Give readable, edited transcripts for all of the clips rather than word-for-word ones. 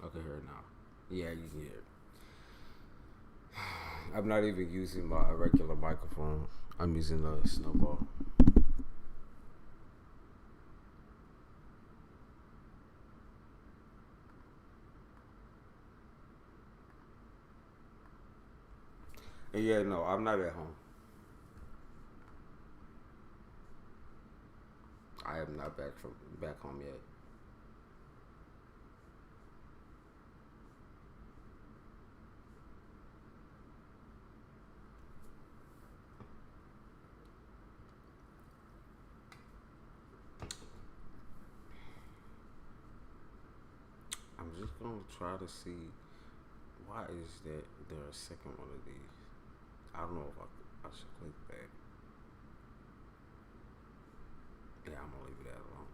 Okay, hear it now. Yeah, you can hear it. I'm not even using my regular microphone. I'm using a snowball. And yeah, no, I'm not at home. I am not back home yet. I'm just gonna try to see why is that there a second one of these. I don't know if I should click that. Yeah, I'm gonna leave that alone.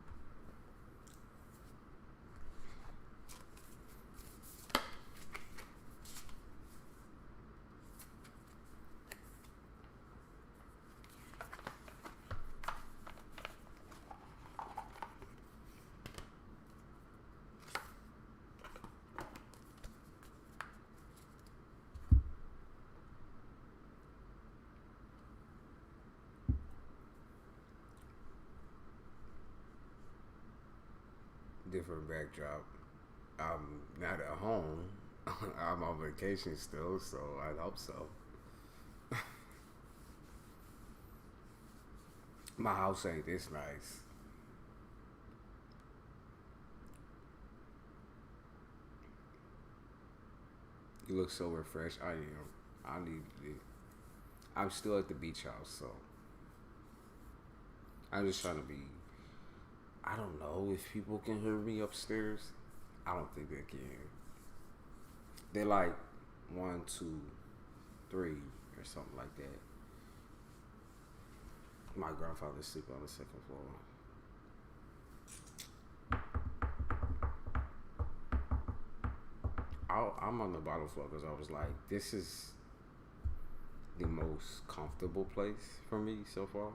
Different backdrop. I'm not at home. I'm on vacation still, so I hope so. My house ain't this nice. You look so refreshed. I am. I need it. I'm still at the beach house, so I'm just trying to be. I don't know if people can hear me upstairs. I don't think they can. They're like 1, 2, 3 or something like that. My grandfather's sleeping on the second floor. I'm on the bottom floor because I was like, this is the most comfortable place for me so far.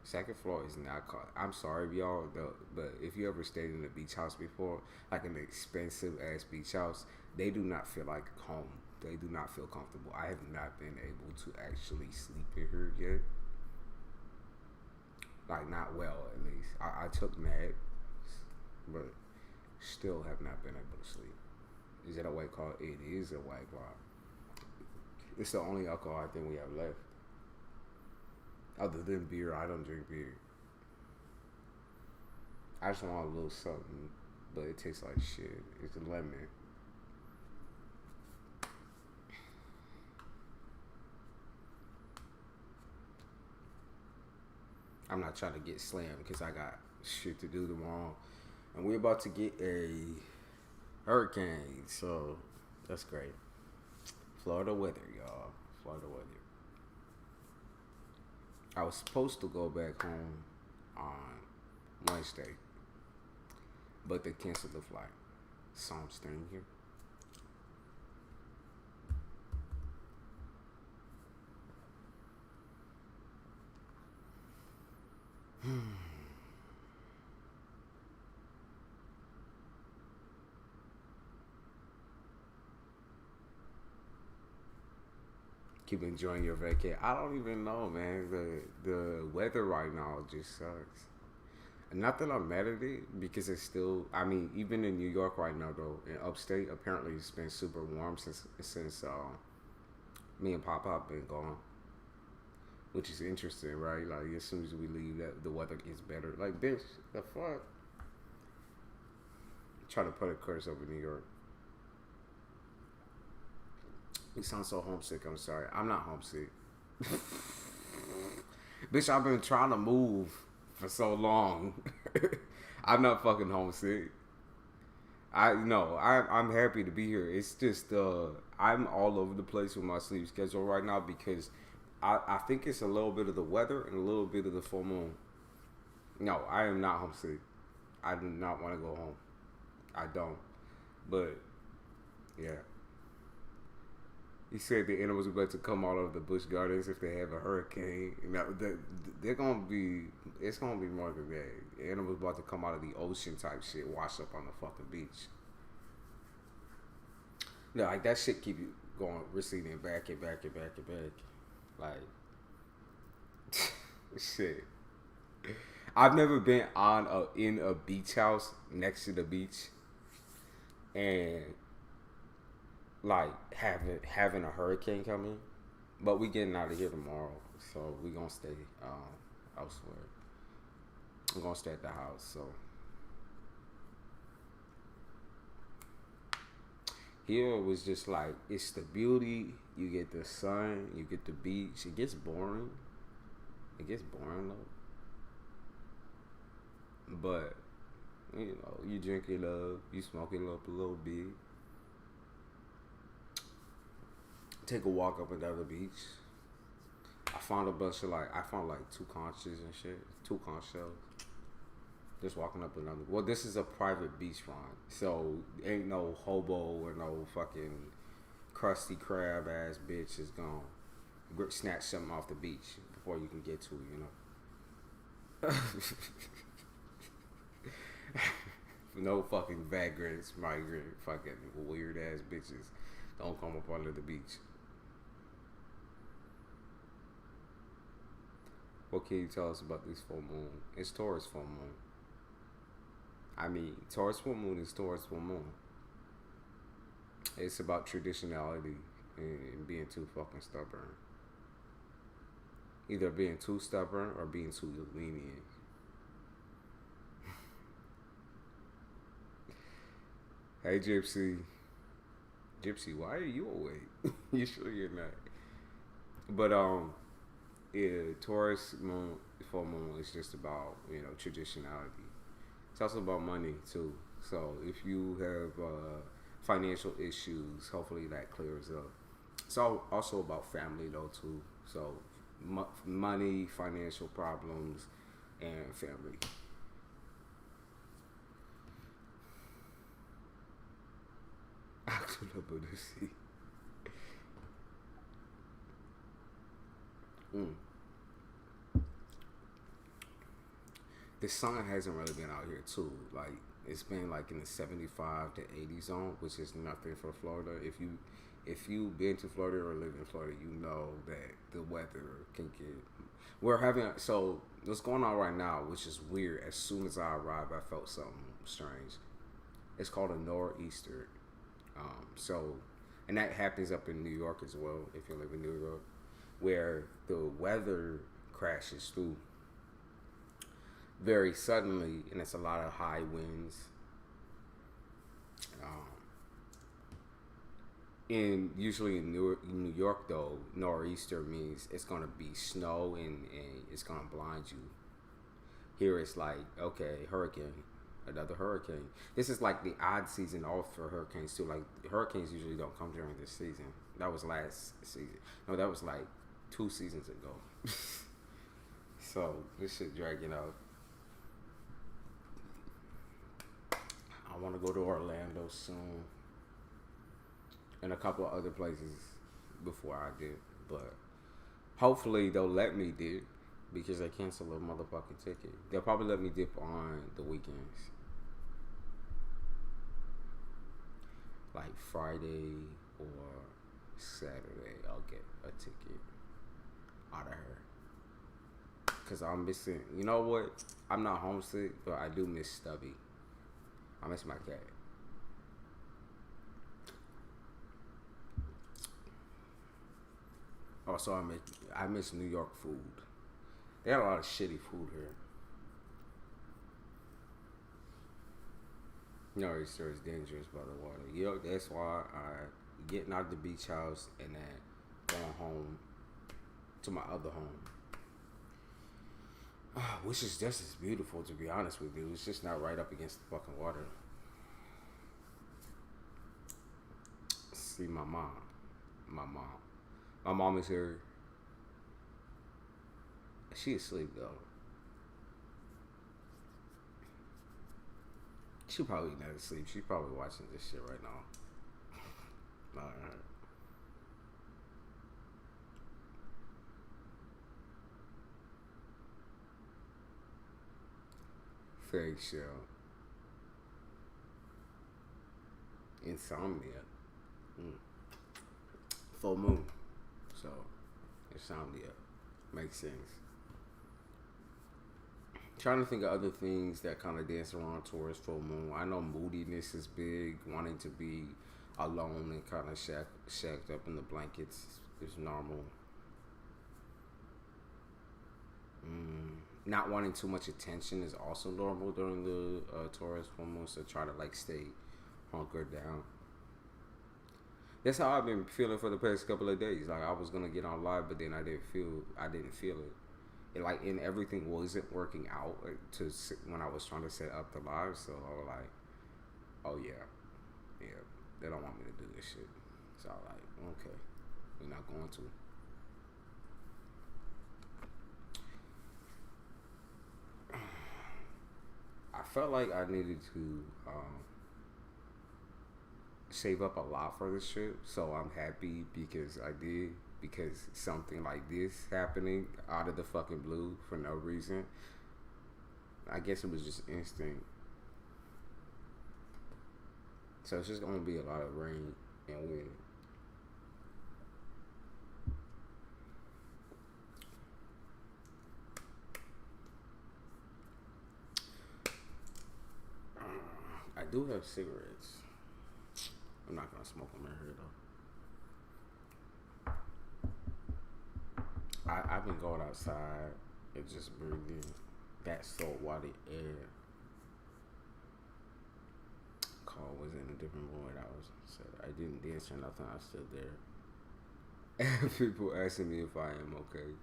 Second floor is not. I'm sorry, y'all, but if you ever stayed in a beach house before, like an expensive ass beach house, they do not feel like home. They do not feel comfortable. I have not been able to actually sleep in here yet. Like, not well, at least. I took naps, but still have not been able to sleep. Is it a white claw? It is a white claw. It's the only alcohol I think we have left. Other than beer, I don't drink beer. I just want a little something, but it tastes like shit. It's a lemon. I'm not trying to get slammed because I got shit to do tomorrow. And we're about to get a hurricane, so that's great. Florida weather, y'all. Florida weather. I was supposed to go back home on Wednesday, but they canceled the flight. So I'm staying here. Keep enjoying your vacation. I don't even know, man. The weather right now just sucks. Not that I'm mad at it because it's still. I mean, even in New York right now, though, in upstate, apparently it's been super warm since me and Pop been gone, which is interesting, right? Like as soon as we leave, that the weather gets better. Like bitch, the fuck. Try to put a curse over New York. You sound so homesick. I'm sorry. I'm not homesick. Bitch, I've been trying to move for so long. I'm not fucking homesick. I'm happy to be here. It's just I'm all over the place with my sleep schedule right now because I think it's a little bit of the weather and a little bit of the full moon. No, I am not homesick. I do not want to go home. I don't. But yeah. He said the animals are going to come out of the Busch Gardens if they have a hurricane. Now, they're gonna be. It's gonna be more than that. The animals about to come out of the ocean type shit, wash up on the fucking beach. Yeah, like that shit keep you going receding back and back and back and back. Like shit. I've never been in a beach house next to the beach and like having a hurricane come in. But we getting out of here tomorrow, so we gonna stay elsewhere. I'm gonna stay at the house. So here it was just like it's the beauty. You get the sun. You get the beach. It gets boring. It gets boring though. But you know, you drink it up. You smoke it up a little bit. Take a walk up and down the beach. I found like 2 conches and shit. 2 conch shells. Just walking up another. Well, this is a private beachfront, so ain't no hobo or no fucking crusty crab ass bitch is gonna snatch something off the beach before you can get to it, you know. No fucking vagrants, migrant, fucking weird ass bitches don't come up under the beach. What can you tell us about this full moon? It's Taurus full moon. I mean, Taurus full moon is Taurus full moon. It's about traditionality and being too fucking stubborn. Either being too stubborn or being too lenient. Hey, Gypsy. Gypsy, why are you awake? You sure you're not? But, yeah, Taurus moon, full moon is just about, you know, traditionality. It's also about money, too. So, if you have financial issues, hopefully that clears up. It's also about family, though, too. So, money, financial problems, and family. The sun hasn't really been out here too. Like it's been like in the 75 to 80 zone, which is nothing for Florida. If you've been to Florida or live in Florida, you know that the weather can get. We're having so what's going on right now, which is weird. As soon as I arrived, I felt something strange. It's called a nor'easter. And that happens up in New York as well, if you live in New York, where the weather crashes through very suddenly, and it's a lot of high winds. And usually in New York, though, nor'easter means it's going to be snow and it's going to blind you. Here it's like, okay, hurricane. Another hurricane. This is like the odd season off for hurricanes too. Like hurricanes usually don't come during this season. That was last season. No, that was like 2 seasons ago. So this shit dragging out. I want to go to Orlando soon, and a couple of other places before I did. But hopefully they'll let me dip because they cancel a motherfucking ticket. They'll probably let me dip on the weekends. Like Friday or Saturday, I'll get a ticket out of her. Cause I'm missing. You know what? I'm not homesick, but I do miss Stubby. I miss my cat. Also, I miss New York food. They got a lot of shitty food here. Nor'easter is dangerous by the water. Yo, that's why I getting out of the beach house and then going home to my other home. Which is just as beautiful, to be honest with you. It's just not right up against the fucking water. See my mom. My mom is here. She asleep though. She probably not asleep. She's probably watching this shit right now. Alright. Fairy shell. Insomnia. Full moon. So, insomnia. Makes sense. Trying to think of other things that kind of dance around towards full moon. I know moodiness is big. Wanting to be alone and kind of shacked up in the blankets is normal. Not wanting too much attention is also normal during the Taurus full moon. So try to like stay hunkered down. That's how I've been feeling for the past couple of days. Like I was gonna get on live, but then I didn't feel it. And like, and everything wasn't working out when I was trying to set up the live. So I was like, oh yeah, they don't want me to do this shit. So I was like, okay, we're not going to. I felt like I needed to save up a lot for this shit, so I'm happy because I did. Because something like this happening out of the fucking blue for no reason, I guess it was just instinct. So it's just gonna be a lot of rain and wind. I do have cigarettes. I'm not gonna smoke them in here though. I've been going outside and just breathing that saltwater air. Carl was in a different mood. I didn't dance or nothing. I stood there. And people asking me if I am okay.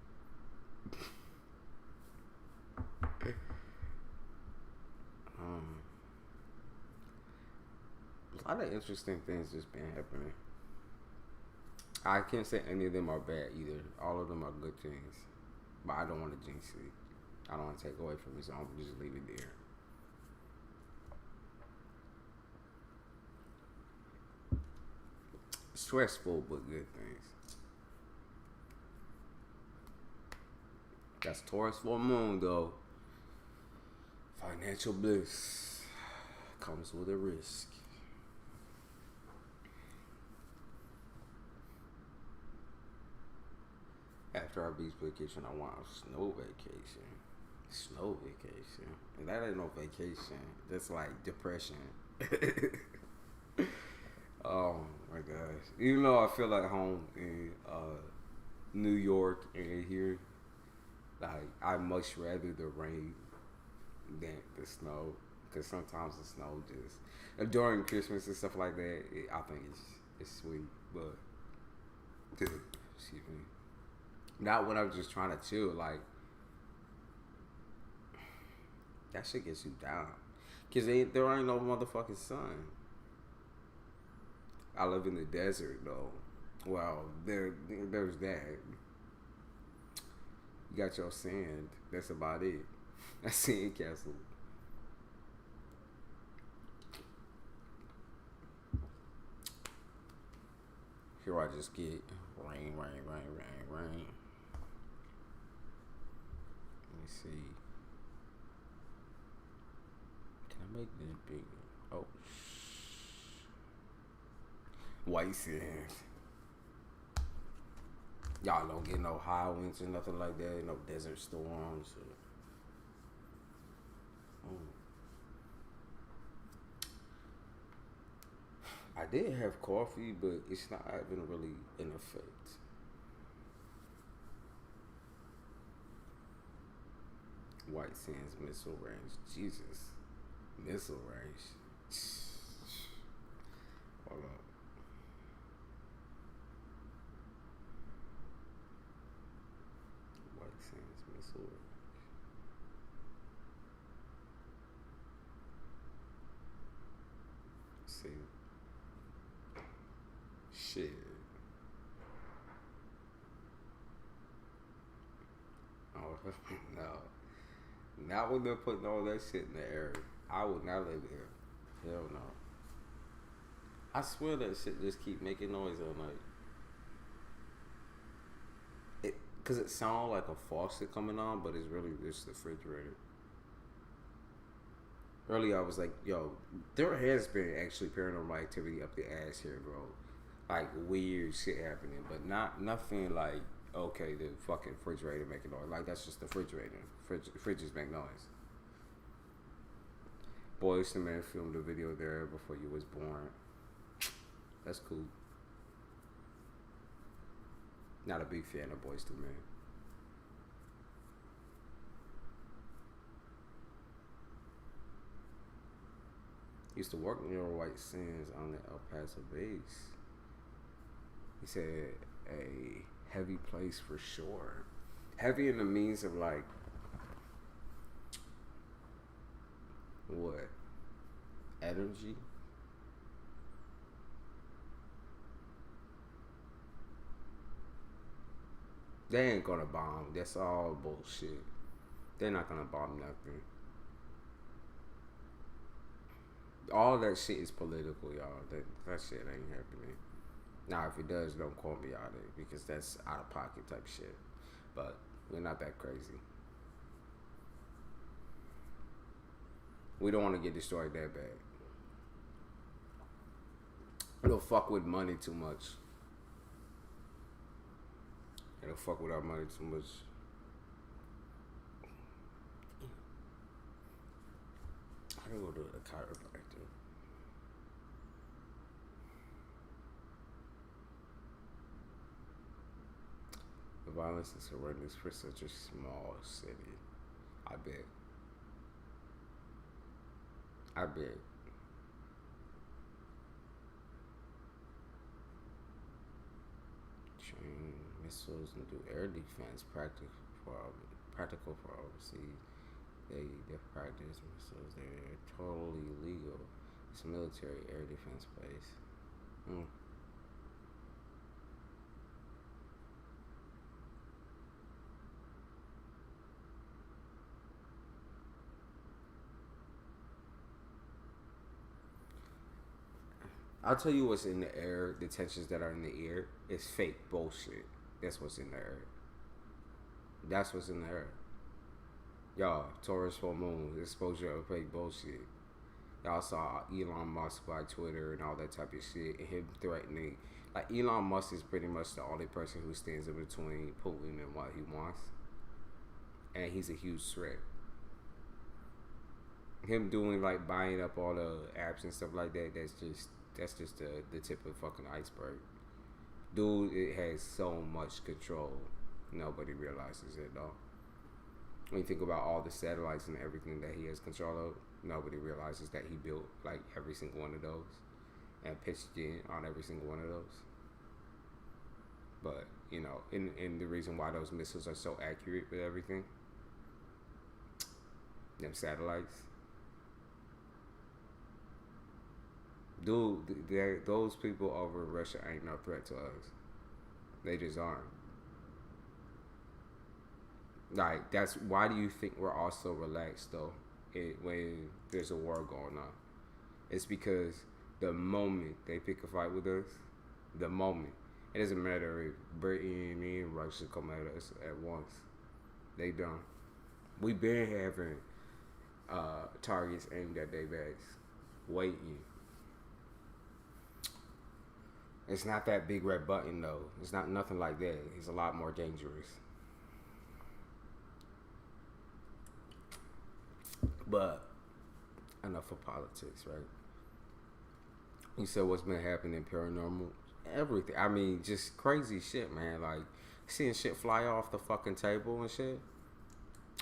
A lot of interesting things just been happening. I can't say any of them are bad either. All of them are good things. But I don't want to jinx it. I don't want to take away from it, so I'm just leave it there. Stressful, but good things. That's Taurus full moon, though. Financial bliss comes with a risk. After our beach vacation, I want a snow vacation. Snow vacation. And that ain't no vacation. That's like depression. Oh my gosh. Even though I feel like home in New York and here, like I much rather the rain than the snow. Because sometimes the snow just during Christmas and stuff like that, I think it's sweet. But excuse me. Not when I'm just trying to chill, like, that shit gets you down. Because there ain't no motherfucking sun. I live in the desert, though. Well, there's that. You got your sand. That's about it. That's sand castle. Here I just get rain. Let me see. Can I make this bigger? Oh, white sand. Y'all don't get no high winds or nothing like that. No desert storms. I did have coffee, but it's not even really in effect. White Sands missile range. Jesus. Missile range. Hold up. White Sands missile range. Let's see. Shit. Oh, no. Not when they're putting all that shit in the air. I would not live there. Hell no. I swear that shit just keep making noise all night. Cause it sounds like a faucet coming on, but it's really just the refrigerator. Earlier I was like, yo, there has been actually paranormal activity up the ass here, bro. like weird shit happening, but nothing like okay, the fucking refrigerator making noise. Like that's just the refrigerator. Fridges make noise. Boys II Men filmed a video there before you was born. That's cool. Not a big fan of Boys II Men. Used to work near White Sands on the El Paso base. He said a heavy place for sure. Heavy in the means of like what? Energy? They ain't gonna bomb. That's all bullshit. They're not gonna bomb nothing. All that shit is political, y'all. That shit ain't happening. Now, if it does, don't quote me on it because that's out of pocket type shit. But we're not that crazy. We don't want to get destroyed that bad. We don't fuck with money too much. They don't fuck with our money too much. I don't go to a chiropractor. The violence is horrendous for such a small city. I bet. Train missiles and do air defense practical for overseas. They practice missiles. They're totally legal. It's a military air defense base. I'll tell you what's in the air. The tensions that are in the air is fake bullshit. That's what's in the air. That's what's in the air. Y'all, Taurus full moon, exposure of fake bullshit. Y'all saw Elon Musk by Twitter and all that type of shit, and him threatening. Like, Elon Musk is pretty much the only person who stands in between Putin and what he wants. And he's a huge threat. Him doing, like, buying up all the apps and stuff like that, that's just the tip of the fucking iceberg. Dude, it has so much control. Nobody realizes it, though. When you think about all the satellites and everything that he has control of, nobody realizes that he built like every single one of those and pitched in on every single one of those. But, you know, and the reason why those missiles are so accurate with everything, them satellites, dude, those people over in Russia ain't no threat to us. They just aren't. Like, that's why do you think we're all so relaxed though when there's a war going on? It's because the moment they pick a fight with us, the moment, it doesn't matter if Britain and Russia come at us at once, they done. We been having targets aimed at their backs, waiting. It's not that big red button though. It's not nothing like that. It's a lot more dangerous. But enough of politics, right? You said what's been happening paranormal, everything. I mean, just crazy shit, man. Like seeing shit fly off the fucking table and shit.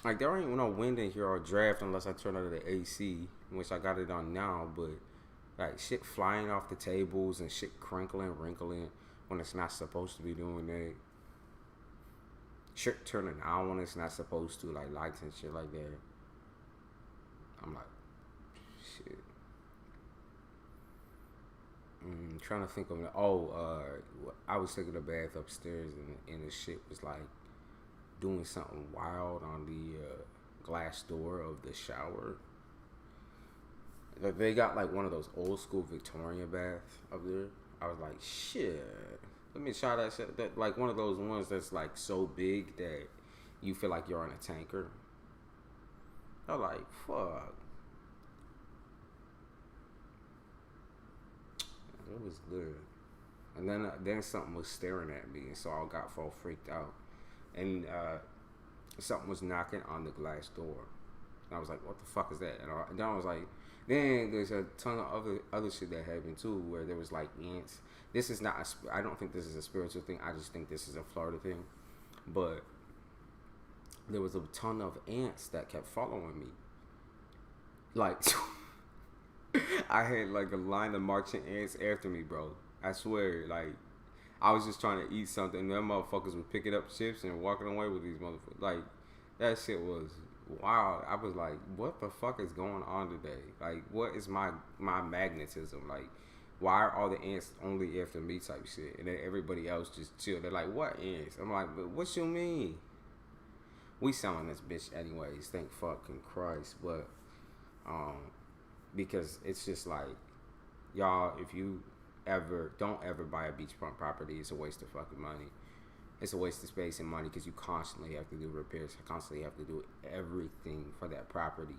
Like there ain't no wind in here or draft unless I turn on the AC, which I got it on now. But like shit flying off the tables and shit crinkling, wrinkling when it's not supposed to be doing that. Shit turning on when it's not supposed to, like lights and shit like that. I'm like, shit. Trying to think of it. I was taking a bath upstairs and the shit was like doing something wild on the glass door of the shower. Like they got like one of those old school Victorian baths up there. I was like, shit. Let me try that shit. That like one of those ones that's like so big that you feel like you're on a tanker. I was like, fuck. It was good. And then something was staring at me, and so I got all freaked out. And something was knocking on the glass door. And I was like, what the fuck is that? And then I was like, then there's a ton of other shit that happened too, where there was like ants. This is not, I don't think this is a spiritual thing. I just think this is a Florida thing. But there was a ton of ants that kept following me. Like, I had like a line of marching ants after me, bro. I swear, like, I was just trying to eat something. And them motherfuckers were picking up chips and walking away with these motherfuckers. Like, that shit was wild. I was like, what the fuck is going on today? Like, what is my magnetism? Like, why are all the ants only after me type shit? And then everybody else just chill. They're like, what ants? I'm like, but what you mean? We selling this bitch anyways, thank fucking Christ. But, because it's just like, y'all, if you don't ever buy a beachfront property, it's a waste of fucking money. It's a waste of space and money because you constantly have to do repairs, constantly have to do everything for that property.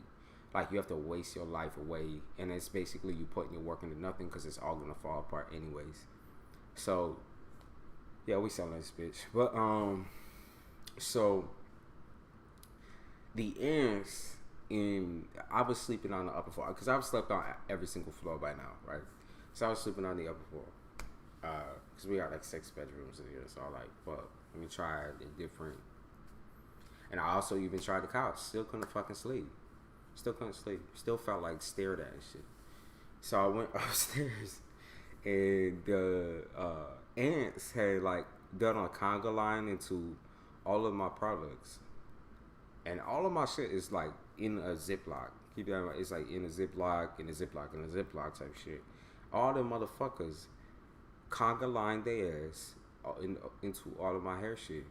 Like, you have to waste your life away, and it's basically you putting your work into nothing because it's all gonna fall apart anyways. So, yeah, we selling this bitch. But so the ants I was sleeping on the upper floor because I've slept on every single floor by now, right? So I was sleeping on the upper floor because we got like 6 bedrooms in here. So I was like, fuck, let me try it different. And I also even tried the couch. Still couldn't fucking sleep. Still couldn't sleep. Still felt like stared at and shit. So I went upstairs and the ants had like done a conga line into all of my products. And all of my shit is like in a Ziploc. Keep that in mind. It's like in a Ziploc, in a Ziploc, in a Ziploc type shit. All the motherfuckers conga lined their ass into all of my hair shit.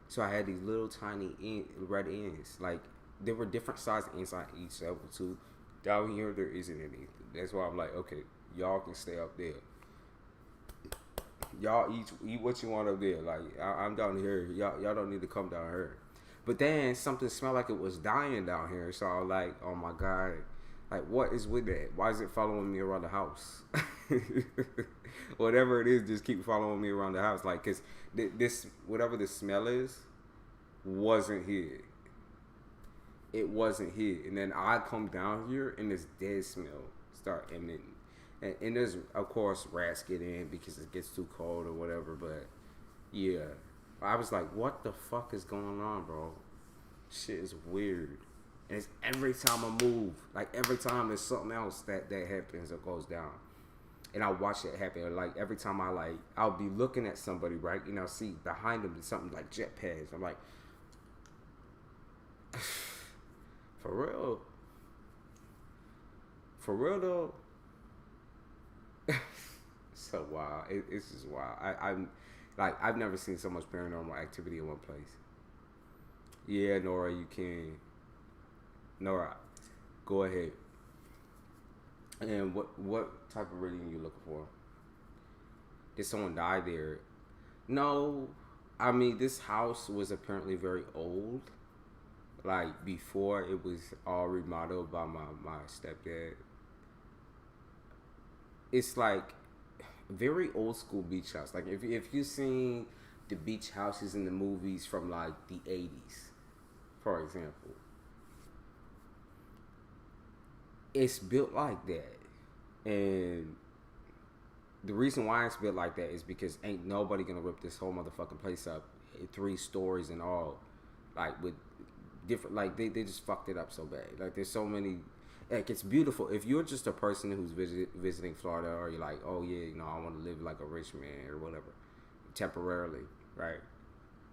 So I had these little tiny red ends. Like, there were different sized ends on each level too. Down here, there isn't any. That's why I'm like, okay, y'all can stay up there. Y'all eat what you want up there. Like, I'm down here. Y'all don't need to come down here. But then something smelled like it was dying down here. So I was like, oh my God. Like, what is with that? Why is it following me around the house? Whatever it is, just keep following me around the house. Like, because this, whatever the smell is, wasn't here. It wasn't here. And then I come down here and this dead smell start emitting. And there's, of course, rats get in because it gets too cold or whatever. But, yeah. I was like, what the fuck is going on, bro? Shit is weird. And it's every time I move. Like, every time there's something else that happens or goes down. And I watch it happen. Like, every time I'll be looking at somebody, right? And I'll see behind them there's something like jet pads. I'm like, for real? For real, though? So wild. It's just wild. I've never seen so much paranormal activity in one place. Yeah, Nora, you can. Nora, go ahead. And what type of reading are you looking for? Did someone die there? No. I mean, this house was apparently very old. Like, before it was all remodeled by my stepdad. It's like very old school beach house. Like, if you've seen the beach houses in the movies from like the 80s, for example, it's built like that. And the reason why it's built like that is because ain't nobody gonna rip this whole motherfucking place up 3 stories and all, like with different, like they just fucked it up so bad. Like, there's so many. Like, it's beautiful. If you're just a person who's visiting Florida, or you're like, oh yeah, you know, I want to live like a rich man or whatever, temporarily, right?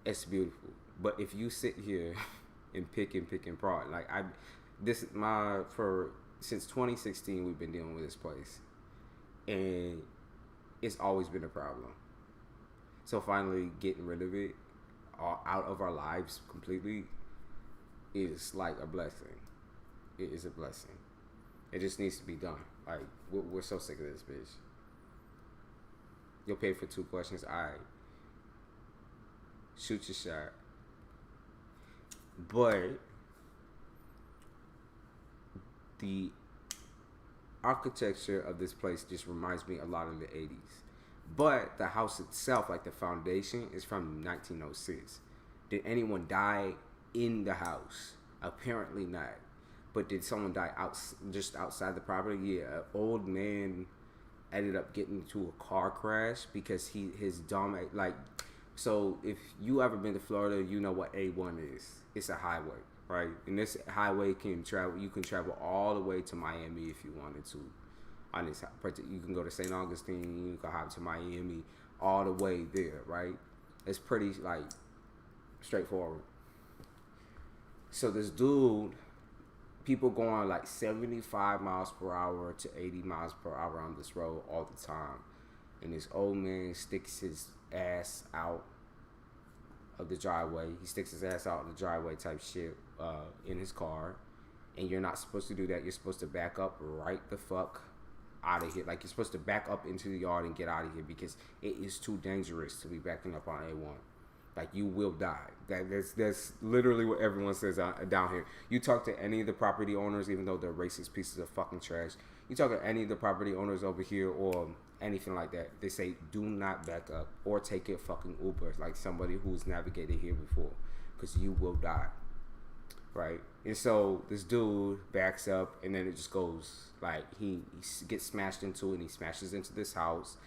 It's beautiful. But if you sit here and pick and prod, like since 2016 we've been dealing with this place, and it's always been a problem. So finally getting rid of it out of our lives completely is like a blessing. It is a blessing. It just needs to be done. Like, we're so sick of this bitch. You'll pay for 2 questions. All right. Shoot your shot. But the architecture of this place just reminds me a lot of the 80s. But the house itself, like the foundation, is from 1906. Did anyone die in the house? Apparently not. But did someone die just outside the property? Yeah, an old man ended up getting into a car crash because his dumb, like, so if you ever been to Florida, you know what A1 is. It's a highway, right? And this highway you can travel all the way to Miami if you wanted to. On this, you can go to St. Augustine, you can hop to Miami, all the way there, right? It's pretty like straightforward. So this dude, people going like 75 miles per hour to 80 miles per hour on this road all the time, and this old man sticks his ass out of the driveway. He sticks his ass out in the driveway type shit in his car, and you're not supposed to do that. You're supposed to back up right the fuck out of here. Like, you're supposed to back up into the yard and get out of here because it is too dangerous to be backing up on A1. Like, you will die. That's literally what everyone says down here. You talk to any of the property owners, even though they're racist pieces of fucking trash. You talk to any of the property owners over here or anything like that, they say do not back up or take a fucking Uber, like somebody who's navigated here before, because you will die. Right? And so this dude backs up, and then it just goes like he gets smashed into, and he smashes into this house.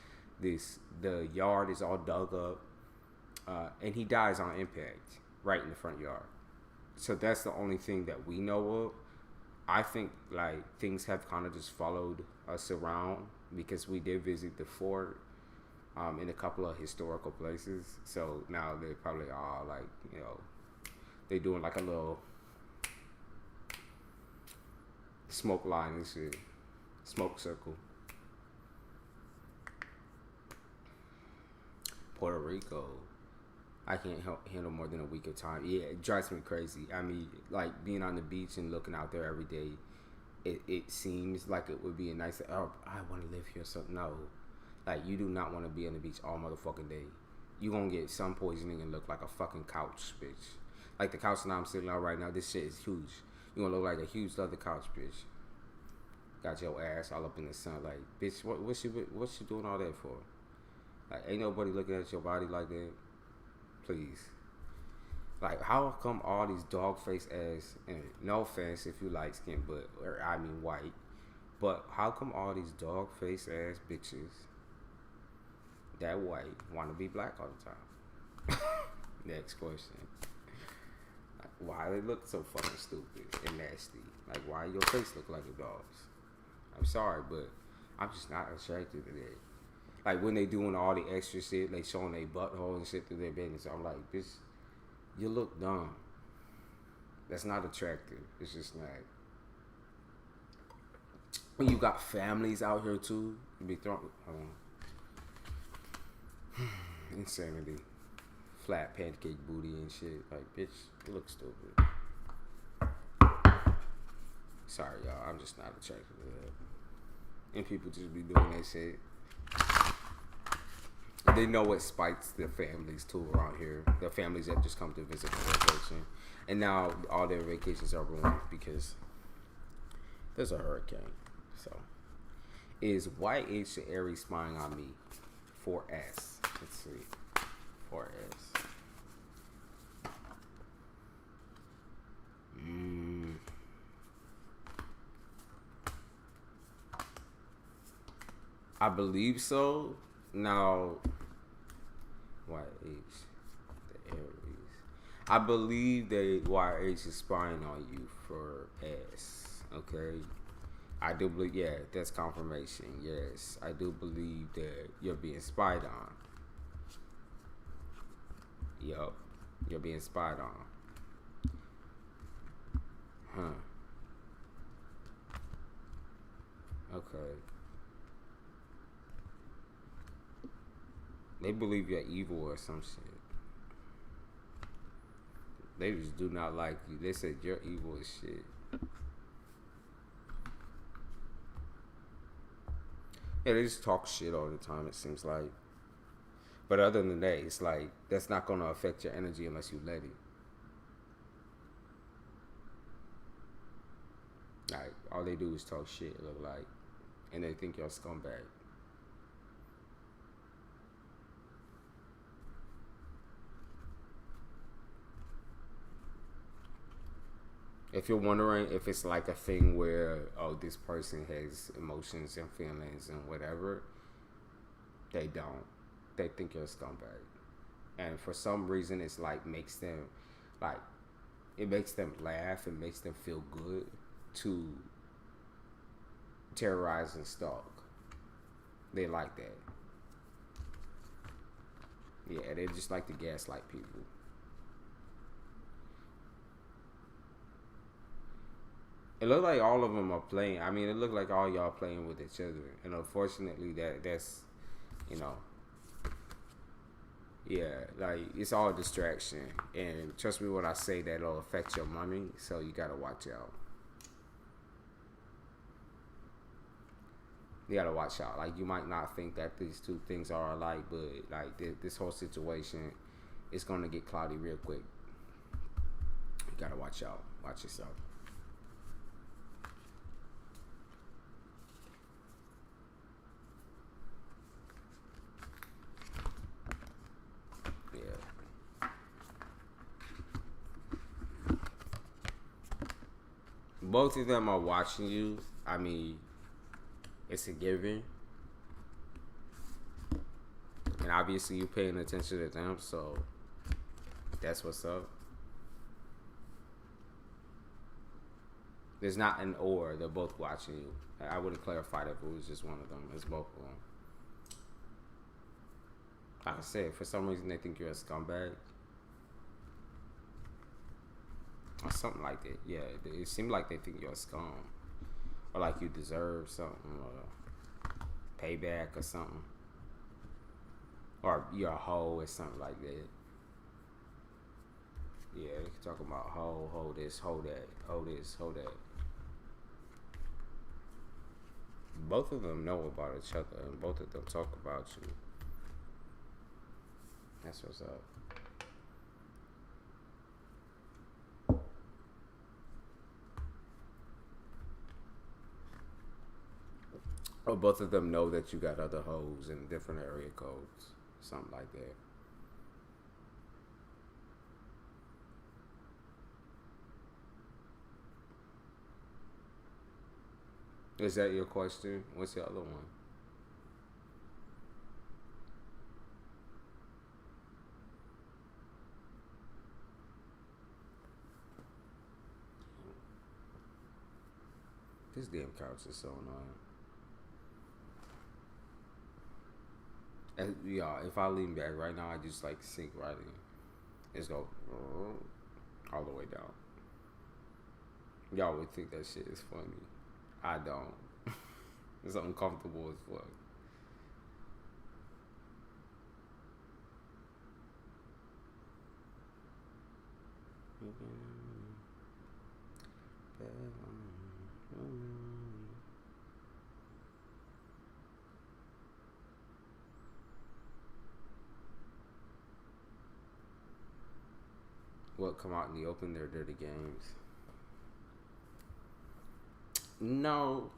The yard is all dug up, and he dies on impact right in the front yard. So that's the only thing that we know of. I think like things have kind of just followed us around because we did visit the fort in a couple of historical places. So now they probably are like, you know, they doing like a little smoke line and shit, smoke circle. Puerto Rico, I can't handle more than a week of time. Yeah, it drives me crazy. I mean, like being on the beach and looking out there every day, it seems like it would be a nice. Oh, I want to live here. So no, like you do not want to be on the beach all motherfucking day. You gonna get sun poisoning and look like a fucking couch, bitch. Like the couch that I'm sitting on right now, this shit is huge. You gonna look like a huge leather couch, bitch. Got your ass all up in the sun, like, bitch. What you doing all that for? Like, ain't nobody looking at your body like that. Please. Like, how come all these dog face ass, and no offense if you light skin, but, or I mean white, but how come all these dog face ass bitches that white want to be black all the time? Next question. Like, why they look so fucking stupid and nasty? Like, why your face look like a dog's? I'm sorry, but I'm just not attracted to that. Like, when they doing all the extra shit, they showing their butthole and shit through their business, I'm like, bitch, you look dumb. That's not attractive. It's just not. When you got families out here, too, you be throwing, insanity. Flat pancake booty and shit. Like, bitch, you look stupid. Sorry, y'all. I'm just not attracted to that. And people just be doing that shit. They know what spikes their families too around here. The families that just come to visit for vacation. And now all their vacations are ruined because there's a hurricane. So, is YH the Aries spying on me? 4S. Let's see. 4S. I believe so. Now, YH, the Aries. I believe that YH is spying on you for S. Okay. I do believe, yeah, that's confirmation. Yes, I do believe that you're being spied on. Yup, you're being spied on. Huh. Okay. They believe you're evil or some shit. They just do not like you. They said you're evil as shit. Yeah, they just talk shit all the time, it seems like. But other than that, it's like, that's not going to affect your energy unless you let it. Like, all they do is talk shit, look like. And they think you're a scumbag. If you're wondering if it's like a thing where, oh, this person has emotions and feelings and whatever, they don't. They think you're a scumbag. And for some reason, it's like makes them, like, it makes them laugh. It makes them feel good to terrorize and stalk. They like that. Yeah, they just like to gaslight people. It looked like all of them are playing. I mean, it looked like all y'all playing with each other. And unfortunately, that's, you know, yeah, like, it's all a distraction. And trust me when I say that it'll affect your money. So you got to watch out. You got to watch out. Like, you might not think that these two things are alike, but, like, this whole situation is going to get cloudy real quick. You got to watch out. Watch yourself. Both of them are watching you. I mean, it's a given. And obviously you paying attention to them, so that's what's up. There's not an or. They're both watching you. I would have clarified if it was just one of them. It's both of them. Like I said, for some reason they think you're a scumbag. Or something like that. Yeah, it seemed like they think you're a scum. Or like you deserve something. Or payback or something. Or you're a hoe or something like that. Yeah, they talking about hoe this, hoe that, hoe this, hoe that. Both of them know about each other, and both of them talk about you. That's what's up. Or both of them know that you got other hoes in different area codes. Something like that. Is that your question? What's the other one? This damn couch is so annoying. And, yeah, if I lean back right now, I just like sink right in. It's go all the way down. Y'all would think that shit is funny. I don't. It's uncomfortable as fuck. What come out in the open? They're dirty games. No.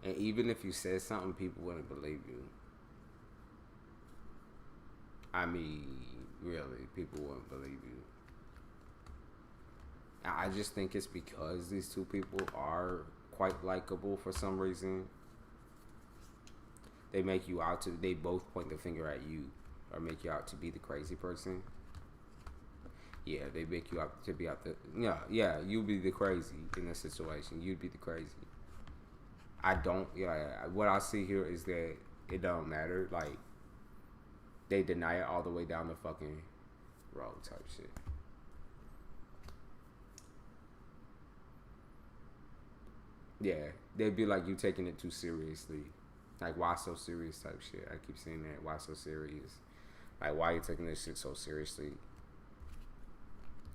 And even if you said something, people wouldn't believe you. I mean, really, people wouldn't believe you. I just think it's because these two people are quite likable for some reason. They make you out to, they both point the finger at you or make you out to be the crazy person. Yeah, they make you out to be out the, yeah, you'd be the crazy in this situation. You'd be the crazy. I don't, what I see here is that it don't matter. Like, they deny it all the way down the fucking road type shit. Yeah, they'd be like, you taking it too seriously. Like, why so serious type shit. I keep saying that. Why so serious? Like, why are you taking this shit so seriously?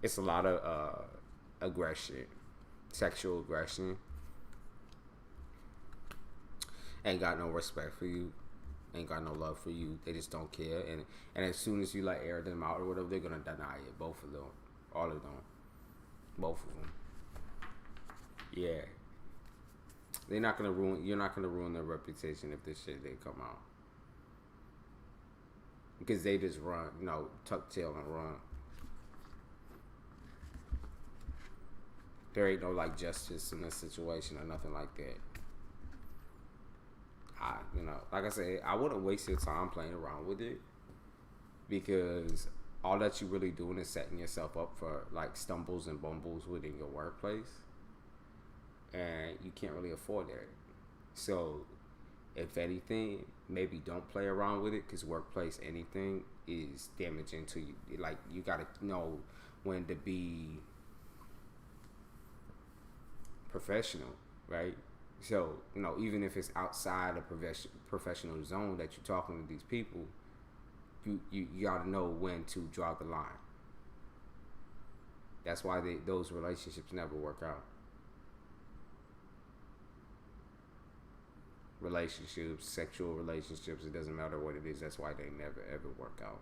It's a lot of aggression. Sexual aggression. Ain't got no respect for you. Ain't got no love for you. They just don't care. And as soon as you, like, air them out or whatever, they're going to deny it. Both of them. All of them. Both of them. Yeah. They're not gonna ruin. You're not gonna ruin their reputation if this shit they come out. because they just run, tuck tail and run. There ain't no like justice in this situation or nothing like that. Like I said, I wouldn't waste your time playing around with it, because all that you really doing is setting yourself up for like stumbles and bumbles within your workplace, and you can't really afford that. So, if anything, maybe don't play around with it, because workplace anything is damaging to you. Like, you gotta know when to be professional, right? So, even if it's outside a professional zone that you're talking to these people, you gotta know when to draw the line. That's why those relationships never work out. Relationships, sexual relationships, it doesn't matter what it is. That's why they never ever work out.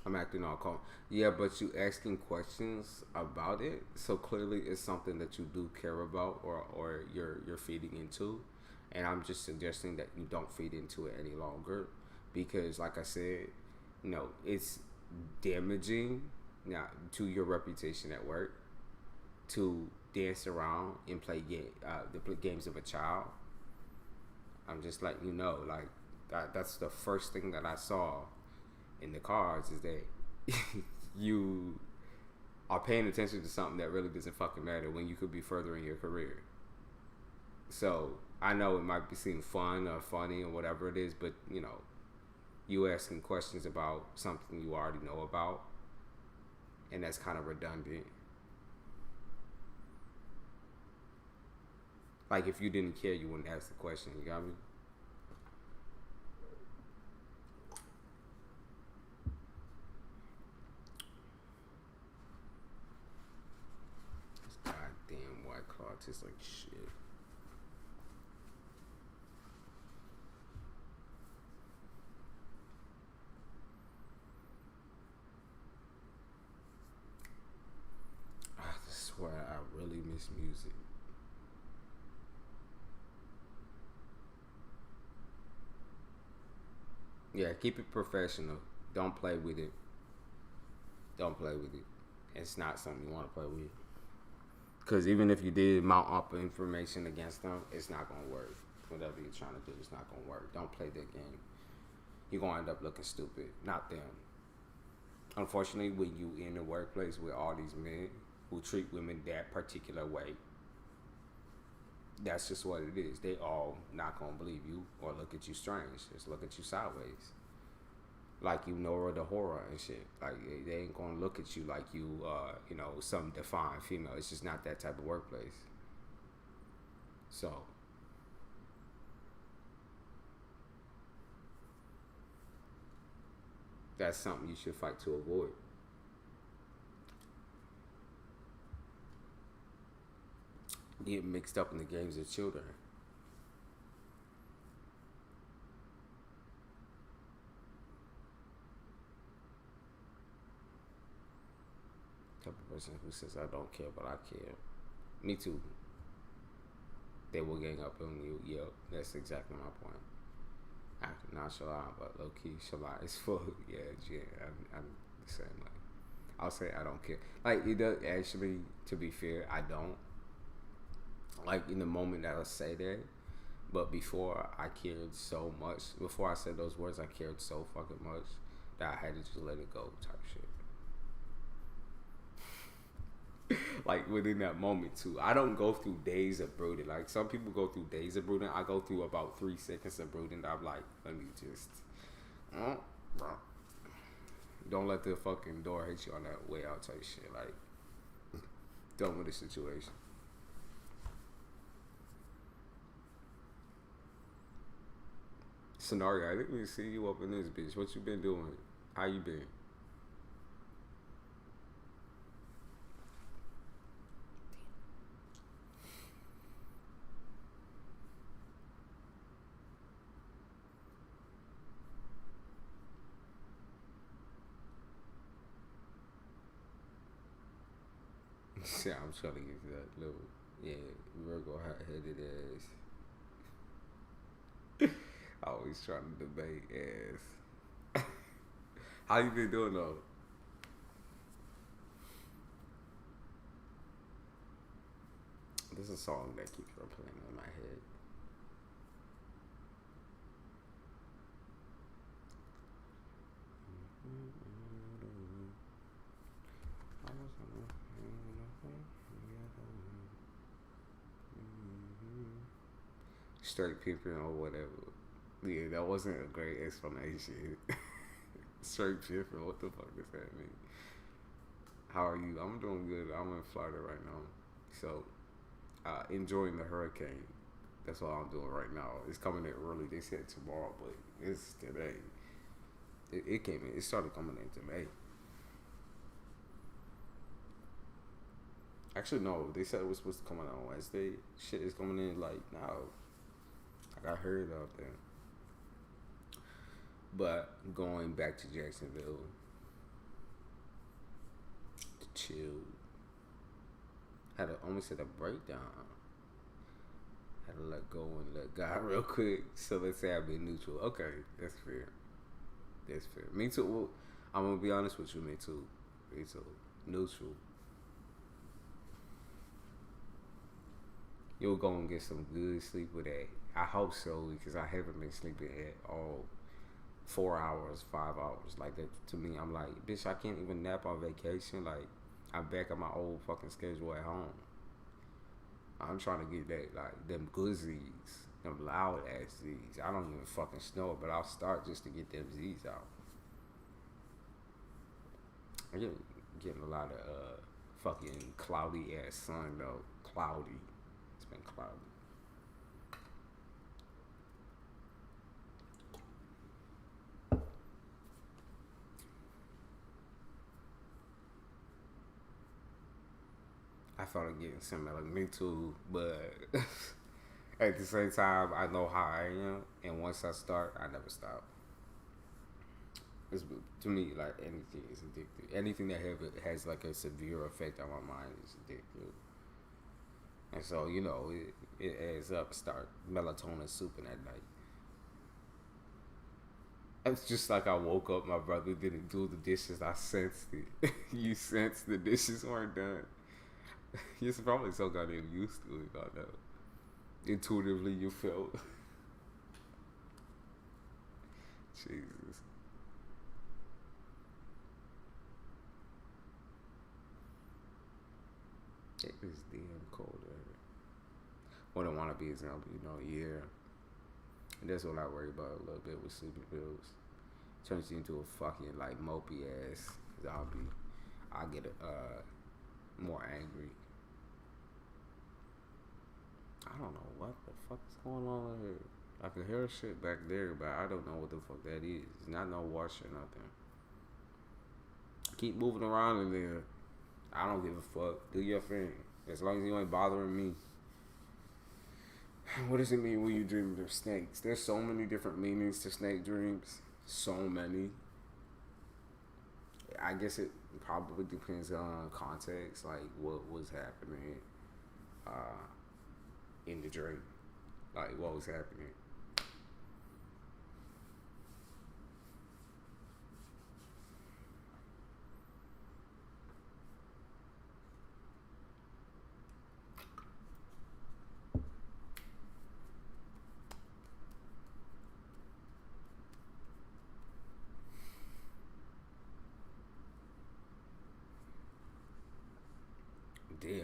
I'm acting all calm. Yeah, but you asking questions about it, so clearly it's something that you do care about, or you're feeding into, and I'm just suggesting that you don't feed into it any longer, because like I said, it's damaging now to your reputation at work to dance around and play the games of a child. I'm just letting you know, like that's the first thing that I saw in the cards, is that you are paying attention to something that really doesn't fucking matter when you could be furthering your career. So I know it might seem fun or funny or whatever it is, but you asking questions about something you already know about, and that's kind of redundant. Like, if you didn't care, you wouldn't ask the question. You got me? Goddamn White Claw tastes like shit. I swear I really miss music. Yeah, keep it professional. Don't play with it. Don't play with it. It's not something you want to play with. Because even if you did mount up information against them, it's not going to work. Whatever you're trying to do, it's not going to work. Don't play that game. You're going to end up looking stupid. Not them. Unfortunately, when you in the workplace with all these men who treat women that particular way, that's just what it is. They all not going to believe you or look at you strange. Just look at you sideways. Like you Nora the horror and shit. Like they ain't gonna look at you like you, some defined female. It's just not that type of workplace. So that's something you should fight to avoid. Get mixed up in the games of children. Type of person who says I don't care, but I care. Me too. They will gang up on you. Yep, that's exactly my point. Acting nonchalant, but low key, Shalai is full. Yeah, I'm the same way. I'll say I don't care. Like it does actually. To be fair, I don't. Like in the moment that I say that, but before I cared so much. Before I said those words, I cared so fucking much that I had to just let it go, type shit. Like within that moment too. I don't go through days of brooding. Like some people go through days of brooding. I go through about 3 seconds of brooding. I'm like, let me just don't let the fucking door hit you on that way out type shit. Like done with the situation. Scenario, I didn't even see you up in this bitch. What you been doing? How you been? Yeah, I'm trying to get to that little, yeah, Virgo hot-headed ass. Always trying to debate ass. How you been doing though? This is a song that keeps replaying in my head. Straight pimping or whatever. Yeah, that wasn't a great explanation. Straight pimping, what the fuck does that mean? How are you? I'm doing good. I'm in Florida right now. So, enjoying the hurricane. That's what I'm doing right now. It's coming in early. They said tomorrow, but it's today. It came in. It started coming in today. Actually, no. They said it was supposed to come in on Wednesday. Shit is coming in like now. I got heard out there. But going back to Jacksonville to chill. Almost had a breakdown. Had to let go and let God real quick. So let's say I've been neutral. Okay, that's fair. That's fair. Me too. Well, I'm gonna be honest with you. Me too. Me too. Neutral. You'll go and get some good sleep with that. I hope so because I haven't been sleeping at all. 4 hours, 5 hours, like that. To me, I'm like, bitch, I can't even nap on vacation. Like, I'm back on my old fucking schedule at home. I'm trying to get that, like, them good Z's, them loud ass Z's. I don't even fucking snore, but I'll start just to get them Z's out. I'm getting a lot of fucking cloudy ass sun though. Cloudy. It's been cloudy. I started getting similar. Me too, but at the same time, I know how I am, and once I start, I never stop. It's, to me, like anything is addictive. Anything that has like a severe effect on my mind is addictive. And so, you know, it adds up. Start melatonin souping at night. It's just like I woke up, my brother didn't do the dishes. I sensed it. You sensed the dishes weren't done. You're probably so goddamn used to it, I know. Intuitively, you felt. Jesus. It is damn cold out here. Wouldn't want to be as yeah. And that's what I worry about a little bit with sleeping pills. Turns you into a fucking like mopey ass zombie. I get more angry. I don't know what the fuck is going on here. I can hear shit back there, but I don't know what the fuck that is. It's not no wash or nothing. Keep moving around in there. I don't give a fuck. Do your thing. As long as you ain't bothering me. What does it mean when you dream of snakes? There's so many different meanings to snake dreams. So many. I guess it probably depends on context, like what was happening in the dream. Like what was happening. Damn.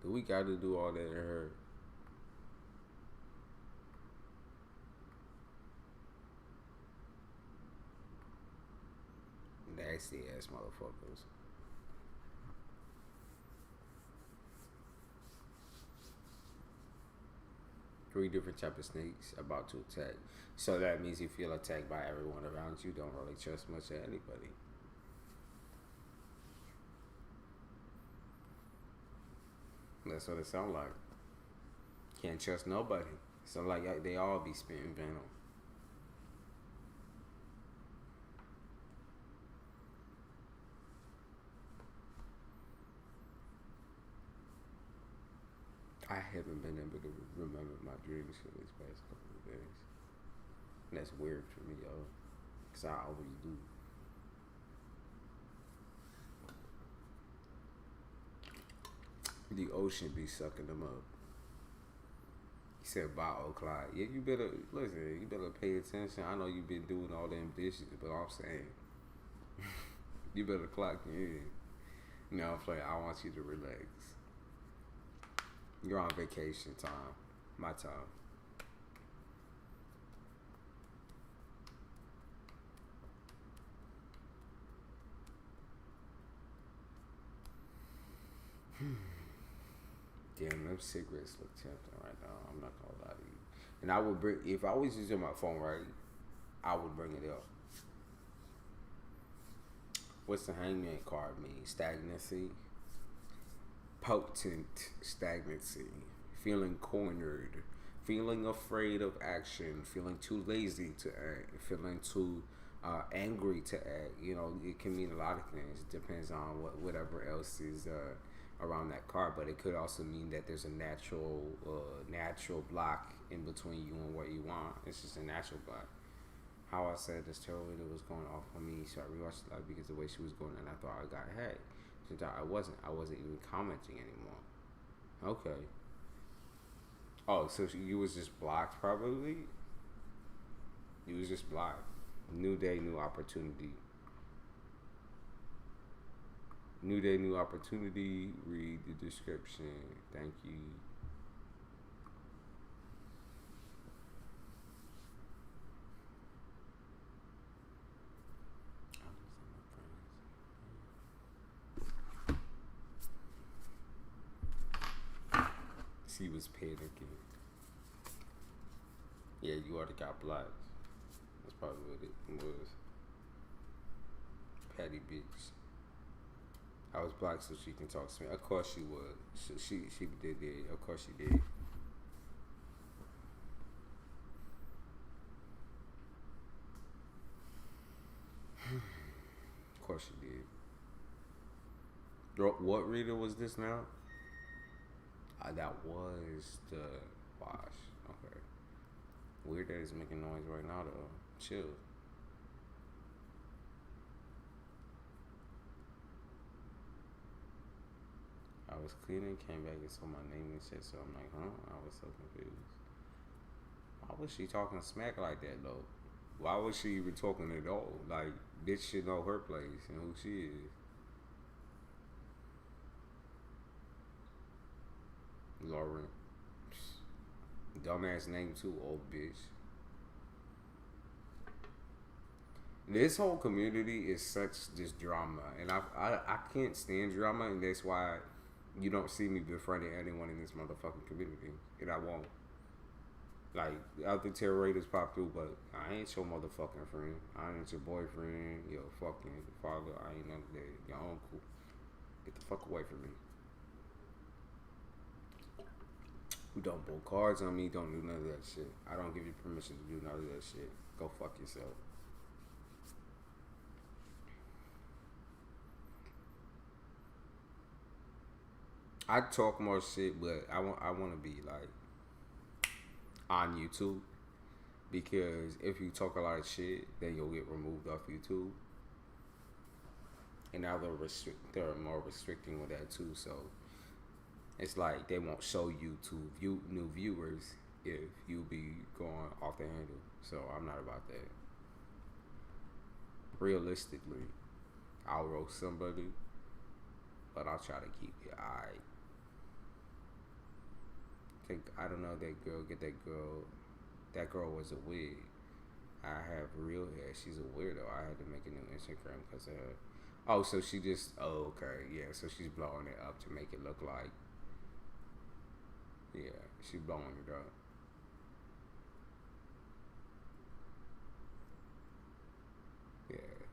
Do we got to do all that in her? Nasty ass motherfuckers. Three different type of snakes about to attack. So that means you feel attacked by everyone around you. Don't really trust much of anybody. That's what it sounds like. Can't trust nobody. So like they all be spitting venom. I haven't been able to remember my dreams for these past couple of days. And that's weird for me, yo. Because I always do. The ocean be sucking them up. He said, "By o'clock." Yeah, you better listen. You better pay attention. I know you've been doing all them dishes, but I'm saying, you better clock in. No, I'm playing. I want you to relax. You're on vacation time. My time. Damn, them cigarettes look tempting right now. I'm not gonna lie to you. And I would bring, if I was using my phone right, I would bring it up. What's the hangman card mean? Stagnancy. Potent stagnancy. Feeling cornered. Feeling afraid of action. Feeling too lazy to act. Feeling too angry to act. You know, it can mean a lot of things. It depends on whatever else is around that card, but it could also mean that there's a natural block in between you and what you want. It's just a natural block. How I said this terrorist was going off on me, so I rewatched it because the way she was going, and I thought I got hacked. Since I wasn't even commenting anymore. Okay. Oh, so you was just blocked probably. You was just blocked. New day, new opportunity. New day, new opportunity. Read the description. Thank you. She was panicking. Yeah, you already got blocked. That's probably what it was. Patty bitch. I was blocked so she can talk to me. Of course she would. She did it. Of course she did. Of course she did. What reader was this now? That was the wash. Okay. Weird that it's making noise right now though. Chill. I was cleaning, came back and saw my name and shit, so I'm like, huh? I was so confused. Why was she talking smack like that though? Why was she even talking at all? Like, bitch should know her place and who she is. Lauren. Dumbass name too, old bitch. This whole community is such just drama, and I can't stand drama, and that's why you don't see me befriending anyone in this motherfucking community, and I won't. Like, other terror raiders pop through, but I ain't your motherfucking friend. I ain't your boyfriend, your fucking father. I ain't none of that. Your uncle. Get the fuck away from me. Who don't pull cards on me, don't do none of that shit. I don't give you permission to do none of that shit. Go fuck yourself. I talk more shit, but I want to be like on YouTube, because if you talk a lot of shit, then you'll get removed off YouTube. And now they're more restricting with that too. So it's like they won't show you to new viewers if you be going off the handle. So I'm not about that. Realistically, I'll roast somebody, but I'll try to keep it alright. I don't know, that girl, get that girl. That girl was a wig. I have real hair. She's a weirdo. I had to make a new Instagram because of her. Oh, so she just, oh, okay, yeah. So she's blowing it up to make it look like, yeah, she's blowing it up. Yeah.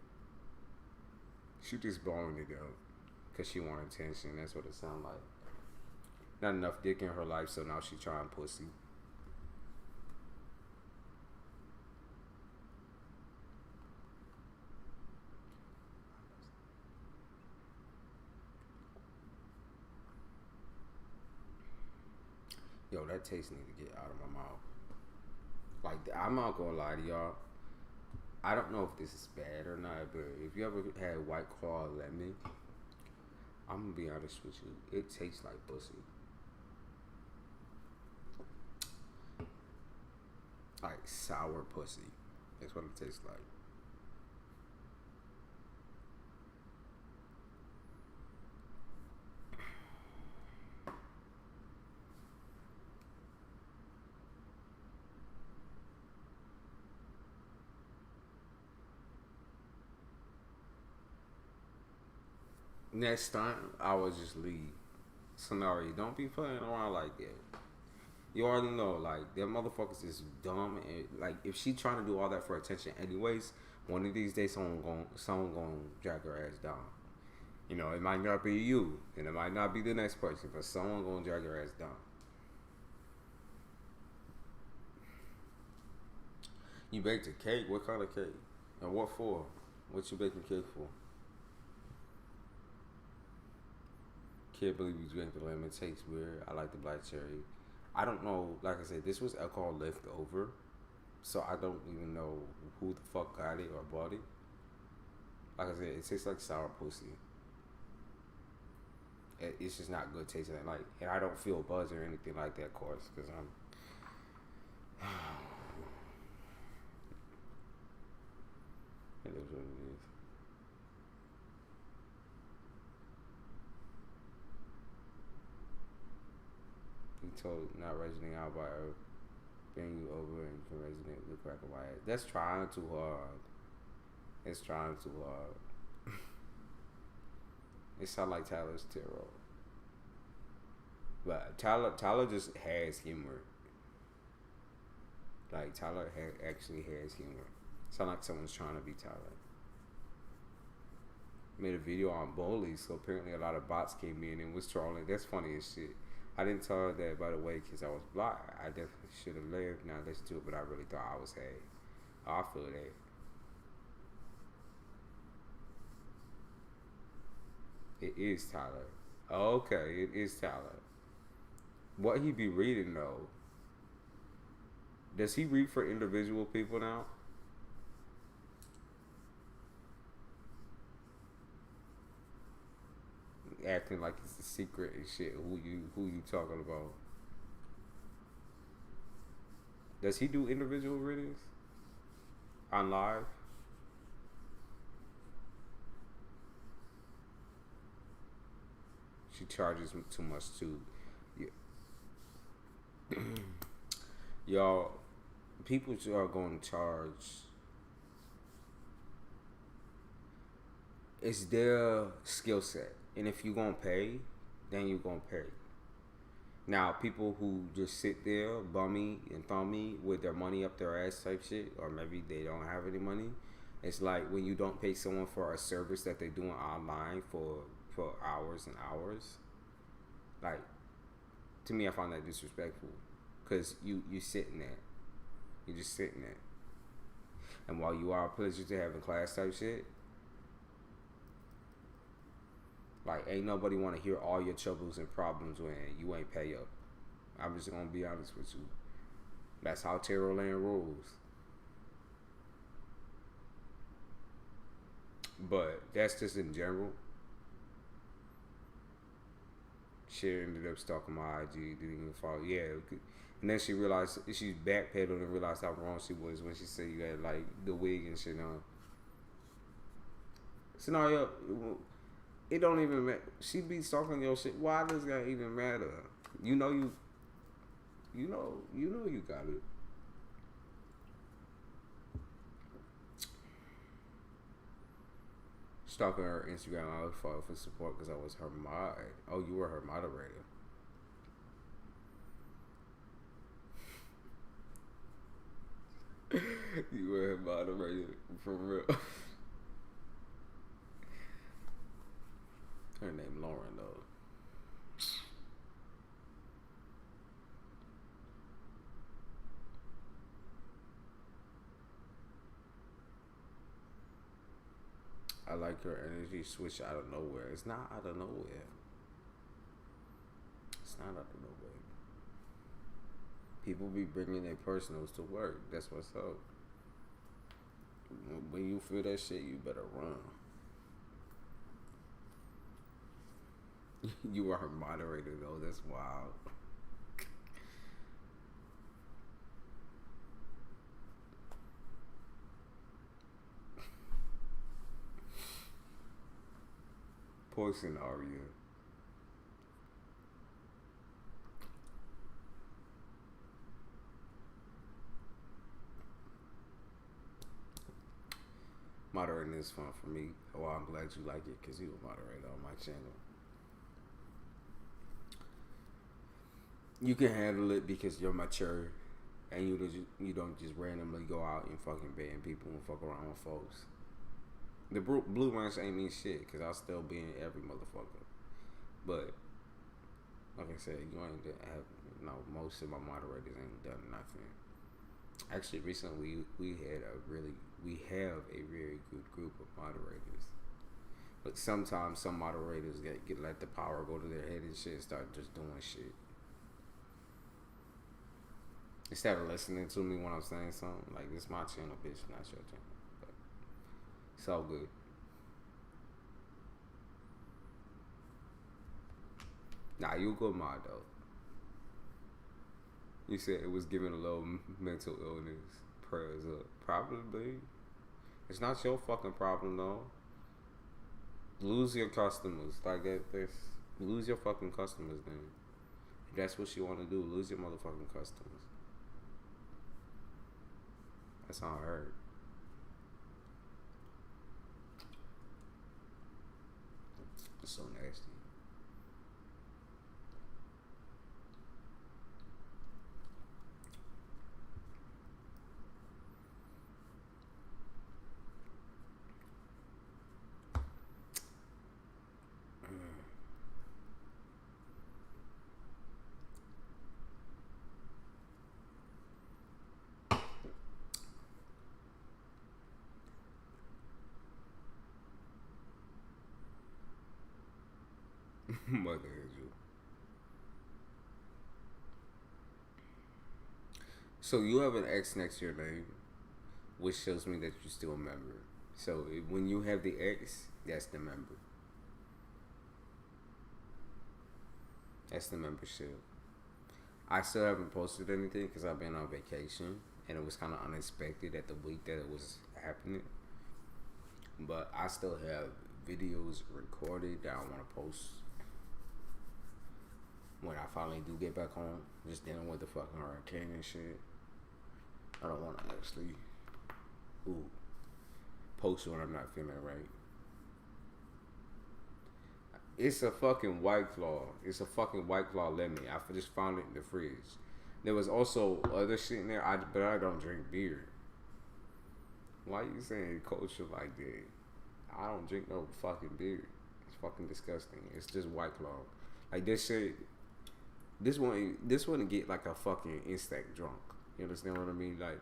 She just blowing it up because she want attention. That's what it sound like. Not enough dick in her life, so now she trying pussy. Yo, that taste need to get out of my mouth. Like, I'm not gonna lie to y'all. I don't know if this is bad or not, but if you ever had White Claw lemon, I'm gonna be honest with you. It tastes like pussy. Like sour pussy. That's what it tastes like. Next time, I would just leave. Scenario, don't be playing around like that. You already know, like, them motherfuckers is dumb. And, like, if she trying to do all that for attention anyways, one of these days, someone gonna drag her ass down. You know, it might not be you, and it might not be the next person, but someone gonna drag her ass down. You baked a cake? What kind of cake? And what for? What you baking cake for? Can't believe you drank the lemon. It tastes weird. I like the black cherry. I don't know. Like I said, this was alcohol left over, so I don't even know who the fuck got it or bought it. Like I said, it tastes like sour pussy. It's just not good tasting. Like, and I don't feel buzz or anything like that, of course, because I'm. It is what it is. He told not resonating out by her, bring you over and can resonate with the crack of my ass. That's trying too hard. It's trying too hard. It sounds like Tyler's tarot. But Tyler just has humor. Like, Tyler actually has humor. Sound like someone's trying to be Tyler. Made a video on bullies, so apparently a lot of bots came in and was trolling. That's funny as shit. I didn't tell her that, by the way, because I was blocked. I definitely should have lived. Now listen to it, but I really thought I was, hey, I feel that. It is Tyler. Okay, it is Tyler. What he be reading, though? Does he read for individual people now? Acting like it's a secret and shit. Who you talking about? Does he do individual readings on live? She charges too much too. Yeah. Y'all, people are going to charge. It's their skill set. And if you gonna pay, then you gonna pay. Now, people who just sit there, bummy and thummy with their money up their ass type shit, or maybe they don't have any money. It's like when you don't pay someone for a service that they're doing online for hours and hours. Like, to me, I find that disrespectful. Because you sitting there. You're just sitting there. And while you are a pleasure to have in class type shit, like, ain't nobody want to hear all your troubles and problems when you ain't pay up. I'm just going to be honest with you. That's how Tarot Land rules. But that's just in general. She ended up stalking my IG, didn't even follow. Yeah. And then she realized, she backpedaled and realized how wrong she was when she said you had, like, the wig and shit on. Scenario... It don't even matter. She be stalking your shit. Why does that even matter? You know you got it. Stalking her Instagram, I would follow for support because I was her mod. Oh, you were her moderator. You were her moderator for real. Her name Lauren though. I like her energy switch out of nowhere. It's not out of nowhere. It's not out of nowhere. People be bringing their personals to work. That's what's up. When you feel that shit, you better run. You are a moderator though. That's wild. Poison Aria. Moderating is fun for me. Well, I'm glad you like it because you a moderator on my channel. You can handle it because you're mature and you don't just randomly go out and fucking ban people and fuck around with folks. The blue ranch ain't mean shit because I'll still be in every motherfucker. But like I said, you ain't have most of my moderators ain't done nothing. Actually, recently we have a very good group of moderators. But sometimes some moderators get let the power go to their head and shit and start just doing shit. Instead of listening to me when I'm saying something, like, this is my channel, bitch, not your channel. But it's all good. Nah, you a good mod, though. You said it was giving a little mental illness. Prayers up. Probably. It's not your fucking problem, though. Lose your customers. Like, lose your fucking customers, then. If that's what you want to do, lose your motherfucking customers. That's all I heard. It's so nasty. Mother angel. So you have an X next to your name, which shows me that you're still a member. So when you have the X, that's the member. That's the membership. I still haven't posted anything because I've been on vacation, and it was kind of unexpected at the week that it was happening. But I still have videos recorded that I want to post when I finally do get back home. Just dealing with the fucking hurricane and shit. I don't want to actually post when I'm not feeling right. It's a fucking White Claw. It's a fucking White Claw lemon. I just found it in the fridge. There was also other shit in there, but I don't drink beer. Why you saying culture like that? I don't drink no fucking beer. It's fucking disgusting. It's just White Claw. Like, this shit, this wouldn't get like a fucking instant drunk. You understand what I mean? Like,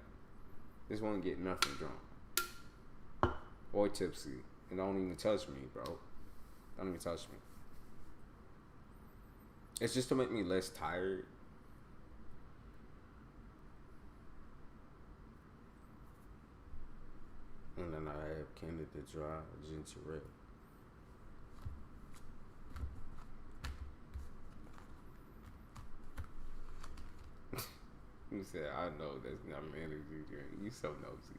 this won't get nothing drunk. Or tipsy. And don't even touch me, bro. Don't even touch me. It's just to make me less tired. And then I have Canada Dry Ginger Ale. You said, I know that's not an energy drink. You so nosy.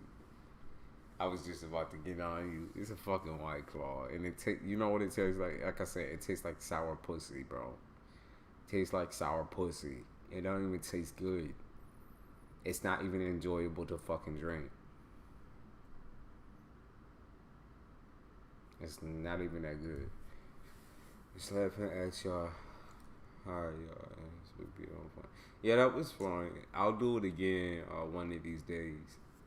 I was just about to get on you. It's a fucking White Claw. And you know what it tastes like? Like I said, it tastes like sour pussy, bro. It tastes like sour pussy. It don't even taste good. It's not even enjoyable to fucking drink. It's not even that good. Just laughing at y'all. Alright, y'all. Yeah, that was fun. I'll do it again one of these days.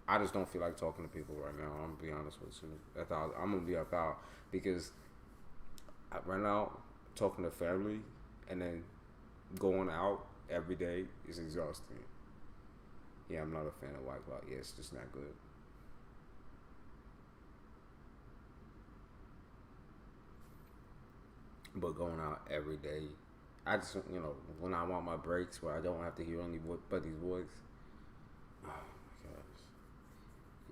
I just don't feel like talking to people right now. I'm gonna be honest with you. I'm gonna be about because right now talking to family and then going out every day is exhausting. Yeah, I'm not a fan of White Claw. Yeah, it's just not good. But going out every day I just, when I want my breaks where I don't have to hear anybody's voice. Oh my gosh.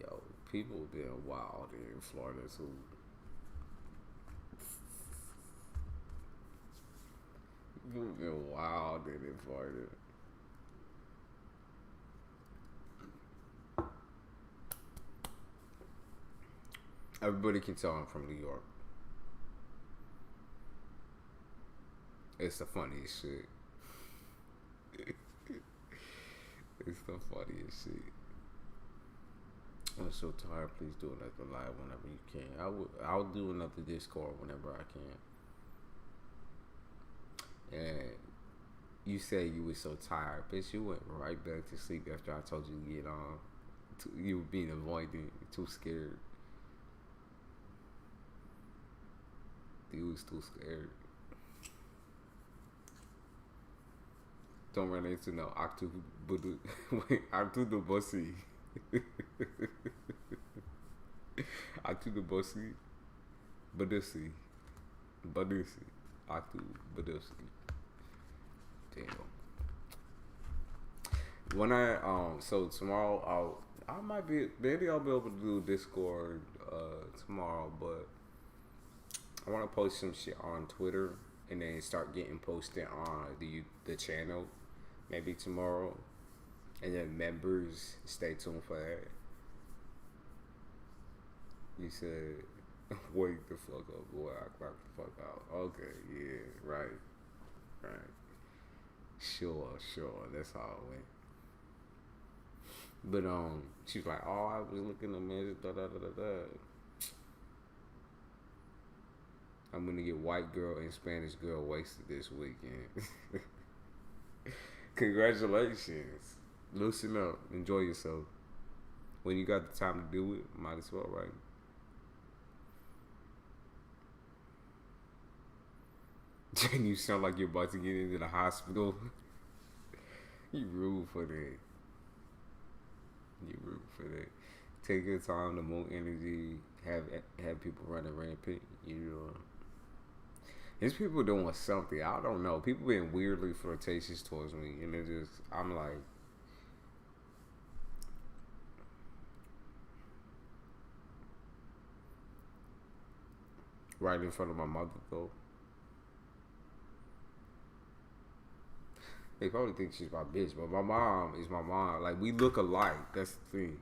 Yo, people being wild in Florida too. People being wild in Florida. Everybody can tell I'm from New York. It's the funniest shit. It's the funniest shit. I'm so tired. Please do another live whenever you can. I'll do another Discord whenever I can. And you say you were so tired, bitch. You went right back to sleep after I told you to get on. You were being avoidant, too scared. You was too scared. Don't run into no Octu Bossy. Octu Bossy. Badusi. Octu Badusi. Damn. When so tomorrow maybe I'll be able to do Discord tomorrow, but I want to post some shit on Twitter and then start getting posted on the channel maybe tomorrow. And then members, stay tuned for that. You said, wake the fuck up, boy. I knock the fuck out. Okay, yeah, right. Sure. That's how it went. But she's like, oh, I was looking at music, da. I'm gonna get white girl and Spanish girl wasted this weekend. Congratulations. Loosen up. Enjoy yourself. When you got the time to do it, might as well, right? And you sound like you're about to get into the hospital. You rude for that. Take your time to move energy. Have people running rampant. These people doing something. I don't know. People being weirdly flirtatious towards me, and I'm like, right in front of my mother though. They probably think she's my bitch, but my mom is my mom. Like, we look alike. That's the thing.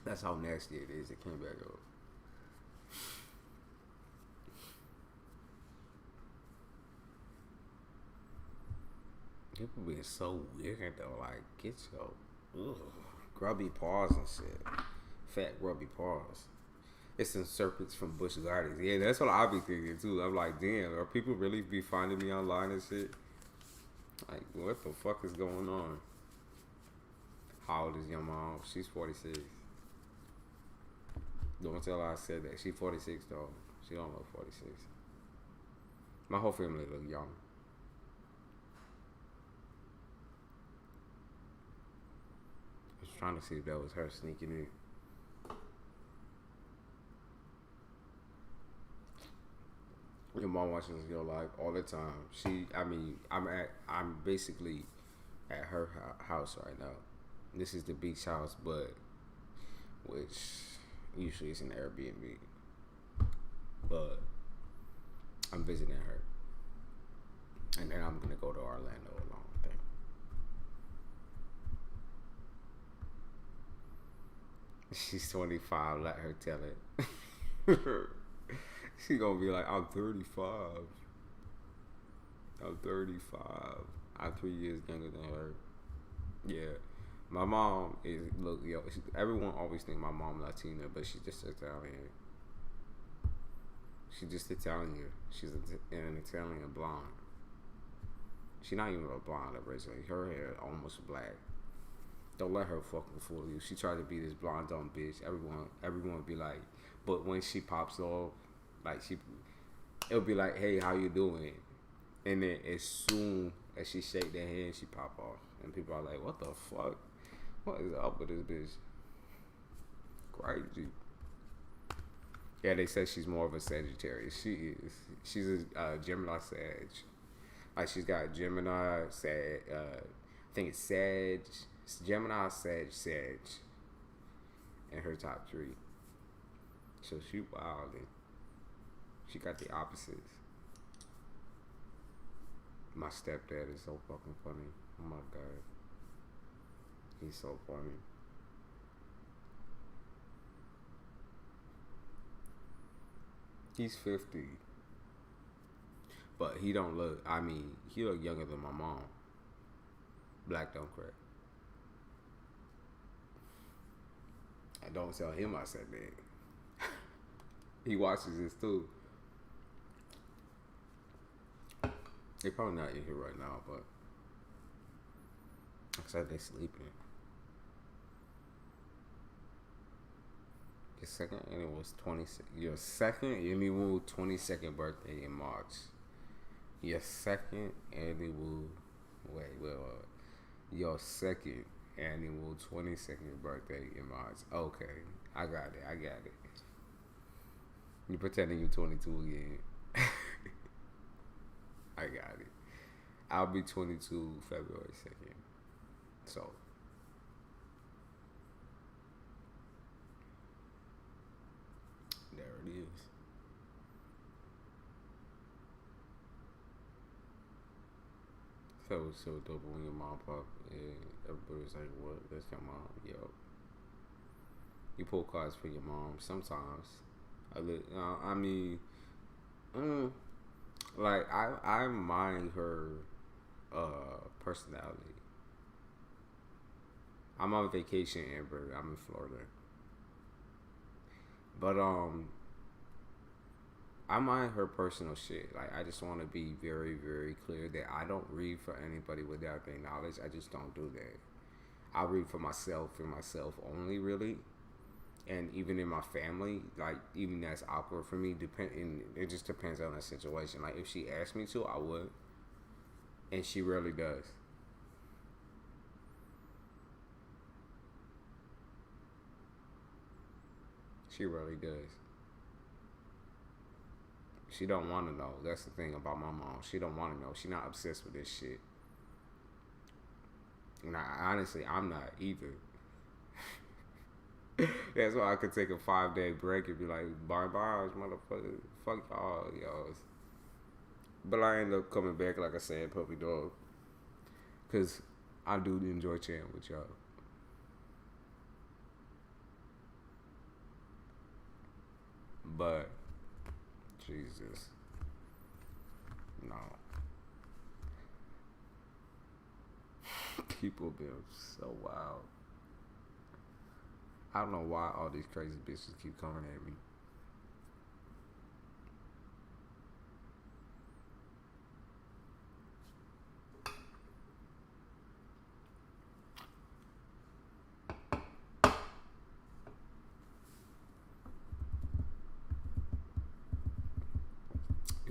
That's how nasty it is. It came back up. People being so weird though. Like, get your grubby paws and shit. Fat grubby paws. It's some serpents from Busch Gardens. Yeah, that's what I be thinking too. I'm like, damn, are people really be finding me online and shit? Like, what the fuck is going on? How old is your mom? She's 46. Don't tell her I said that. She's 46 though. She don't look 46. My whole family look young. I was trying to see if that was her sneaking in. Your mom watches your life all the time. I'm basically at her house right now. This is the beach house, which usually is an Airbnb. But I'm visiting her, and then I'm gonna go to Orlando alone. I think. She's 25. Let her tell it. She gonna be like, I'm 35. I'm 3 years younger than her. Yeah. My mom is, everyone always think my mom Latina, but she's just Italian. She's just Italian. She's an Italian blonde. She's not even a blonde originally. Her hair is almost black. Don't let her fucking fool you. She tried to be this blonde dumb bitch. Everyone be like, but when she pops off, like it'll be like, hey, how you doing? And then as soon as she shake their hand, she pop off, and people are like, what the fuck? What is up with this bitch? crazy. Yeah, they say she's more of a Sagittarius. She is. She's a Gemini Sag. Like she's got Gemini, Sag. I think it's Sag. It's Gemini, Sag, Sag. In her top 3. So she wildin'. She got the opposites. My stepdad is so fucking funny. Oh my god. He's so funny. He's 50. But he don't look, I mean, he look younger than my mom. Black don't crack. I don't tell him I said that. He watches this too. They're probably not in here right now, but I said they sleeping. Your second annual 22nd birthday in March. Your second annual your second annual 22nd birthday in March. Okay, I got it. You pretending you're 22 again. I got it. I'll be 22 February 2nd. So there it is. Felt so dope when your mom popped and everybody was like, what? That's your mom? Yo. You pull cards for your mom sometimes. I mean, like I mind her personality. I'm on vacation, Amber. I'm in Florida. But I mind her personal shit. Like I just want to be very, very clear that I don't read for anybody without their knowledge. I just don't do that. I read for myself and myself only, really. And even in my family, like even that's awkward for me. It just depends on the situation. Like if she asked me to, I would, and she rarely does. She rarely does. She don't want to know. That's the thing about my mom. She don't want to know. She not obsessed with this shit. And honestly, I'm not either. That's why I could take a 5-day break and be like, bye, motherfucker. Fuck y'all, y'all. But I end up coming back, like I said, puppy dog. Because I do enjoy chatting with y'all. But, Jesus. No. People been so wild. I don't know why all these crazy bitches keep coming at me.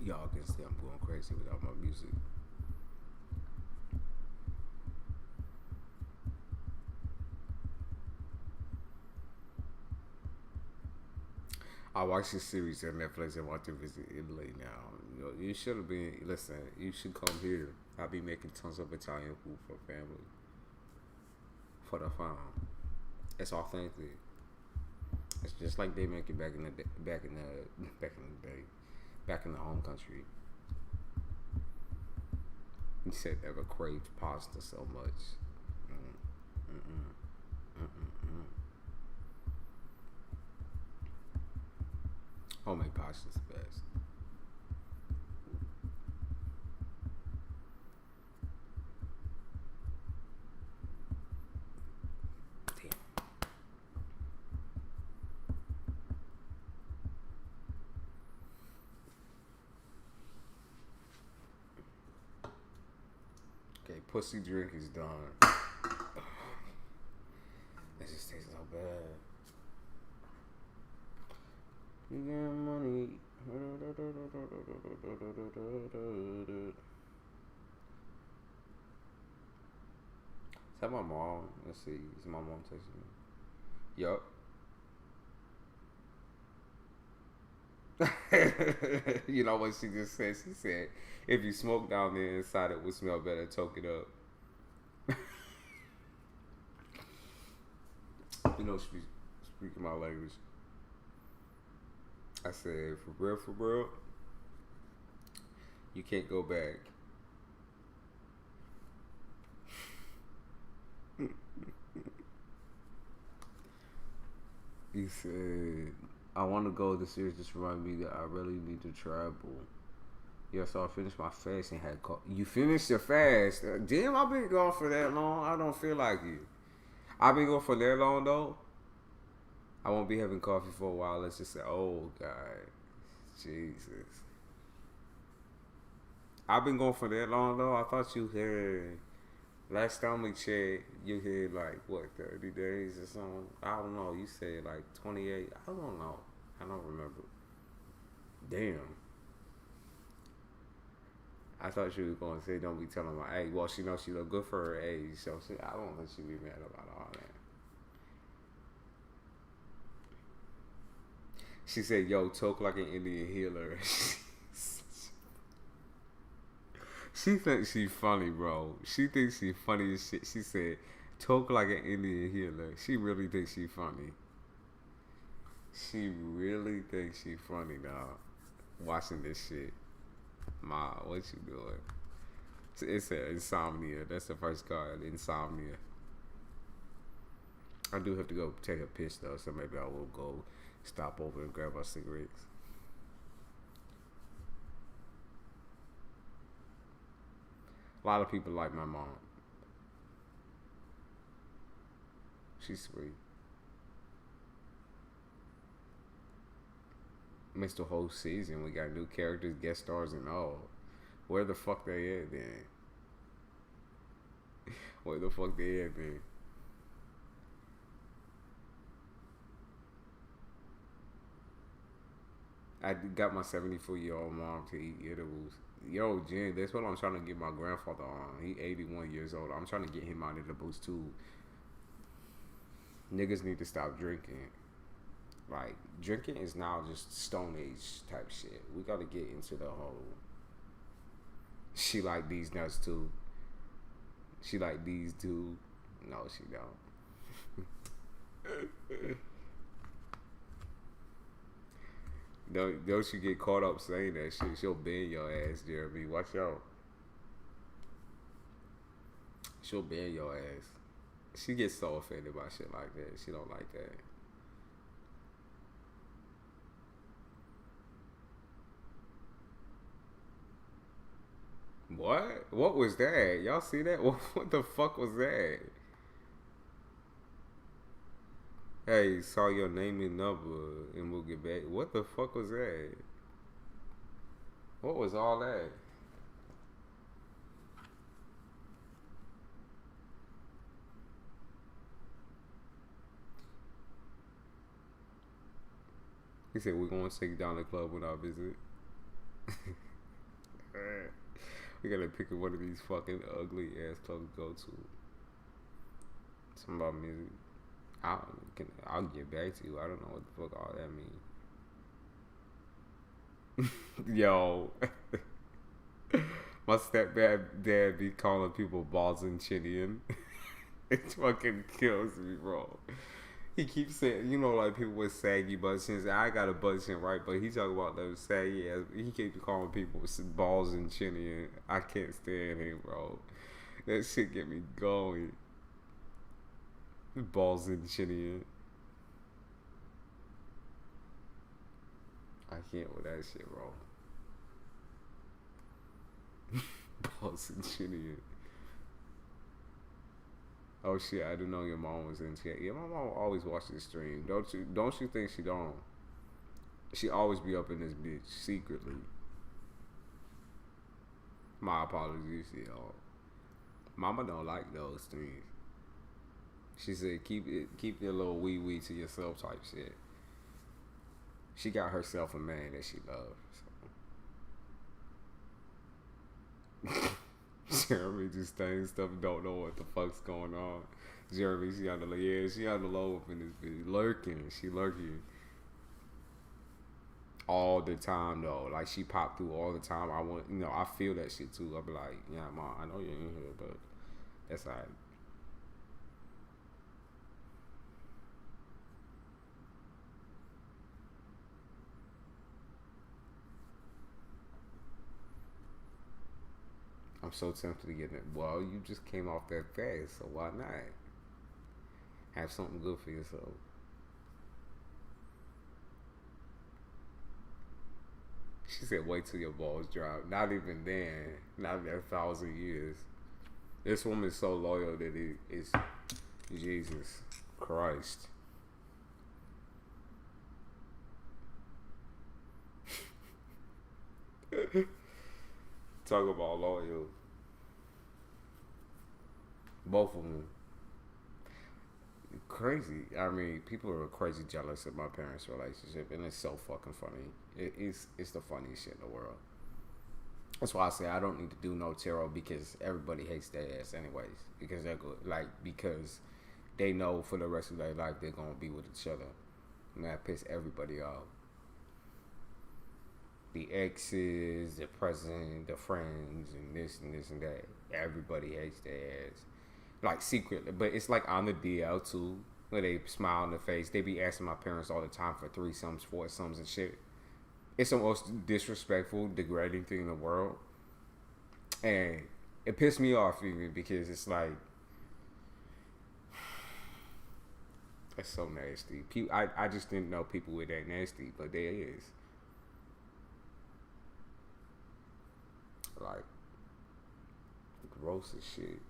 Y'all can see I'm going crazy without my music. I watched this series on Netflix and want to visit Italy now. You should have been, listen, you should come here. I'll be making tons of Italian food for family. For the fam. It's authentic. It's just like they make it back in the home country. He said never craved pasta so much. Homemade pasta is the best. Damn. Okay, pussy drink is done. It just tastes so bad. You get money. Is that my mom? Let's see. Is my mom texting me? Yup. You know what she just said? She said, if you smoke down there inside, it would smell better. Toke it up. You know, speaking my language. I said, for real, you can't go back. He said, I want to go. The series just reminded me that I really need to travel. Yeah, so I finished my fast and had You finished your fast? Damn, I've been going for that long. I don't feel like you. I've been going for that long, though. I won't be having coffee for a while. Let's just say, oh, God. Jesus. I've been going for that long, though. I thought you had... Last time we checked, you had like, what, 30 days or something? I don't know. You said like 28. I don't know. I don't remember. Damn. I thought she was going to say, don't be telling my age. Well, she knows she look good for her age. So I don't think she'd be mad about all that. She said, yo, talk like an Indian healer. She thinks she funny, bro. She thinks she funny as shit. She said, talk like an Indian healer. She really thinks she funny. She really thinks she funny, dog. Watching this shit. Ma, what you doing? It's a insomnia. That's the first card, insomnia. I do have to go take a piss, though, so maybe I will go stop over and grab our cigarettes. A lot of people like my mom. She's sweet. Missed the whole season. We got new characters, guest stars, and all. Where the fuck they at then? Where the fuck they at then? I got my 74-year-old mom to eat edibles. Yo, Jen, that's what I'm trying to get my grandfather on. He 81 years old. I'm trying to get him on edibles too. Niggas need to stop drinking. Like, drinking is now just Stone Age type shit. We gotta get into the whole... She like these nuts too. She like these too. No, she don't. Don't you get caught up saying that shit. She'll bend your ass, Jeremy. Watch out. She'll bend your ass. She gets so offended by shit like that. She don't like that. What? What was that? Y'all see that? What the fuck was that? Hey, saw your name and number and we'll get back. What the fuck was that? What was all that? He said, we're going to take down the club when I visit. We gotta pick one of these fucking ugly ass clubs to go to. Something about music. I'll get back to you. I don't know what the fuck all that means. Yo. My stepdad be calling people balls and chinian. It fucking kills me, bro. He keeps saying, you know, like people with saggy butt chins. I got a butt chin, right? But he talking about those saggy ass. He keeps calling people with balls and chinian. I can't stand him, bro. That shit get me going. Balls and chinian. I can't with that shit, bro. Balls and chinian. Oh shit, I didn't know your mom was in chat. Yeah, my mom always watches the stream. Don't you think she don't? She always be up in this bitch secretly. My apologies, y'all. Mama don't like those streams. She said keep your little wee to yourself type shit. She got herself a man that she loves. So. Jeremy just saying stuff, don't know what the fuck's going on. Jeremy, she on the low up in this bitch. Lurking. She lurking. all the time though. Like she popped through all the time. I want, I feel that shit too. I'll be like, yeah, mom, I know you're in here, but that's alright. I'm so tempted to get it. Well, you just came off that fast, so why not have something good for yourself? She said, "Wait till your balls drop." Not even then. Not in 1,000 years. This woman's so loyal that it is Jesus Christ. Talk about loyal. Both of them. Crazy. I mean, people are crazy jealous of my parents' relationship, and it's so fucking funny. It's the funniest shit in the world. That's why I say I don't need to do no tarot because everybody hates their ass anyways. Because they're good. Like, because they know for the rest of their life they're gonna be with each other. And that piss everybody off. The exes, the present, the friends, and this and that. Everybody hates their ass. Like secretly, but it's like on the DL too, where they smile in the face. They be asking my parents all the time for 3-sums, 4-sums, and shit. It's the most disrespectful, degrading thing in the world, and it pissed me off even because it's like it's so nasty. I just didn't know people were that nasty, but there is. Like gross as shit.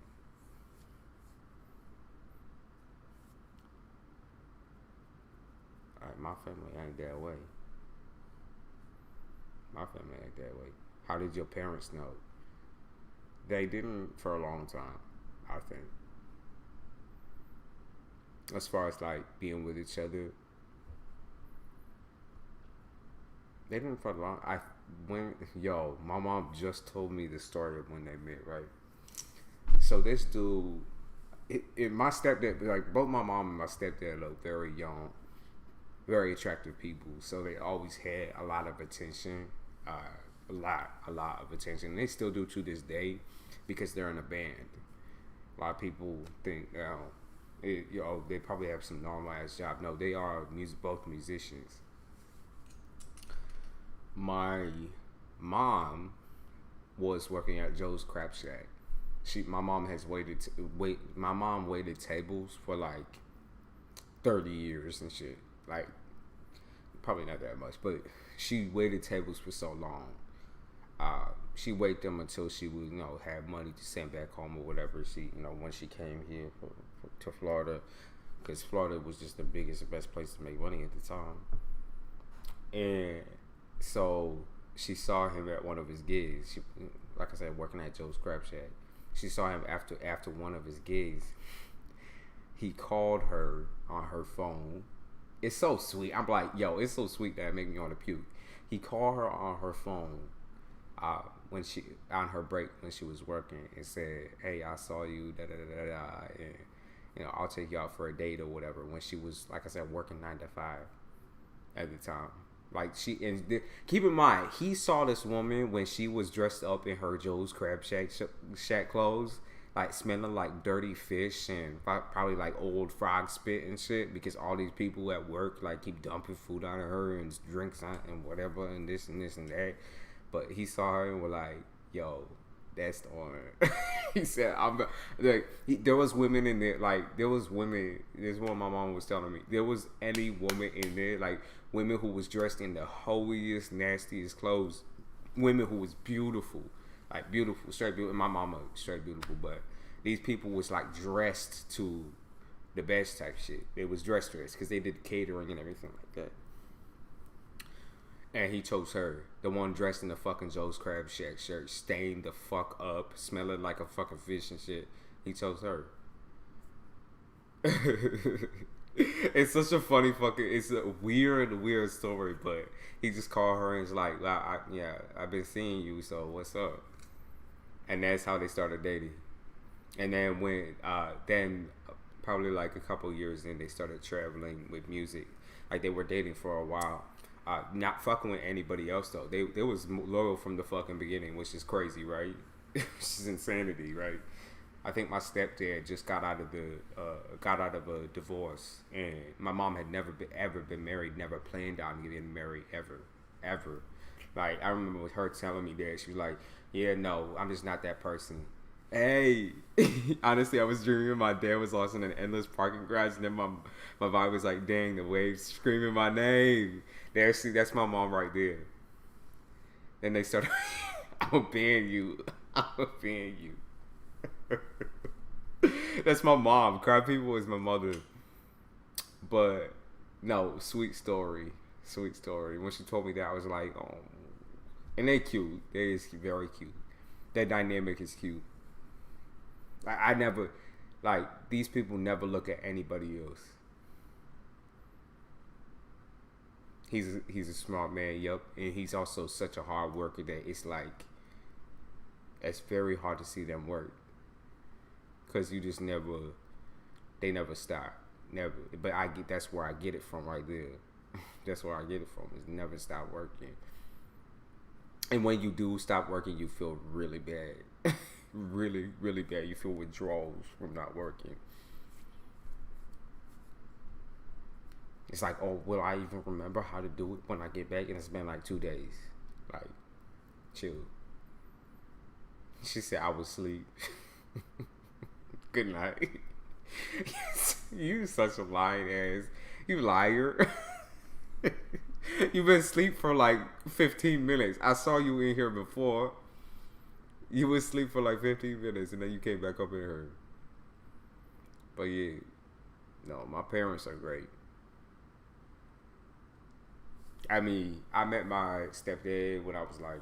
Alright, my family ain't that way. My family ain't that way. How did your parents know? They didn't for a long time, I think. As far as like being with each other, they didn't for a long. My mom just told me the story of when they met, right? So this dude, my stepdad, like both my mom and my stepdad look very young, very attractive people. So they always had a lot of attention, a lot of attention. And they still do to this day because they're in a band. A lot of people think, they probably have some normal ass job. No, they are both musicians. My mom was working at Joe's Crab Shack. My mom waited tables for like 30 years and shit. Like, probably not that much, but she waited tables for so long. She waited them until she would, have money to send back home or whatever. She, when she came here to Florida, because Florida was just the biggest and best place to make money at the time. And so she saw him at one of his gigs. She, like I said, working at Joe's Crab Shack. She saw him after one of his gigs. He called her on her phone. It's so sweet. I'm like, yo, it's so sweet that it made me want to puke. He called her on her phone when she on her break when she was working and said, "Hey, I saw you, and I'll take you out for a date or whatever." When she was, like I said, working 9 to 5 at the time. Like keep in mind, he saw this woman when she was dressed up in her Joe's Crab Shack clothes, like smelling like dirty fish and probably like old frog spit and shit, because all these people at work like keep dumping food on her and drinks on and whatever and this and that. But he saw her and was like, "Yo, that's the one." He said, "I'm like." There was women in there, like there was women. This is what my mom was telling me. There was any woman in there, like women who was dressed in the holiest, nastiest clothes. Women who was beautiful, like beautiful, straight beautiful. My mama straight beautiful, but these people was like dressed to the best type shit. They was dressed because they did catering and everything like that. And he chose her, the one dressed in the fucking Joe's Crab Shack shirt, stained the fuck up, smelling like a fucking fish and shit. He chose her. It's such a funny it's a weird story, but he just called her and was like, well, I've been seeing you, so what's up? And that's how they started dating. And then then probably like a couple years in, they started traveling with music. Like they were dating for a while. not fucking with anybody else though. They was loyal from the fucking beginning, which is crazy, right? Which is insanity, right? I think my stepdad just got out of a divorce, and my mom had ever been married, never planned on getting married ever. Like, I remember with her telling me that she was like, "Yeah, no, I'm just not that person." Hey, honestly, I was dreaming my dad was lost in an endless parking garage, and then my vibe was like, "Dang, the waves screaming my name." There, see, that's my mom right there. Then they started, "I'm gonna ban you. I'm gonna ban you." That's my mom. Cry People is my mother. But no, sweet story. When she told me that, I was like, oh. And they cute. They is very cute. That dynamic is cute. I never, like, these people never look at anybody else. He's a smart man, yup. And he's also such a hard worker that it's like, it's very hard to see them work. Because you just they never stop. Never. But that's where I get it from right there. That's where I get it from. Is never stop working. And when you do stop working, you feel really bad. Really, really bad. You feel withdrawals from not working. It's like, oh, will I even remember how to do it when I get back? And it's been like 2 days. Like, chill. She said I was asleep. Good night. You such a lying ass. You liar. You've been asleep for like 15 minutes. I saw you in here before. You was asleep for like 15 minutes and then you came back up in here. But yeah. No, my parents are great. I mean, I met my stepdad when I was like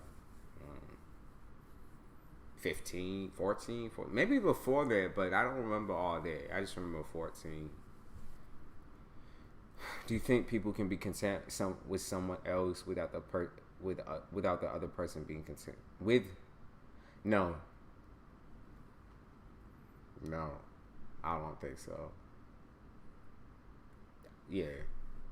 15, 14, maybe before that, but I don't remember all that. I just remember 14. Do you think people can be content with someone else without without the other person being content with? No, I don't think so. Yeah,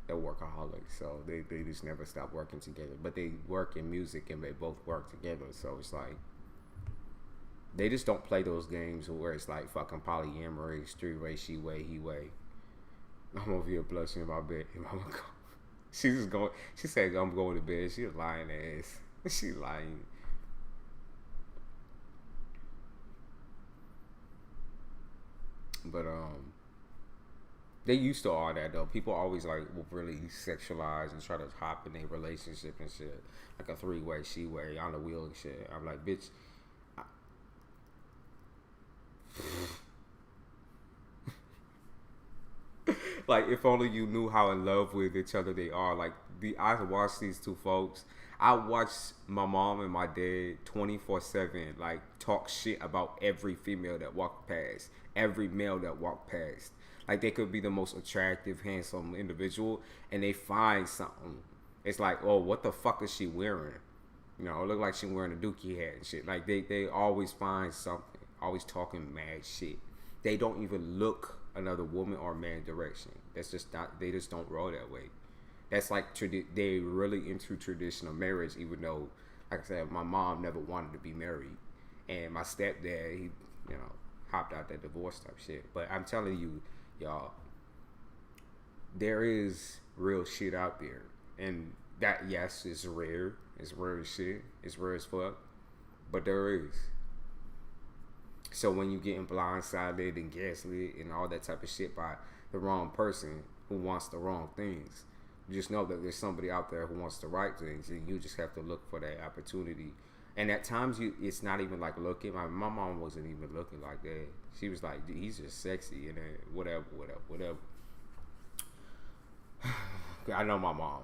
they're workaholics, so they just never stop working together. But they work in music and they both work together, so it's like, they just don't play those games where it's like fucking polyamory, street way, she way, he way. I'm over here blushing in my bed. She said I'm going to bed. She a lying ass. She lying. But they used to all that though. People always like will really sexualize and try to hop in a relationship and shit. Like a 3-way, she way, on the wheel and shit. I'm like, bitch. Like, if only you knew how in love with each other they are. Like, I watched these two folks. I watched my mom and my dad 24/7, like, talk shit about every female that walked past, every male that walked past. Like, they could be the most attractive, handsome individual, and they find something. It's like, oh, what the fuck is she wearing? You know, it look like she wearing a dookie hat and shit. Like, they always find something. Always talking mad shit. They don't even look another woman or man direction. That's just not. They just don't roll that way. That's like they really into traditional marriage, even though, like I said, my mom never wanted to be married, and my stepdad, he, you know, hopped out that divorce type shit. But I'm telling you, y'all, there is real shit out there, and that, yes, is rare. It's rare as shit. It's rare as fuck, but there is. So when you getting blindsided and gaslit and all that type of shit by the wrong person who wants the wrong things, just know that there's somebody out there who wants the right things, and you just have to look for that opportunity. And at times, it's not even like looking. My mom wasn't even looking like that. She was like, he's just sexy and then whatever. I know my mom.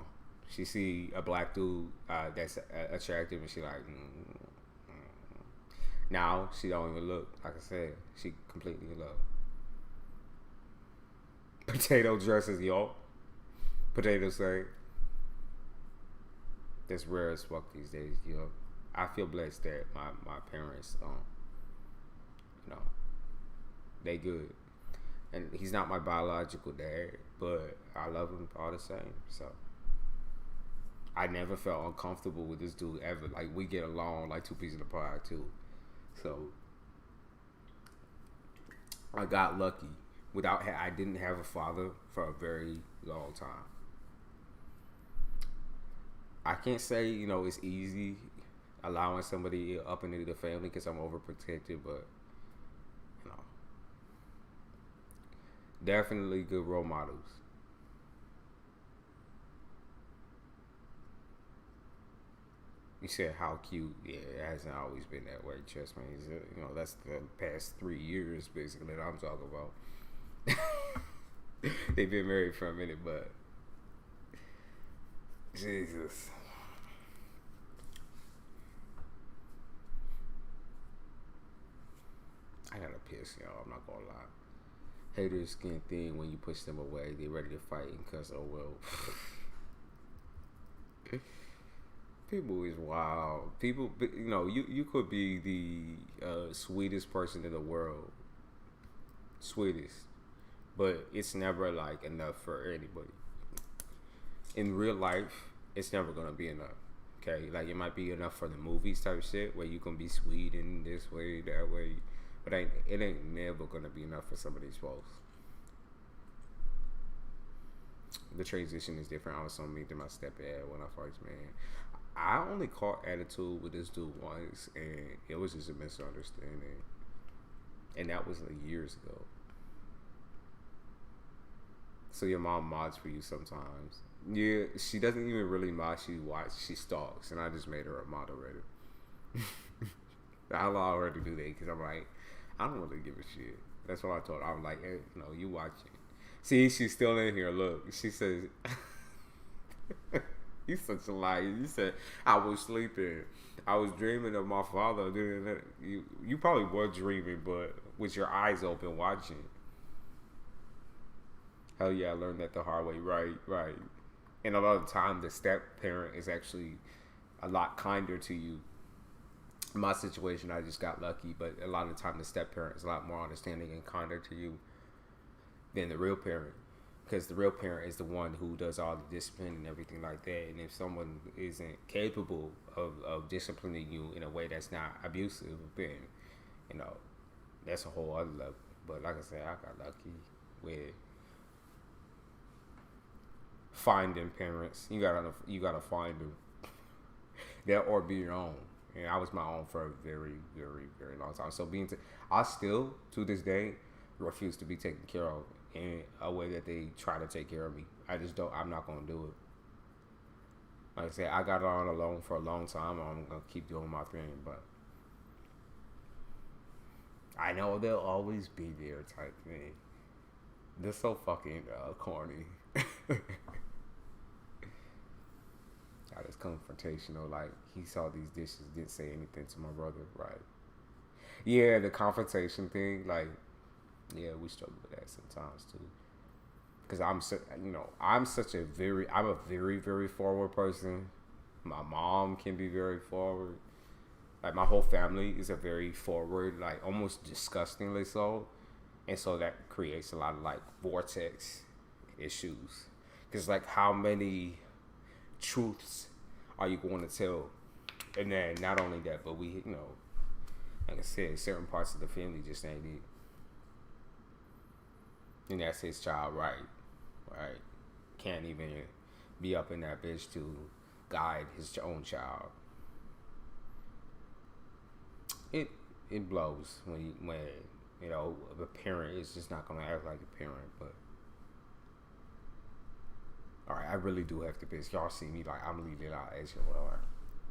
She see a black dude that's attractive, and she like. Now, she don't even look. Like I said, she completely in love. Potato dresses, y'all. Potato say. That's rare as fuck these days, yo. I feel blessed that my parents, you know, they good. And he's not my biological dad, but I love him all the same, so. I never felt uncomfortable with this dude ever. Like we get along like two peas in a pod too. So I got lucky. I didn't have a father for a very long time. I can't say it's easy allowing somebody up into the family because I'm overprotected, but you know, definitely good role models. You said how cute. Yeah, it hasn't always been that way. Trust me. That's the past 3 years basically that I'm talking about. They've been married for a minute, but Jesus. I gotta piss, y'all. I'm not gonna lie. Haters skin thin when you push them away. They ready to fight and cuss. Oh well. People is wild. People, you could be the sweetest person in the world, sweetest, but it's never like enough for anybody. In real life, it's never gonna be enough. Okay, like it might be enough for the movies type shit where you can be sweet in this way, that way, but it ain't never gonna be enough for somebody's folks. The transition is different. I was on me to my stepdad when I first met. I only caught attitude with this dude once, and it was just a misunderstanding, and that was like years ago. So your mom mods for you sometimes. Yeah, she doesn't even really mod. She stalks, and I just made her a moderator. I allow her to do that because I'm like, I don't really give a shit. That's what I told her. I'm like, hey, you watching. See, she's still in here. Look, she says, you such a liar. You said, I was sleeping. I was dreaming of my father. You probably were dreaming, but with your eyes open watching. Hell yeah, I learned that the hard way. Right. And a lot of the time, the step parent is actually a lot kinder to you. In my situation, I just got lucky, but a lot of the time, the step parent is a lot more understanding and kinder to you than the real parent, because the real parent is the one who does all the discipline and everything like that. And if someone isn't capable of disciplining you in a way that's not abusive, then that's a whole other level. But like I said, I got lucky with finding parents. You gotta find them, that or be your own. And I was my own for a very, very, very long time. So I still to this day refuse to be taken care of in a way that they try to take care of me. I just don't. I'm not gonna do it. Like I said, I got on alone for a long time. I'm gonna keep doing my thing, but I know they'll always be there type thing. They're so fucking corny. God, it's confrontational. Like, he saw these dishes, didn't say anything to my brother, right? Yeah, the confrontation thing, like, yeah, we struggle with that sometimes too. Because I'm a very, very forward person. My mom can be very forward. Like, my whole family is a very forward, like, almost disgustingly so. And so that creates a lot of, like, vortex issues. Because, like, how many truths are you going to tell? And then not only that, but we, like I said, certain parts of the family just ain't it. And that's his child, right? Can't even be up in that bitch to guide his own child. It blows when the parent is just not gonna act like a parent. But all right, I really do have to piss. Y'all see me like I'm leaving out as well,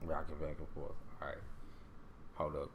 rocking back and forth. All right, hold up.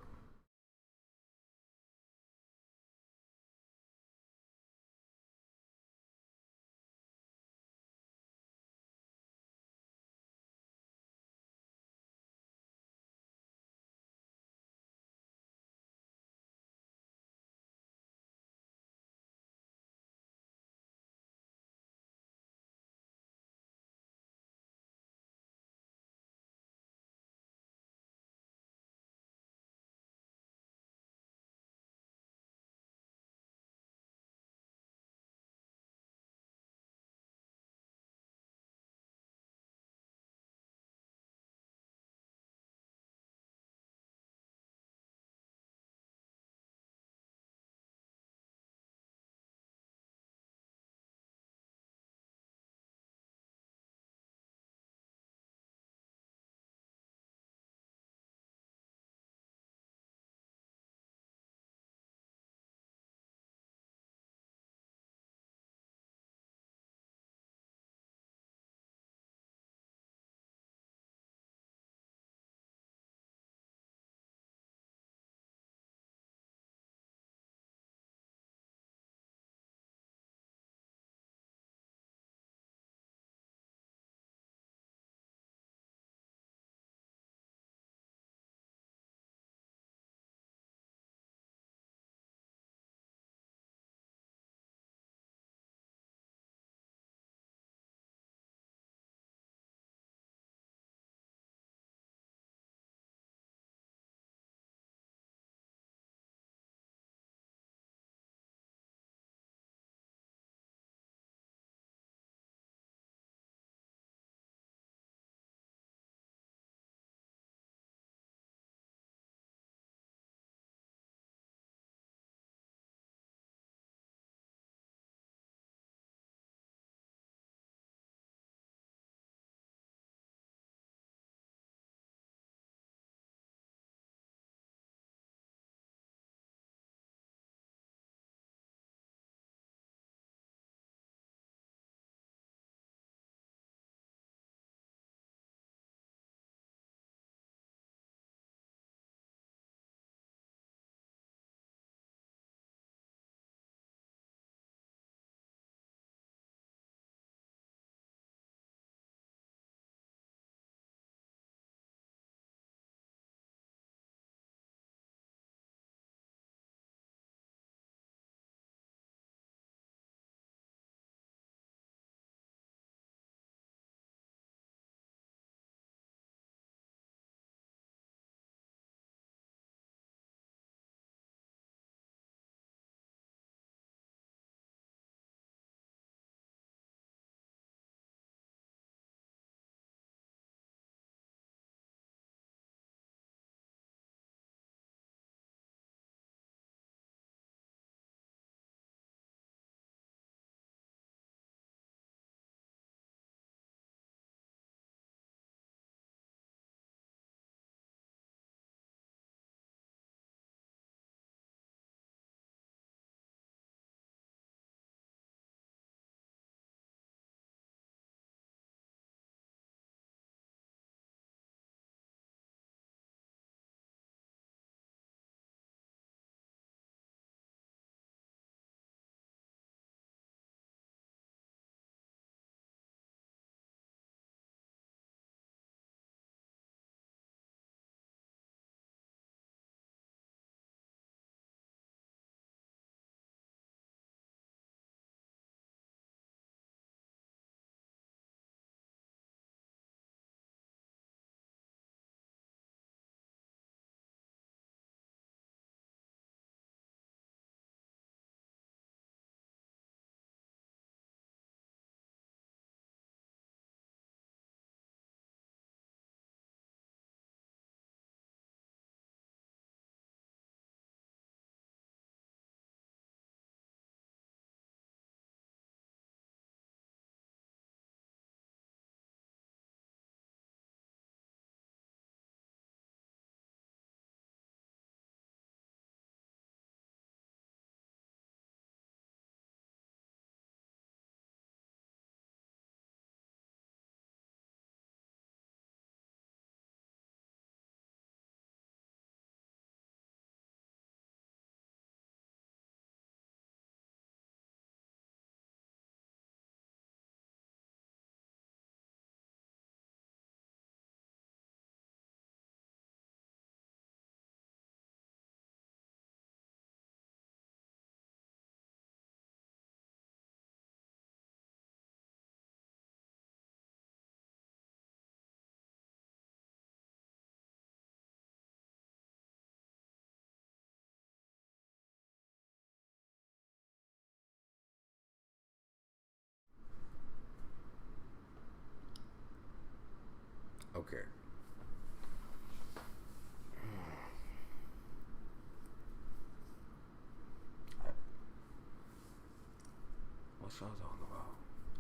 what y'all talking about?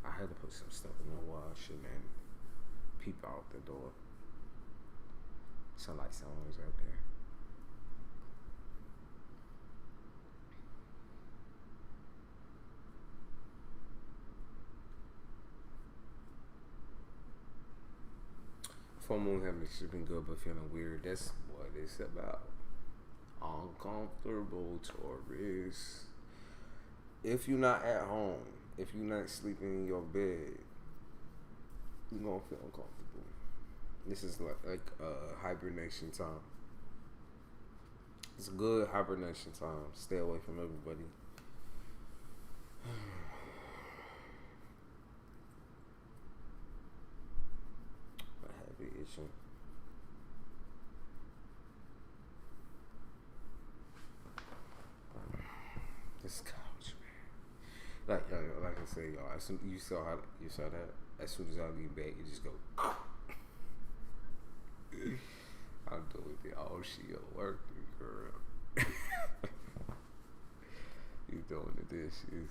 I had to put some stuff in my wash and then peep out the door. Sound like someone's out there. Full moon having been good but feeling weird. That's what it's about. Uncomfortable Taurus. If you're not at home, if you're not sleeping in your bed, you're gonna feel uncomfortable. This is like hibernation time. It's a good hibernation time. Stay away from everybody. I have an issue. This couch, man. Like I say, y'all. As soon you saw that. As soon as I lean back, you just go. I'm doing it. Oh, she a working girl. You doing the dishes.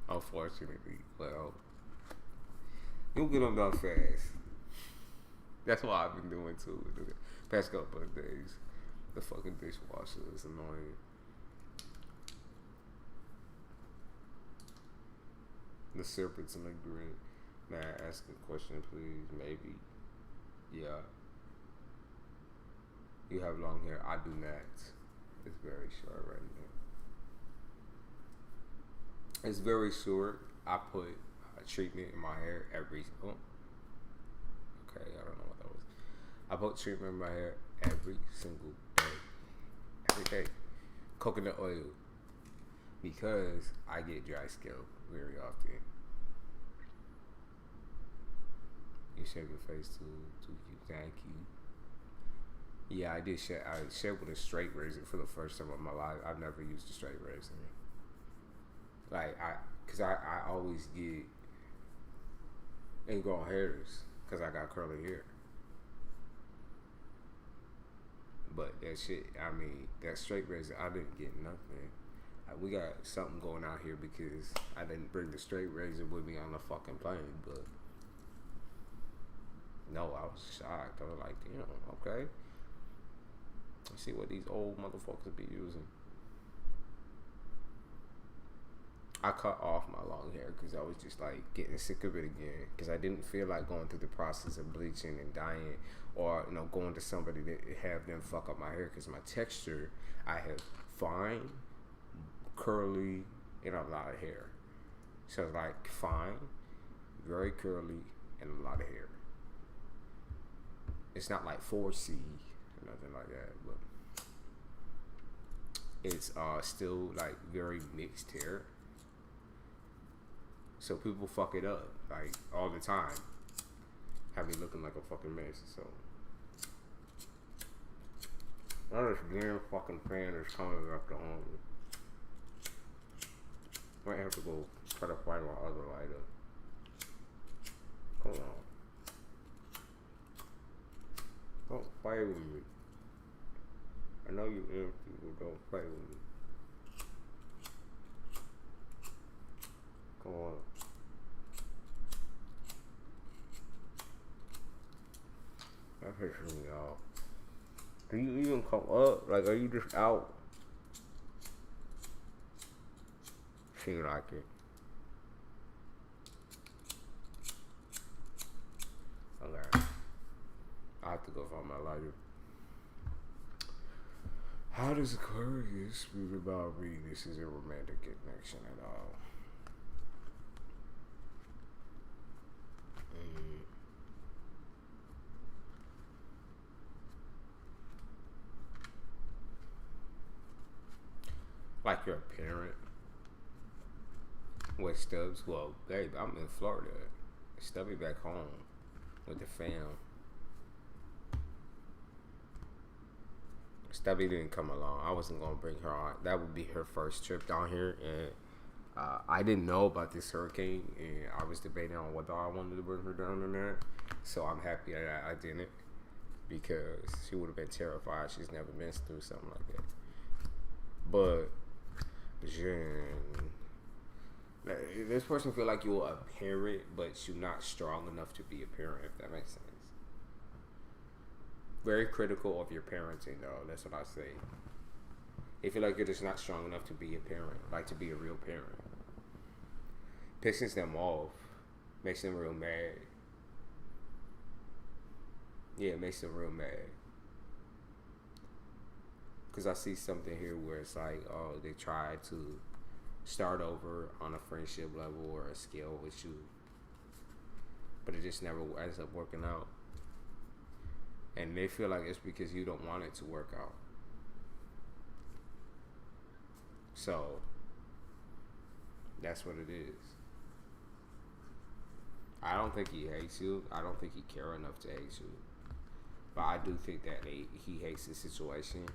Unfortunately, well, you'll get them done fast. That's what I've been doing too. The past couple of days, the fucking dishwasher is annoying. The serpents in the grid. May I ask a question, please? Maybe. Yeah. You have long hair. I do not. It's very short right now. It's very short. I put a treatment in my hair every. Oh. Okay, I don't know what that was. I put treatment in my hair every single day. Every day. Coconut oil. Because I get dry scalp very often. You shave your face too cute. Thank you. Yeah, I did shave. I shaved with a straight razor for the first time in my life. I've never used a straight razor. Like cause I always get ingrown hairs cause I got curly hair. But that shit, I mean, that straight razor, I didn't get nothing. We got something going out here because I didn't bring the straight razor with me on the fucking plane, but no, I was shocked. I was like, damn, okay. Let's see what these old motherfuckers be using. I cut off my long hair because I was just like getting sick of it again because I didn't feel like going through the process of bleaching and dyeing or going to somebody to have them fuck up my hair because my texture, I have fine, curly, and a lot of hair. So it's like fine, very curly, and a lot of hair. It's not like 4C or nothing like that, but it's still like very mixed hair. So people fuck it up like all the time. Have me looking like a fucking mess. So now this damn fucking fan is coming back to home. Might have to go try to find my other lighter. Come on. Don't play with me. I know you empty, but don't play with me. Come on. That pisses me off. Do you even come up? Like, are you just out? Seem like it. Okay. I have to go find my lighter. How does Aquarius speak about me? This is a romantic connection at all. Like your parent. With Stubbs? Well, babe, I'm in Florida. Stubby back home with the fam. Stubby didn't come along. I wasn't gonna bring her on. That would be her first trip down here, and I didn't know about this hurricane, and I was debating on whether I wanted to bring her down or not. So I'm happy that I didn't, because she would have been terrified. She's never been through something like that. But Jen, Like, this person feel like you're a parent, but you're not strong enough to be a parent, if that makes sense. Very critical of your parenting, though. That's what I say. They feel like you're just not strong enough to be a parent, like to be a real parent. Pisses them off. Makes them real mad. Yeah, it makes them real mad. Because I see something here where it's like, oh, they try to start over on a friendship level or a scale with you, but it just never ends up working out. And they feel like it's because you don't want it to work out. So, that's what it is. I don't think he hates you. I don't think he cares enough to hate you. But I do think that he hates the situation.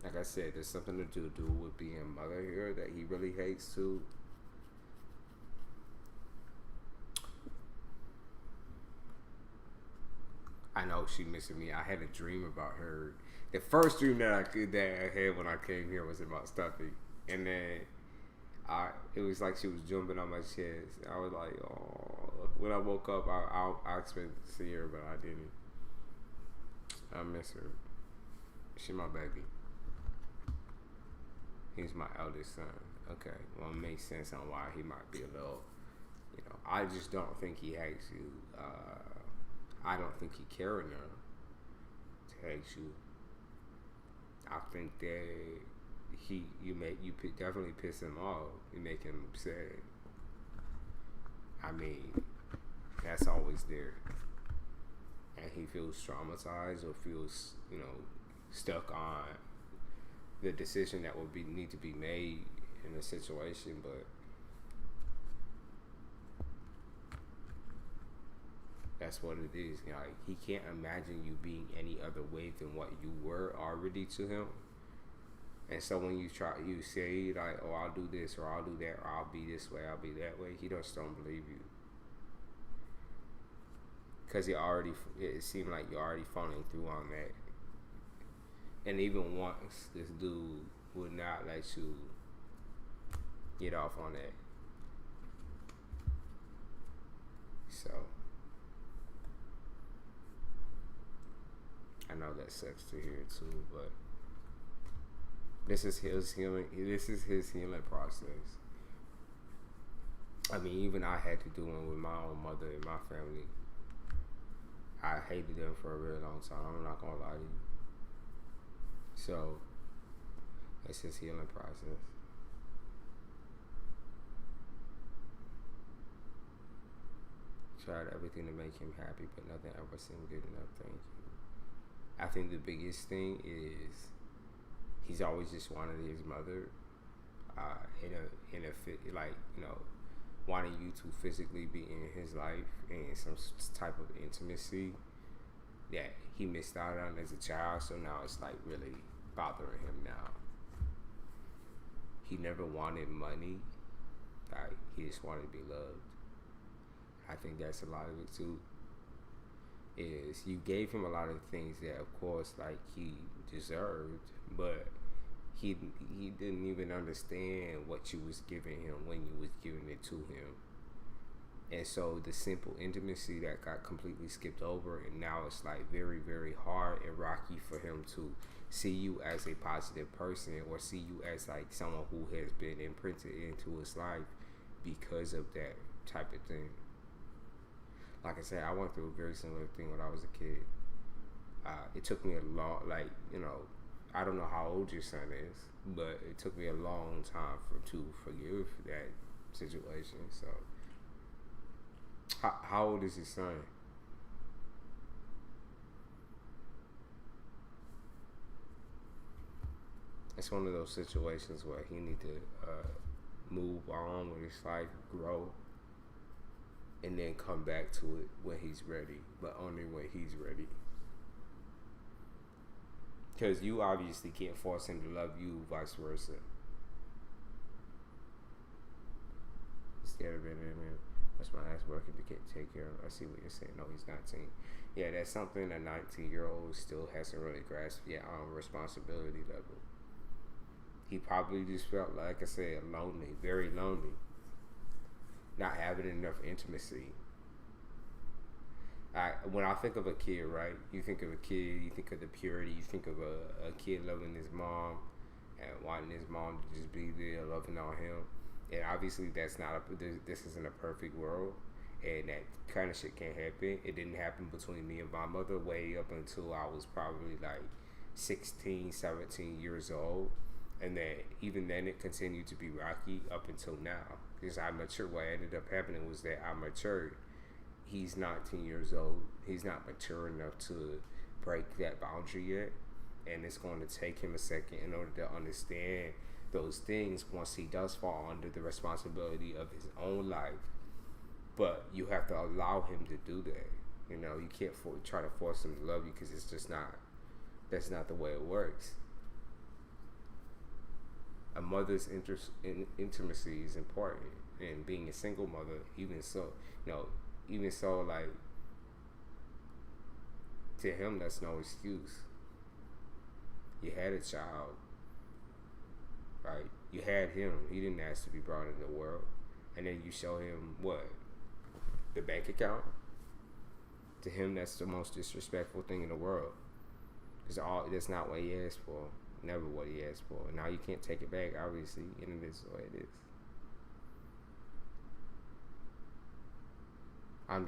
Like I said, there's something to do with being a mother here that he really hates too. I know she missing me. I had a dream about her. The first dream that I had when I came here was about Stuffy, and then it was like she was jumping on my chest. I was like, oh. When I woke up, I expected to see her, but I didn't. I miss her. She my baby. He's my eldest son. Okay, well, it makes sense on why he might be a little, I just don't think he hates you. I don't think he cares enough to hate you. I think that you definitely piss him off. You make him upset. I mean, that's always there. And he feels traumatized or feels, stuck on the decision that would need to be made in the situation, but that's what it is. Like, he can't imagine you being any other way than what you were already to him. And so when you say like, oh, I'll do this or I'll do that or I'll be this way, I'll be that way, he just don't believe you. Because it seemed like you're already falling through on that. And even once, this dude would not let you get off on that. So, I know that sucks to hear too, but this is his healing. This is his healing process. I mean, even I had to do one with my own mother and my family. I hated them for a really long time. I'm not gonna lie to you. So, it's his healing process. Tried everything to make him happy, but nothing ever seemed good enough. Thank you. I think the biggest thing is he's always just wanted his mother wanting you to physically be in his life and some type of intimacy that he missed out on as a child. So now it's like really bothering him now. He never wanted money. Like, he just wanted to be loved. I think that's a lot of it too. Is you gave him a lot of things that, of course, like, he deserved, but he didn't even understand what you was giving him when you was giving it to him. And so the simple intimacy that got completely skipped over, and now it's like very, very hard and rocky for him to see you as a positive person or see you as like someone who has been imprinted into his life because of that type of thing. Like I said, I went through a very similar thing when I was a kid. It took me a long, I don't know how old your son is, but it took me a long time to forgive that situation. So, how old is his son? It's one of those situations where he need to move on with his life, grow, and then come back to it when he's ready, but only when he's ready. Because you obviously can't force him to love you, vice versa. Instead of being that's my ass working to take care of. I see what you're saying. No, he's 19. Yeah, that's something a 19-year-old still hasn't really grasped yet on responsibility level. He probably just felt, like I said, lonely, very lonely, not having enough intimacy. When I think of a kid, right? You think of a kid, you think of the purity, you think of a kid loving his mom and wanting his mom to just be there, loving on him. And obviously, this isn't a perfect world, and that kind of shit can't happen. It didn't happen between me and my mother way up until I was probably like 16, 17 years old. And then even then, it continued to be rocky up until now. Because I matured. What ended up happening was that I matured. He's 19 years old. He's not mature enough to break that boundary yet. And it's going to take him a second in order to understand those things once he does fall under the responsibility of his own life. But you have to allow him to do that. You know, you can't try to force him to love you, because it's just not, that's not the way it works. A mother's interest in intimacy is important, and being a single mother, even so, like, to him, that's no excuse. You had a child, right? You had him. He didn't ask to be brought into the world. And then you show him what? The bank account? To him, that's the most disrespectful thing in the world. Because that's not what he asked for. Never what he asked for. Now you can't take it back, obviously, and it is the way it is. I'm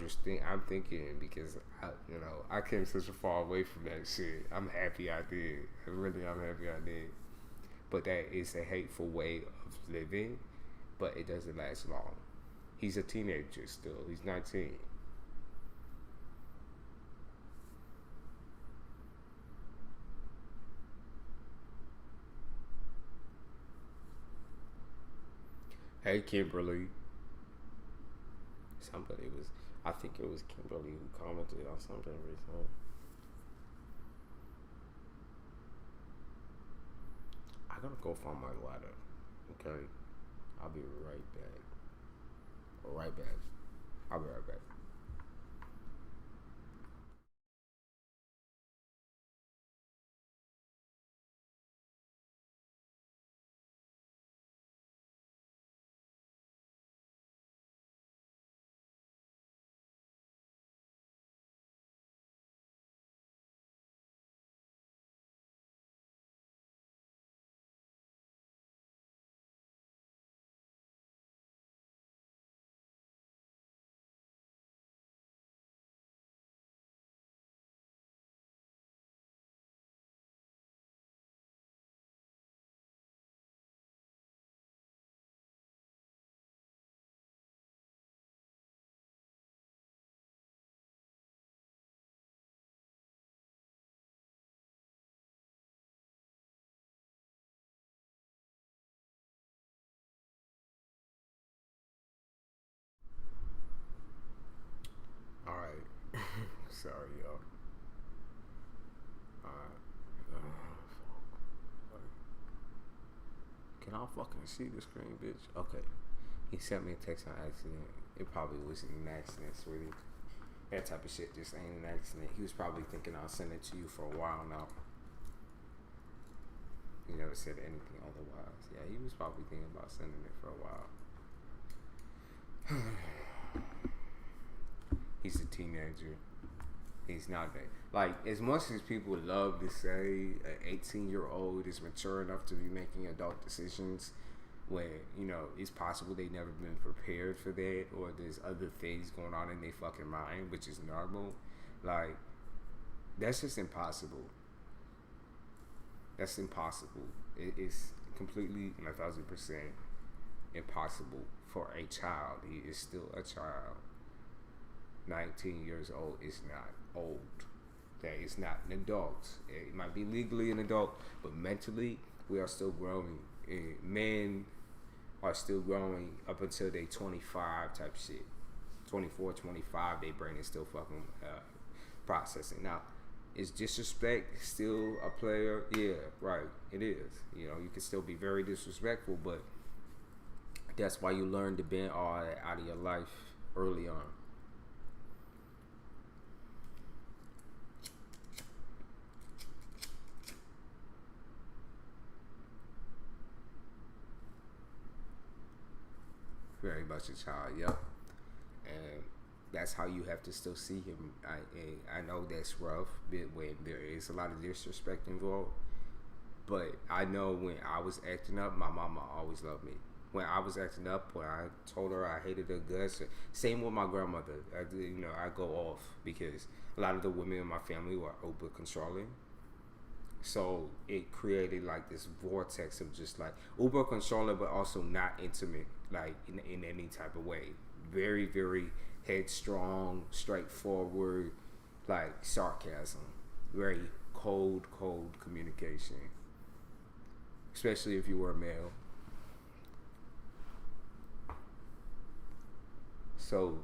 thinking because I came such a far away from that shit. I'm happy I did. I'm happy I did. But that is a hateful way of living, but it doesn't last long. He's a teenager still. He's 19. Hey, Kimberly. I think it was Kimberly who commented on something recently. I gotta go find my ladder. Okay? I'll be right back. I'll be right back. Alright. Sorry, y'all. Alright. Can I fucking see the screen, bitch? Okay. He sent me a text on accident. It probably wasn't an accident, sweetie. That type of shit just ain't an accident. He was probably thinking I'll send it to you for a while now. He never said anything otherwise. Yeah, he was probably thinking about sending it for a while. He's a teenager. He's not that. Like, as much as people love to say an 18-year-old is mature enough to be making adult decisions, when, it's possible they never been prepared for that, or there's other things going on in their fucking mind, which is normal. Like, that's just impossible. That's impossible. It's completely 1,000% impossible for a child. He is still a child. 19 years old is not old. That is not an adult. It might be legally an adult, but mentally, we are still growing. Men are still growing up until they 25 type shit. 24, 25, their brain is still fucking processing. Now, is disrespect still a player? Yeah, right. It is. You can still be very disrespectful, but that's why you learn to bend all that out of your life early on. very much a child. Yep. And that's how you have to still see him. I know that's rough, when there is a lot of disrespect involved. But I know when I was acting up, my mama always loved me. When I was acting up, when I told her I hated her guts, same with my grandmother. I go off because a lot of the women in my family were over controlling. So it created like this vortex of just like uber controlling, but also not intimate, like in any type of way. Very, very headstrong, straightforward, like sarcasm. Very cold communication. Especially if you were a male. So,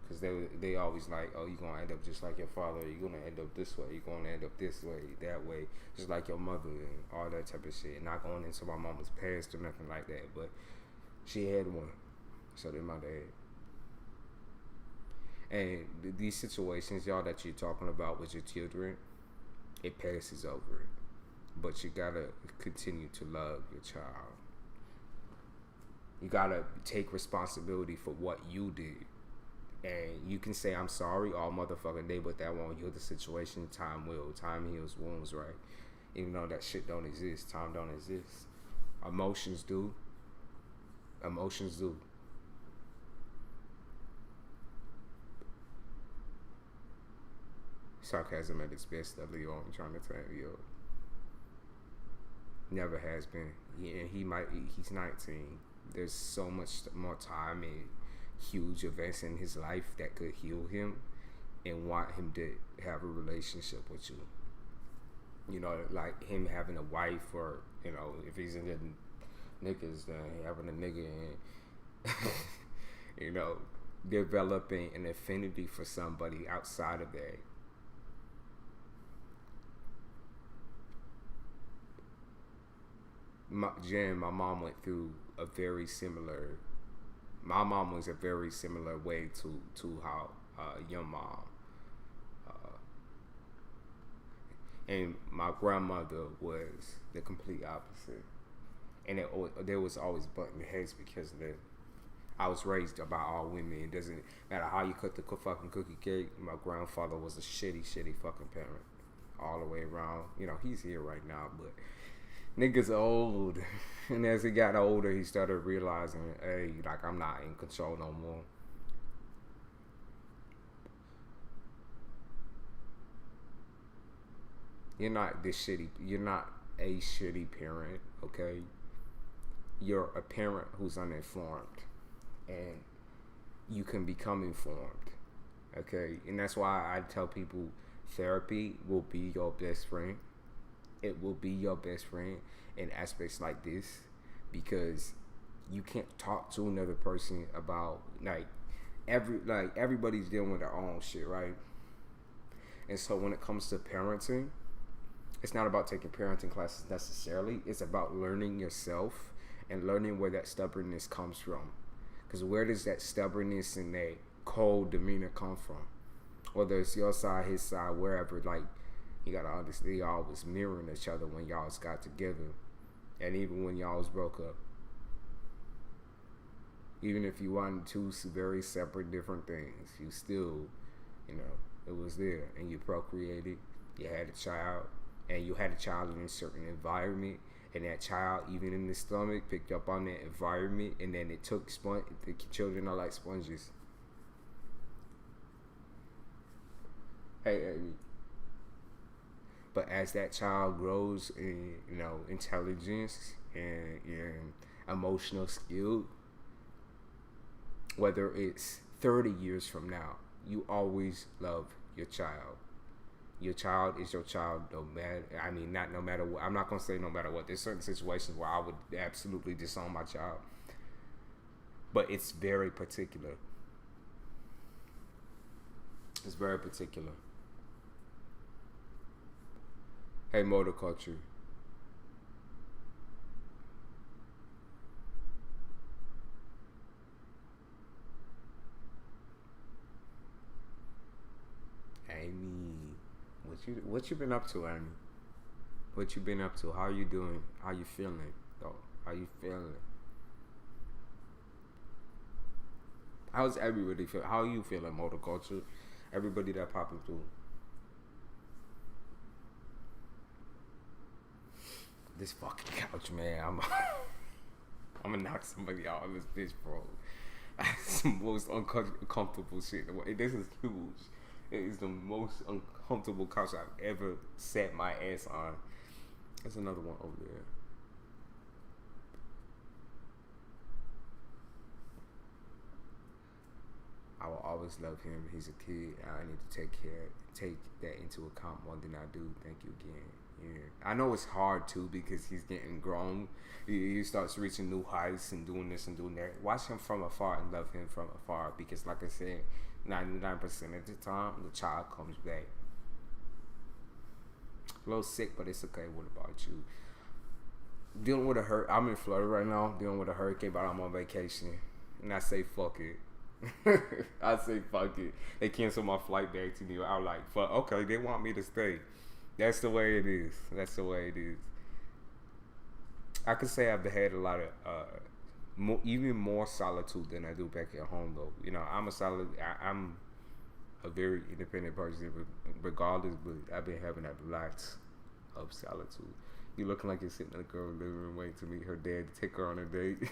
because they always like, oh, you're going to end up just like your father. You're going to end up this way. You're going to end up this way, that way. Just like your mother and all that type of shit. Not going into my mama's past or nothing like that. But she had one. So did my dad. And these situations, y'all, that you're talking about with your children, it passes over. But you got to continue to love your child. You gotta take responsibility for what you did. And you can say, I'm sorry all motherfucking day, but that won't heal the situation. Time will. Time heals wounds, right? Even though that shit don't exist. Time don't exist. Emotions do. Emotions do. Sarcasm at its best, Leo. I'm trying to tell you. Never has been. He's 19. There's so much more time and huge events in his life that could heal him and want him to have a relationship with you. You know, like him having a wife, or, you know, if he's into niggas, then having a nigga and, you know, developing an affinity for somebody outside of that. My mom went through a very similar. My mom was a very similar way to how your mom, and my grandmother was the complete opposite. And there was always button heads because of that. I was raised by all women. It doesn't matter how you cut the fucking cookie cake. My grandfather was a shitty fucking parent all the way around. You know, he's here right now, but niggas old. And as he got older, he started realizing, hey, like, I'm not in control no more. You're not a shitty parent, okay? You're a parent who's uninformed. And you can become informed, okay? And that's why I tell people therapy will be your best friend. It will be your best friend in aspects like this, because you can't talk to another person about everybody's dealing with their own shit, right? And so when it comes to parenting, it's not about taking parenting classes necessarily. It's about learning yourself and learning where that stubbornness comes from. Because where does that stubbornness and that cold demeanor come from? Whether it's your side, his side, wherever, like, you gotta understand, y'all was mirroring each other when y'all got together, and even when y'all was broke up. Even if you wanted two very separate, different things, you still, you know, it was there, and you procreated. You had a child, and you had a child in a certain environment, and that child, even in the stomach, picked up on that environment, and then it took the children are like sponges. Hey. But as that child grows in, you know, intelligence and emotional skill, whether it's 30 years from now, you always love your child. Your child is your child, no matter what. I'm not going to say no matter what. There's certain situations where I would absolutely disown my child. But it's very particular. It's very particular. Hey, motor culture. Amy, what you been up to, Amy? What you been up to? How you doing? How you feeling? Oh, how you feeling? How's everybody feel? How you feeling, motor culture? Everybody that popping through. This fucking couch, man. I'm gonna knock somebody out of this bitch, bro. That's the most uncomfortable shit. This is huge. It is the most uncomfortable couch I've ever sat my ass on. There's another one over there. I will always love him. He's a kid. I need to take that into account more than I do. Thank you again. Yeah, I know it's hard too because he's getting grown. He starts reaching new heights and doing this and doing that. Watch him from afar and love him from afar because, like I said, 99% of the time the child comes back. A little sick, but it's okay. What about you? Dealing with a hurricane. I'm in Florida right now. Dealing with a hurricane, but I'm on vacation, and I say fuck it. I say fuck it. They canceled my flight back to New York. I'm like, fuck. Okay, they want me to stay. That's the way it is. That's the way it is. I could say I've had a lot of, even more solitude than I do back at home, though. You know, I'm a very independent person, regardless, but I've been having a lot of solitude. You looking like you're sitting in a girl's living room waiting to meet her dad to take her on a date.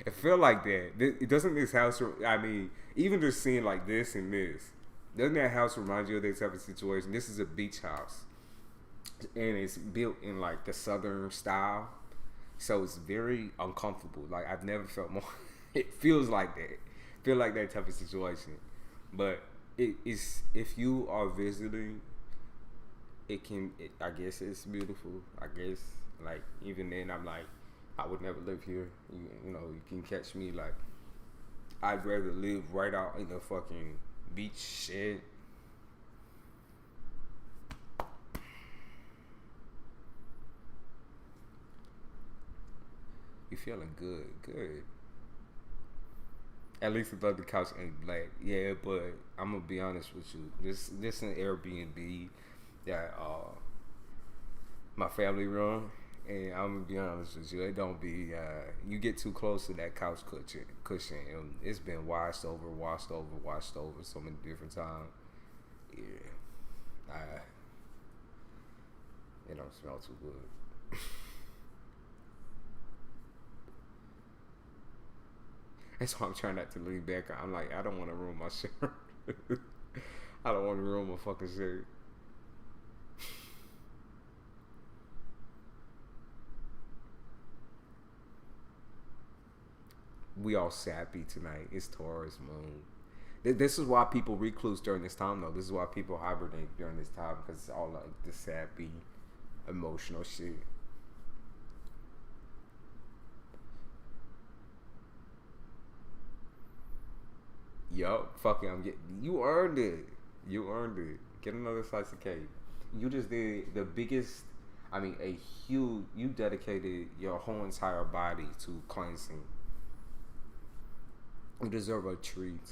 It feel like that. It doesn't this house, I mean, even just seeing like this and this, doesn't that house remind you of this type of situation? This is a beach house. And it's built in like the southern style. So it's very uncomfortable. Like I've never felt more, it feels like that. Feel like that type of situation. But it is, if you are visiting, I guess it's beautiful. I guess, like, even then I'm like, I would never live here. You know, you can catch me like, I'd rather live right out in the fucking beach shed. You feeling good, good. At least the couch ain't black. Yeah, but I'm gonna be honest with you. This is an Airbnb that my family run, and I'm gonna be honest with you. It don't be you get too close to that couch cushion, and it's been washed over so many different times. Yeah, it don't smell too good. That's why I'm trying not to lean back. I'm like, I don't want to ruin my shirt. I don't want to ruin my fucking shirt. We all sappy tonight. It's Taurus moon. This is why people recluse during this time, though. This is why people hibernate during this time, because it's all like the sappy, emotional shit. Yup, fuck it, you earned it. You earned it. Get another slice of cake. You just did the biggest, you dedicated your whole entire body to cleansing. You deserve a treat.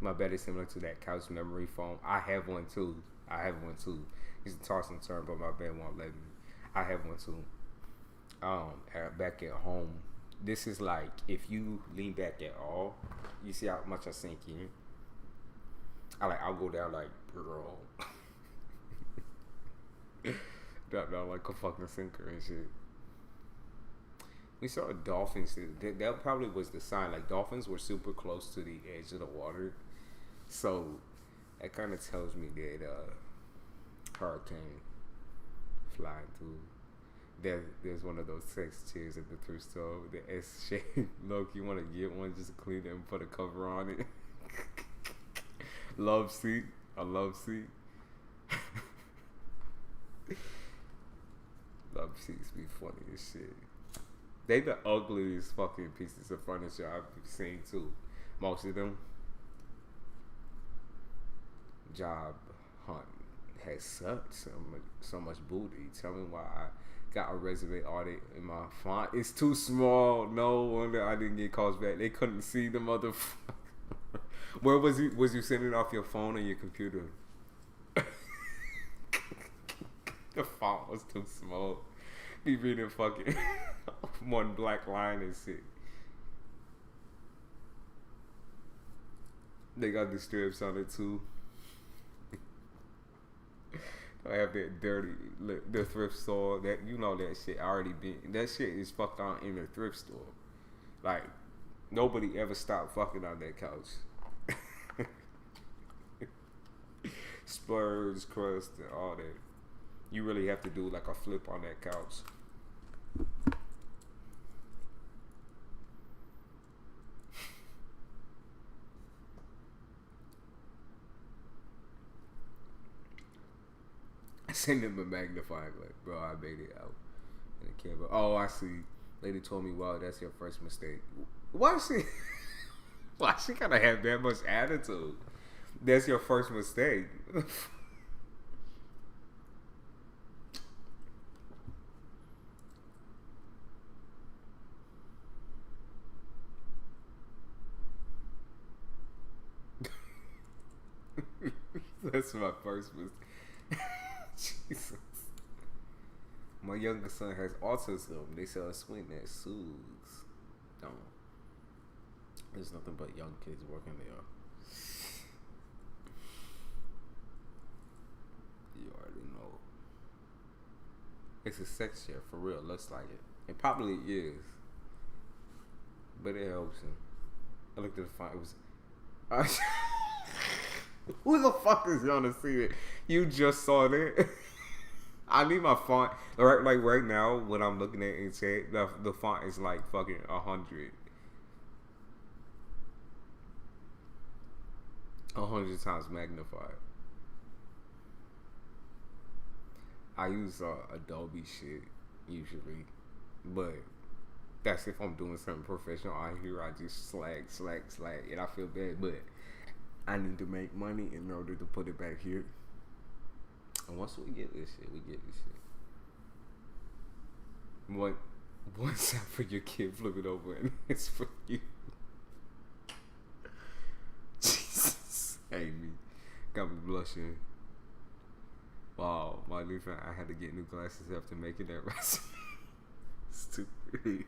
My bed is similar to that couch memory foam. I have one too. It's a toss and turn, but my bed won't let me. I have one too. Back at home. This is like, if you lean back at all, you see how much I sink in. I'll go down like, bro. Drop down like a fucking sinker and shit. We saw dolphins. That probably was the sign. Like, dolphins were super close to the edge of the water. So, that kind of tells me that hurricane flying through. There's one of those sex chairs at the thrift store with the S shape. Look, you want to get one, just clean it and put a cover on it. Love seat. A love seat. Love seats be funny as shit. They the ugliest fucking pieces of furniture I've seen too. Most of them. Job hunt has sucked so much booty. Tell me why I got a resume audit in my font. It's too small. No wonder I didn't get calls back. They couldn't see the motherfucker. Where was you? Was you sending off your phone or your computer? The font was too small. Be reading fucking one black line and shit. They got the strips on it too. I have that dirty, the thrift store. That you know that shit already been. That shit is fucked on in the thrift store. Like nobody ever stopped fucking on that couch. Spurs, crust, and all that. You really have to do like a flip on that couch. I sent him a magnifying glass, bro. I made it out in the camera. Oh, I see. Lady told me, "Wow, that's your first mistake." Why she? Why she gotta have that much attitude? That's your first mistake. That's my first mistake. Jesus. My younger son has autism. They sell a sweet that soothes. Don't. There's nothing but young kids working there. You already know. It's a sex chair for real. Looks like it. It probably is. But it helps him. I looked at the font. It was. Who the fuck is gonna see it? You just saw that. I need my font. Like right now, when I'm looking at it in chat, the font is like fucking 100. 100 times magnified. I use Adobe shit usually, but that's if I'm doing something professional out here. I just slag, and I feel bad, but I need to make money in order to put it back here. And once we get this shit, we get this shit. One side for your kid, flip it over, and it's for you. Jesus, hate me, got me blushing. Wow, my new friend, I had to get new glasses after making that recipe. Stupid.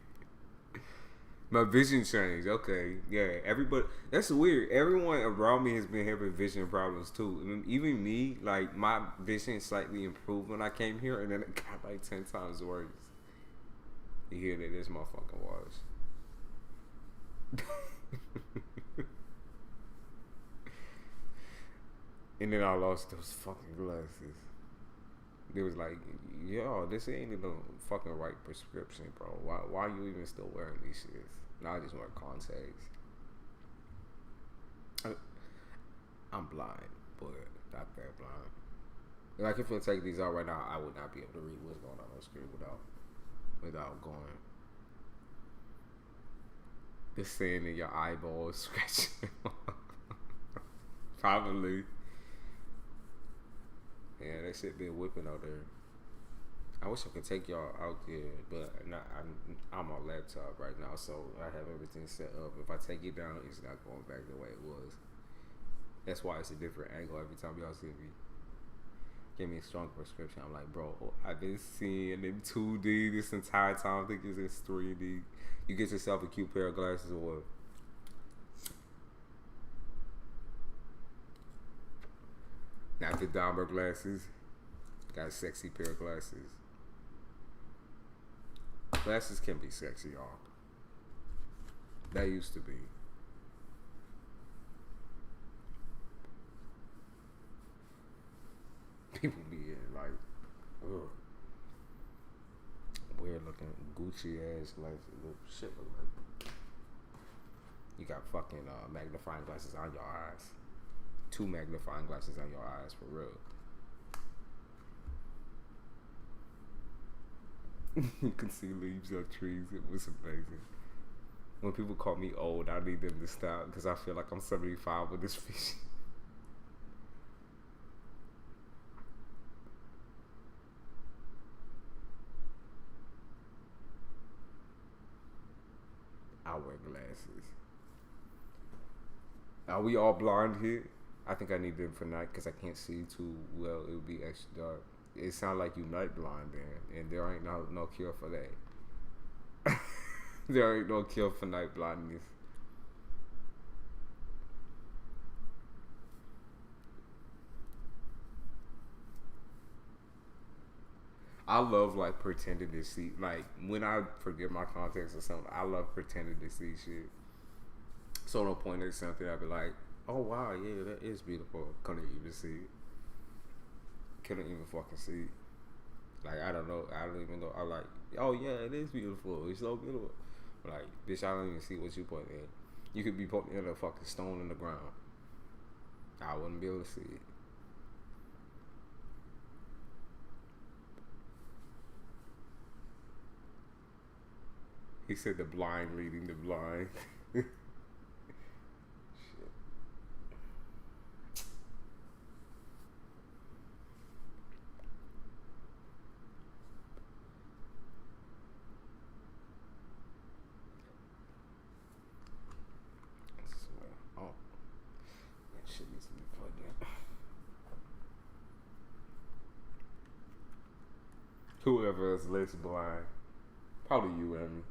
My vision changed. Okay, yeah. Everybody, that's weird. Everyone around me has been having vision problems too. I mean, even me, like my vision slightly improved when I came here, and then it got like 10 times worse. You hear that? This motherfucking wash. And then I lost those fucking glasses. They was like, yo, this ain't even the fucking right prescription, bro. Why are you even still wearing these shits? Now I just wear contacts. I'm blind, but not that blind. Like if I take these out right now, I would not be able to read what's going on screen without going. The sand in your eyeballs scratching. Probably. Yeah, that shit been whipping out there. I wish I could take y'all out there, but I'm on laptop right now, so I have everything set up. If I take it down, it's not going back the way it was. That's why it's a different angle every time y'all see me. Give me a strong prescription. I'm like, bro, I've been seeing in 2D this entire time. I think it's in 3D. You get yourself a cute pair of glasses or what? Not the Dahmer glasses. Got a sexy pair of glasses. Glasses can be sexy, y'all. That used to be. People be in like, ugh, weird looking Gucci ass glasses. Shit look like. You got fucking magnifying glasses on your eyes. 2 magnifying glasses on your eyes, for real. You can see leaves on trees. It was amazing. When people call me old, I need them to stop because I feel like I'm 75 with this fish. I wear glasses. Are we all blind here? I think I need them for night because I can't see too well. It would be extra dark. It sounds like you night blind then, and there ain't no cure for that. There ain't no cure for night blindness. I love like pretending to see, like when I forget my context or something. I love pretending to see shit. So no point at something, I'd be like, "Oh wow, yeah, that is beautiful." Couldn't even see it. Couldn't even fucking see it. Like I don't know. I don't even know. I'm like, "Oh yeah, it is beautiful. It's so beautiful." Like, bitch, I don't even see what you put in. You could be putting in a fucking stone in the ground. I wouldn't be able to see it. He said the blind leading the blind. Shit. Oh, that shit needs to be plugged in. Whoever is less blind, probably you, Emmy.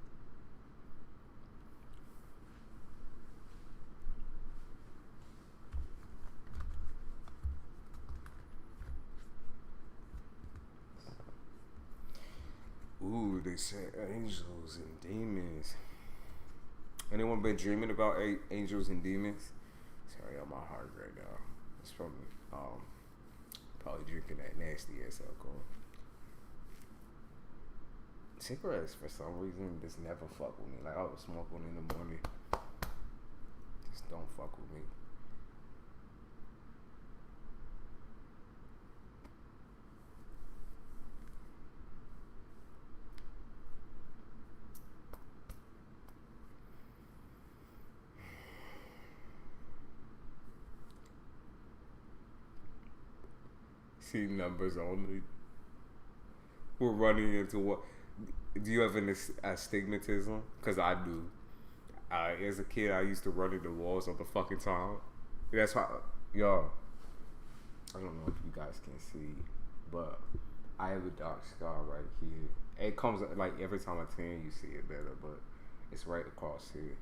Ooh, they said angels and demons. Anyone been dreaming about angels and demons? Sorry, on my heart right now. It's from probably drinking that nasty ass alcohol. Cigarettes for some reason just never fuck with me. Like I would smoke one in the morning. Just don't fuck with me. See numbers only. We're running into what? Do you have an astigmatism? Because I do. As a kid, I used to run into walls all the fucking time. That's why, yo. I don't know if you guys can see, but I have a dark scar right here. It comes like every time I tan, you see it better, but it's right across here.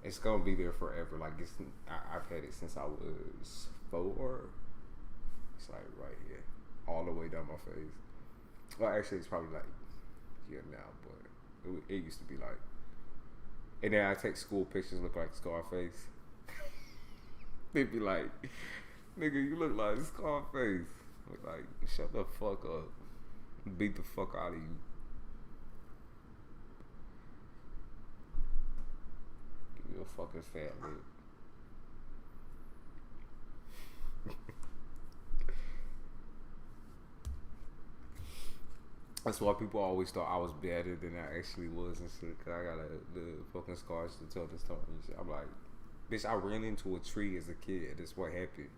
It's gonna be there forever. Like I've had it since I was 4. It's like right here, all the way down my face. Well, actually, it's probably like here now, but it used to be like. And then I take school pictures, look like Scarface. They'd be like, "Nigga, you look like Scarface." Like, shut the fuck up. Beat the fuck out of you. Give you a fucking fat lip. That's why people always thought I was better than I actually was and shit. Cause I got the fucking scars to tell the story and shit. I'm like, bitch, I ran into a tree as a kid. That's what happened.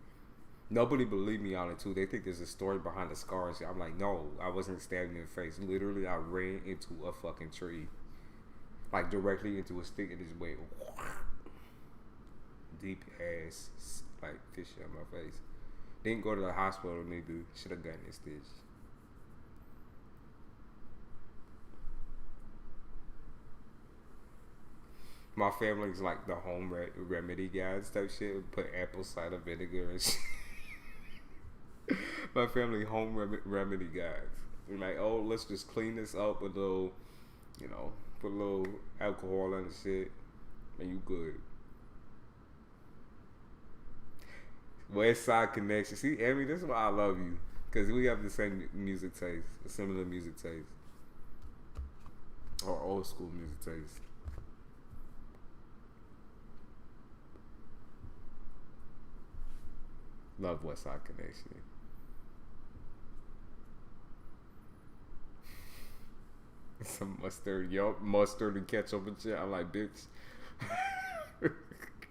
Nobody believed me on it too. They think there's a story behind the scars. I'm like, no, I wasn't stabbed in the face. Literally, I ran into a fucking tree, like directly into a stick and just went deep ass like fish on my face. Didn't go to the hospital, nigga. Should have gotten a stitch. My family's like the home remedy guys type shit. Put apple cider vinegar and shit. My family home remedy guys. They're like, oh, let's just clean this up with a little, put a little alcohol and shit, and you good. West Side Connection. See, Amy, this is why I love you. Because we have the same music taste, a similar music taste. Or old school music taste. Love West Side Connection. Some mustard, mustard and ketchup and shit. I'm like, bitch,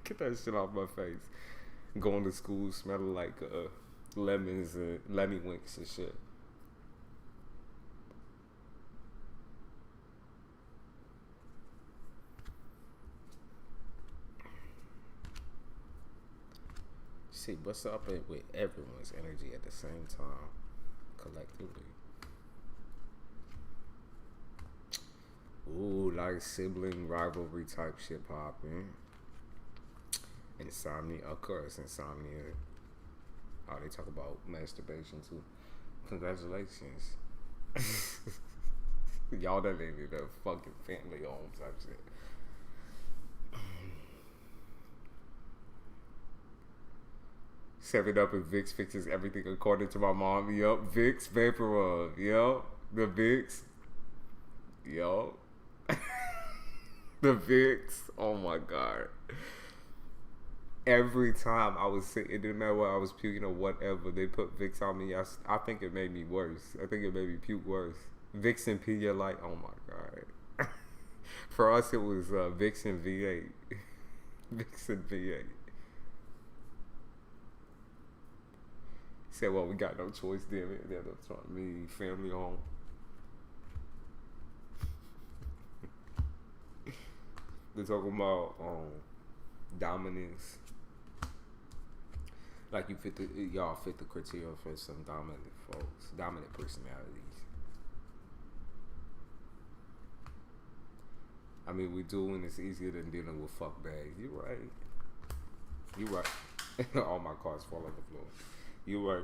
get that shit off my face. Going to school smelling like lemons and lemon winks and shit. See, what's up with everyone's energy at the same time, collectively? Ooh, like sibling rivalry type shit popping. Insomnia, of course, insomnia. Oh, they talk about masturbation too. Congratulations. Y'all done ended up fucking family home type shit. Seven Up and Vicks fixes everything according to my mom. Yup. Vicks Vapor Rub. Yup. The Vicks. Yup. The Vicks. Oh my god. Every time I was sick, it didn't matter whether I was puking or whatever, they put Vicks on me. I think it made me worse. I think it made me puke worse. Vicks and Pedialyte. Oh my god. For us, it was Vicks and V8. Vicks and V8. Said, well, we got no choice, damn it. They're trying me family home. They're talking about dominance. Like y'all fit the criteria for some dominant folks, dominant personalities. I mean, we do, and it's easier than dealing with fuck bags. You right. You right. All my cards fall on the floor. You right.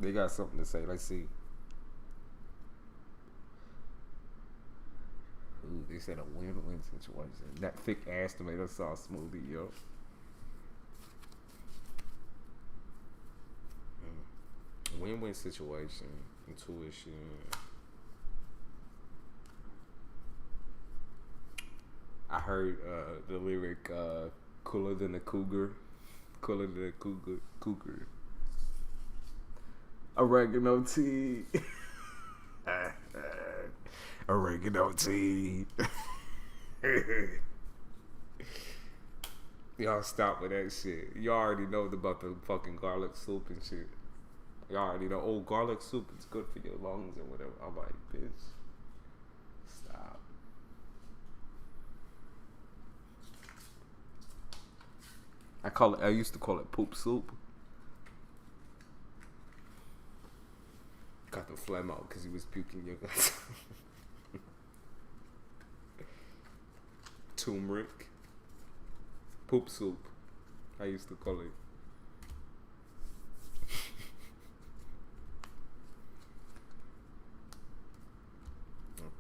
They got something to say. Let's see. Ooh, they said a win-win situation. That thick ass tomato sauce smoothie, yo. Win-win situation. Intuition. I heard the lyric cooler than a cougar. Cooler than a cougar. Oregano tea. Oregano tea. Y'all stop with that shit. Y'all already know about the fucking garlic soup and shit. Y'all already know, oh, garlic soup is good for your lungs or whatever. I'm like, bitch, stop. I used to call it poop soup. Got the phlegm out because he was puking your guts. Turmeric. Poop soup. I used to call it.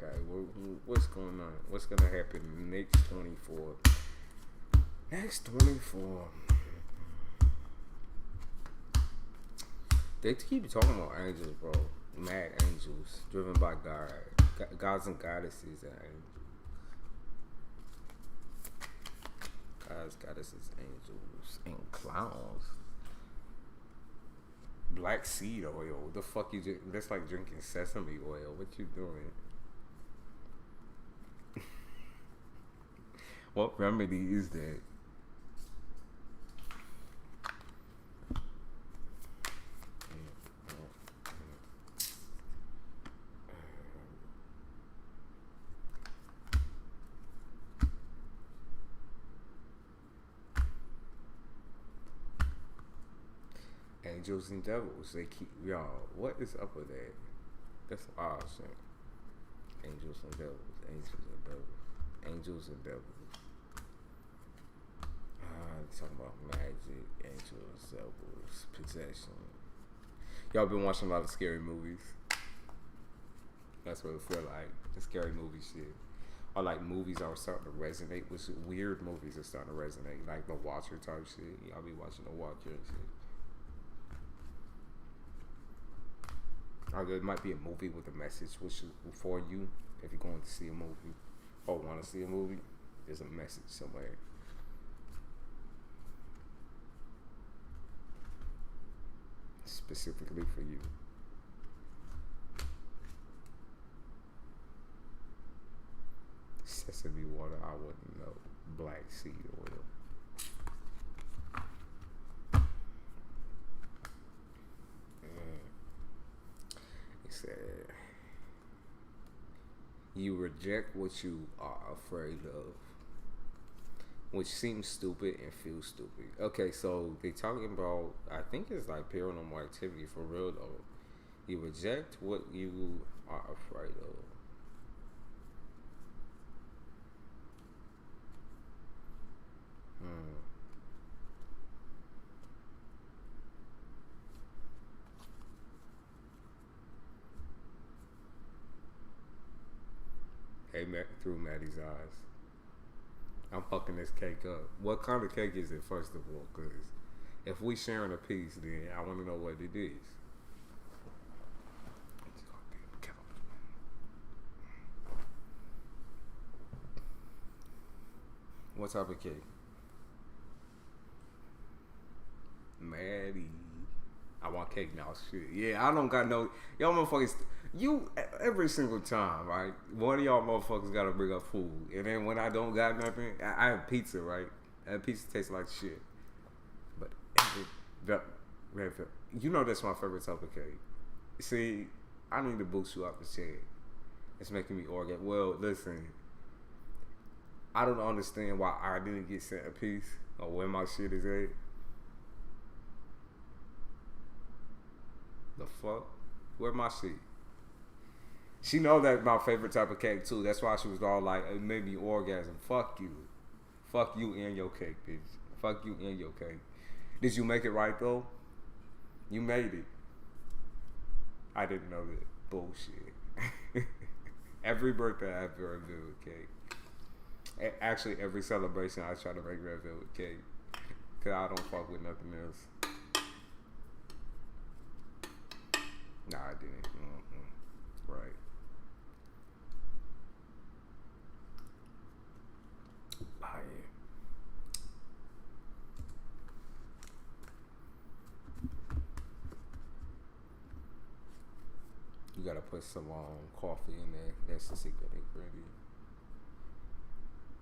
Okay, what's going on? What's gonna happen next 24? Next 24. They keep talking about angels, bro. Mad angels, driven by God. Gods and goddesses and angels. Gods, goddesses, angels, and clowns. Black seed oil. What the fuck you drink? That's like drinking sesame oil. What you doing? What remedy is that? Angels and devils. They keep y'all. What is up with that? That's wild shit. Angels and devils. Angels and devils. Angels and devils. Talking about magic, angels, devils, possession. Y'all been watching a lot of scary movies. That's what it feel like. The scary movie shit. Or like movies are starting to resonate with shit. Weird movies are starting to resonate. Like the Watcher type shit. Y'all be watching the Watcher and shit. Or there might be a movie with a message for you. If you're going to see a movie or want to see a movie, there's a message somewhere. Specifically for you. Sesame water, I wouldn't know. Black seed oil. It said, you reject what you are afraid of, which seems stupid and feels stupid. Okay, so they talking about, I think it's like paranormal activity for real though. You reject what you are afraid of. through Maddie's eyes. I'm fucking this cake up. What kind of cake is it, first of all? Because if we sharing a piece, then I want to know what it is. What type of cake? Maddie. I want cake now. Shit. Yeah, I don't got no. Y'all motherfuckers. You, every single time, right? One of y'all motherfuckers gotta bring up food. And then when I don't got nothing, I have pizza, right? And pizza tastes like shit. But, you know that's my favorite type of cake. See, I need to boost you out the chair. It's making me orgasm. Well, listen. I don't understand why I didn't get sent a piece or where my shit is at. The fuck? Where my shit? She know that my favorite type of cake too. That's why she was all like, it made me orgasm. Fuck you. Fuck you and your cake, bitch. Fuck you and your cake. Did you make it right though? You made it. I didn't know that. Bullshit. Every birthday I have red velvet cake. Actually, every celebration I try to make red velvet cake. Cause I don't fuck with nothing else. Nah, I didn't. Right. Oh, yeah. You gotta put some coffee in there. That's the secret ingredient.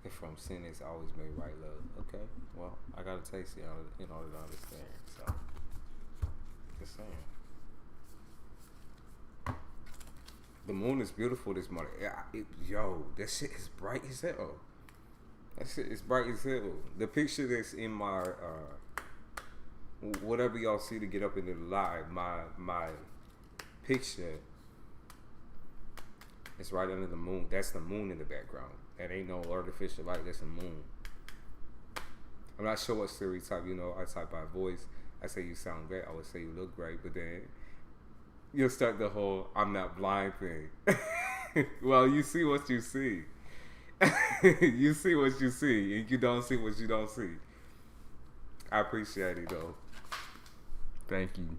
If from sin, it's always made right, love. Okay. Well, I gotta taste it in order to understand. So, just saying. The moon is beautiful this morning. Yo, that shit is bright as hell. That shit is bright as hell. The picture that's in my whatever y'all see to get up into the live, my picture is right under the moon. That's the moon in the background. That ain't no artificial light. That's the moon. I'm not sure what stereotype. You know, I type by voice. I say you sound great. I would say you look great, but then you'll start the whole I'm not blind thing. Well, you see what you see. You see what you see, and you don't see what you don't see. I appreciate it, though. Thank you.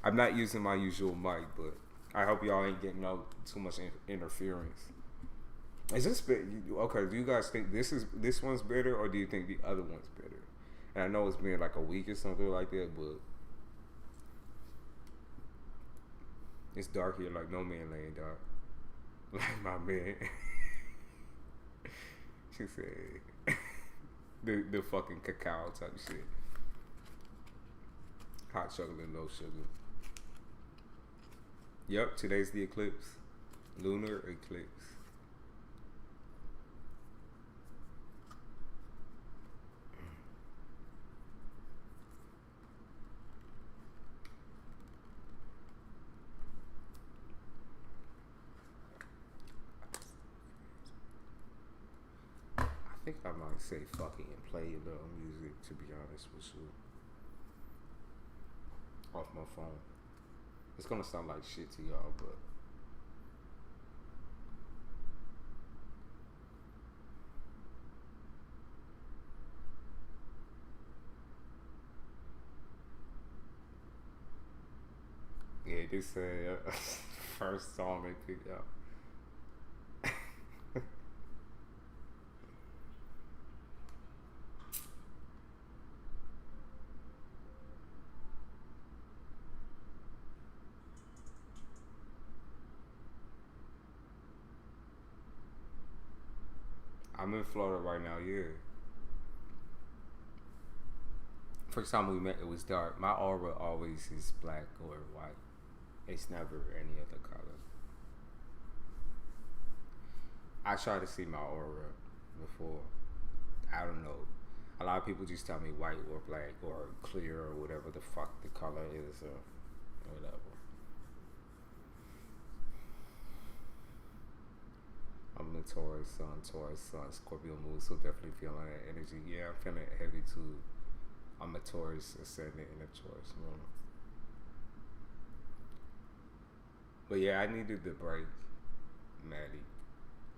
I'm not using my usual mic, but I hope y'all ain't getting too much interference. Is this okay? Do you guys think this one's better, or do you think the other one's better? And I know it's been like a week or something like that, but it's dark here like no man laying dark. Like my man. She said the fucking cacao type shit. Hot chocolate, no sugar. Yep, today's the eclipse. Lunar eclipse. I think I might say fucking and play a little music, to be honest with you. Off my phone. It's gonna sound like shit to y'all, but yeah, this first song they picked out. I'm in Florida right now, yeah. First time we met, it was dark. My aura always is black or white. It's never any other color. I try to see my aura before. I don't know. A lot of people just tell me white or black or clear or whatever the fuck the color is or whatever. I'm a Taurus sun, Scorpio moon, so definitely feeling that energy. Yeah, I'm feeling it heavy too. I'm a Taurus ascendant and a Taurus moon. But yeah, I needed the break, Maddie.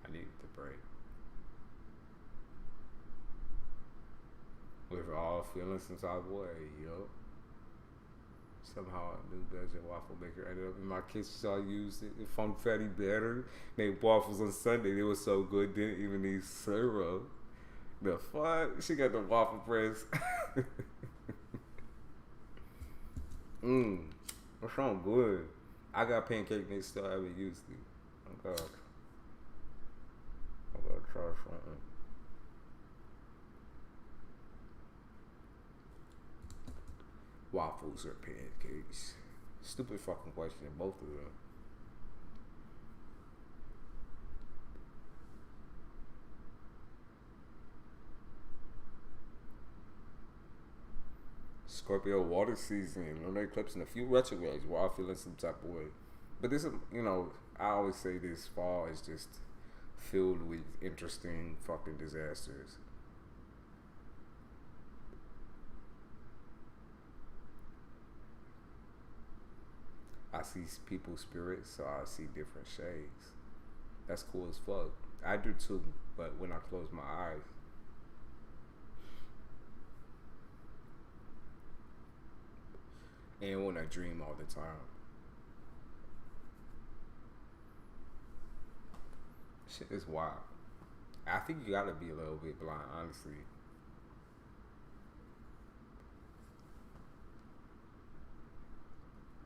I needed the break. With all feeling some type of way, yo. Somehow a new Belgian waffle maker ended up in my kitchen, so I used it. The funfetti batter made waffles on Sunday. They were so good, didn't even need syrup. The fuck? She got the waffle press. That sounds good. I got pancake mix, still haven't used it. Oh god. I gotta try something. Waffles or pancakes? Stupid fucking question, both of them. Scorpio water season, lunar eclipse, and a few retrogrades. We're all feeling some type of way. But this is, I always say this fall is just filled with interesting fucking disasters. I see people's spirits, so I see different shades. That's cool as fuck. I do too, but when I close my eyes. And when I dream all the time. Shit is wild. I think you gotta be a little bit blind, honestly.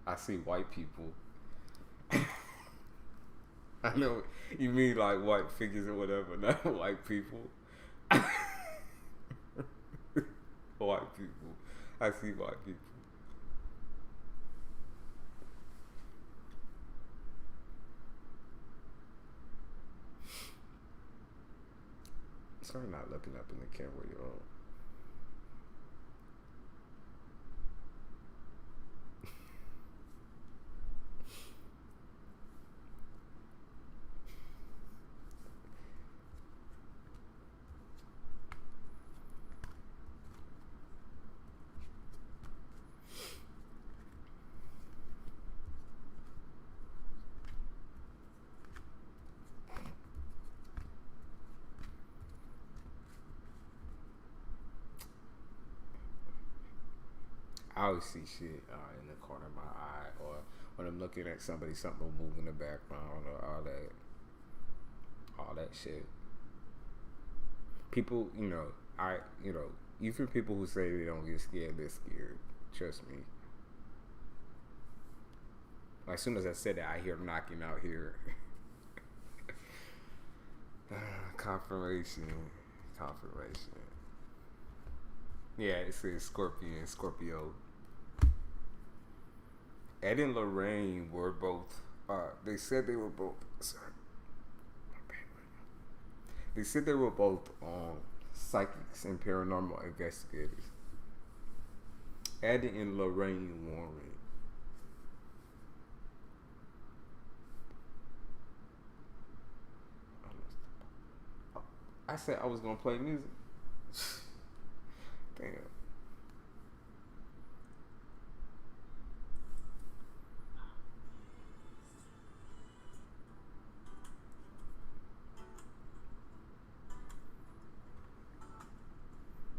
I see white people. I know you mean like white figures or whatever, not white people. White people. I see white people. Sorry, not looking up in the camera, y'all. I always see shit in the corner of my eye, or when I'm looking at somebody, something will move in the background, or all that shit. People, even people who say they don't get scared, they're scared. Trust me. As soon as I said that, I hear knocking out here. Confirmation. Yeah, it says Scorpio. Ed and Lorraine were both. They said they were both. Sorry, they said they were both psychics and paranormal investigators. Ed and Lorraine Warren. I said I was gonna play music. Damn.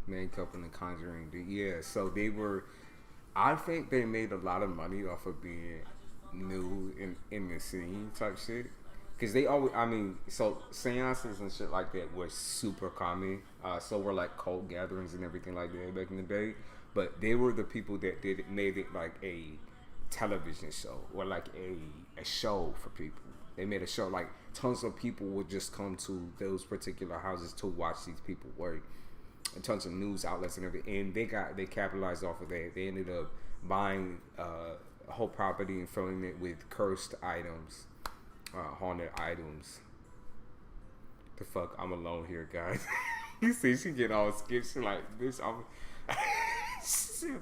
Makeup and the Conjuring. Yeah, so they were. I think they made a lot of money off of being new in the scene type shit. Cause they always, so seances and shit like that were super common. So were like cult gatherings and everything like that back in the day. But they were the people that made it like a television show or like a show for people. They made a show like tons of people would just come to those particular houses to watch these people work. And tons of news outlets and everything, and they capitalized off of that. They ended up buying a whole property and filling it with cursed items. Haunted items. The fuck, I'm alone here, guys. You see, she get all scared. She like, bitch,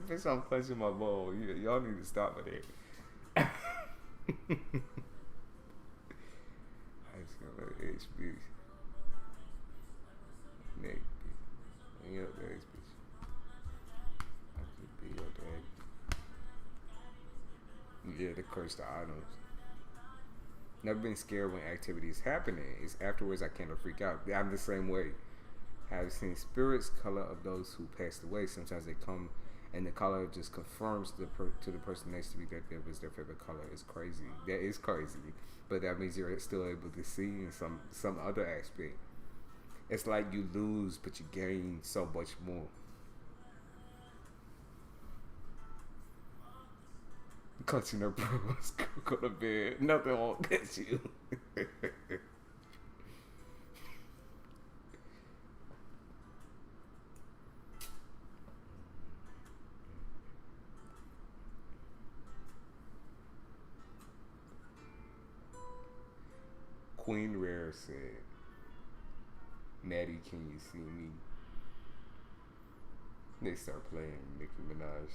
bitch, I'm punching my ball. Y'all need to stop with that. I just got like HB. Nick, hang up the HB. I could be your dad. Yeah, the cursed items. Never been scared when activity is happening. It's afterwards I kind of freak out. I'm the same way. Have seen spirits, color of those who passed away. Sometimes they come, and the color just confirms to the person next to me that it was their favorite color. It's crazy. That is crazy, but that means you're still able to see in some other aspect. It's like you lose, but you gain so much more. Clutching her pearls, go to bed. Nothing won't get you. Queen Rare said, Natty, can you see me? They start playing Nicki Minaj.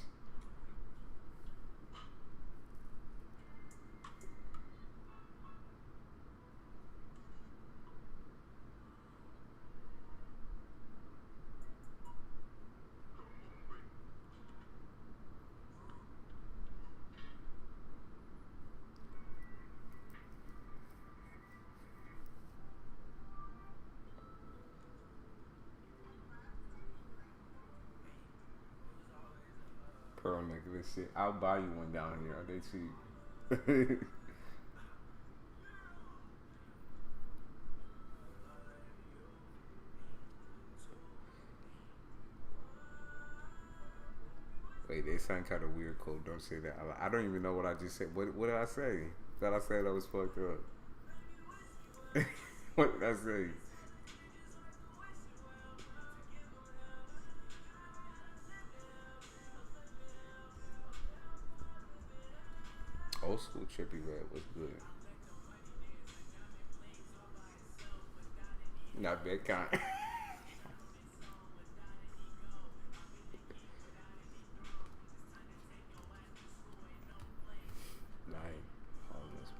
Pearl necklace shit. I'll buy you one down here. Are they cheap? Wait, they sound kind of weird. Cool. Don't say that. I don't even know what I just said. What did I say? Thought I said I was fucked up. What did I say? Old school trippy red was good. Not that kind. Like, almost.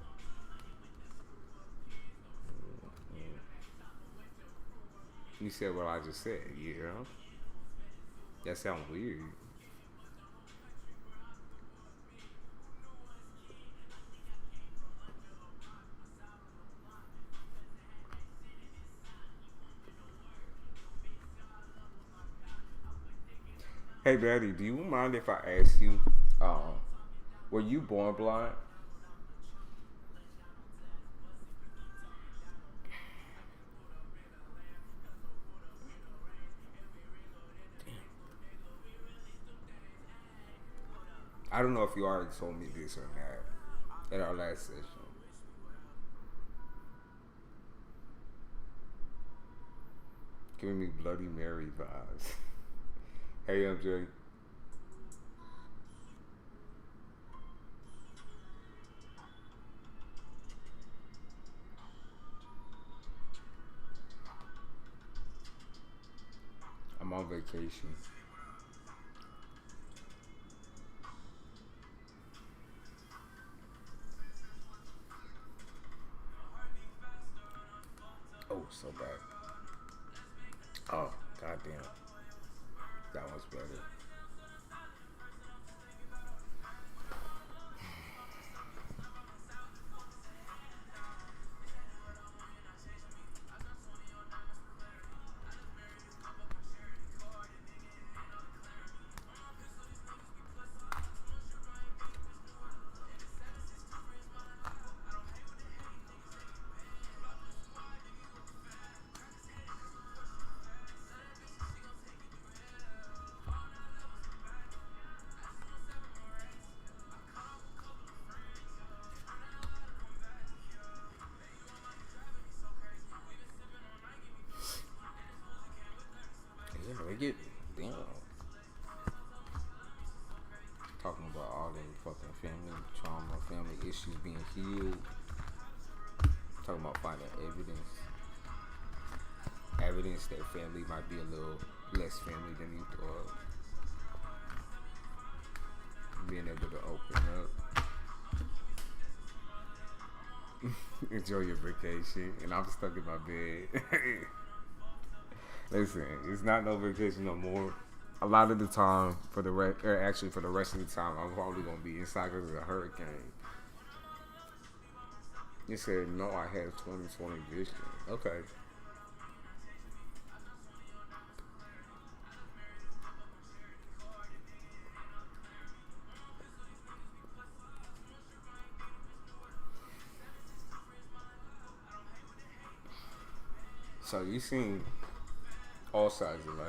You said what I just said, yeah. That sounds weird. Hey, Daddy, do you mind if I ask you, were you born blind? I don't know if you already told me this or not at our last session. Giving me Bloody Mary vibes. Hey, MJ. I'm on vacation. Oh, so bad. Oh, goddamn. That one's better. Yeah, they get damn. Talking about all their fucking family trauma, family issues being healed. Talking about finding evidence that family might be a little less family than you thought. Being able to open up. Enjoy your vacation. And I'm stuck in my bed. Listen, it's not no vacation no more. A lot of the time, for the rest of the time, I'm probably gonna be inside because of a hurricane. You said no. I have 20/20 vision. Okay. So you seen all sides of life.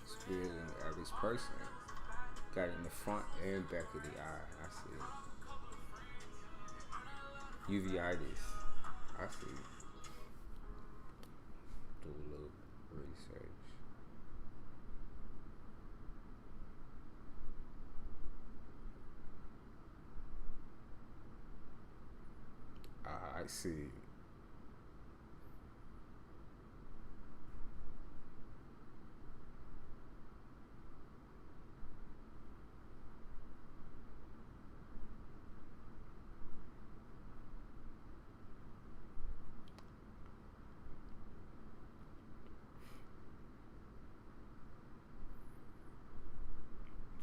Spirit in the average person. Got it in the front and back of the eye. I see it. Uveitis. I see it. Do a little research. I see.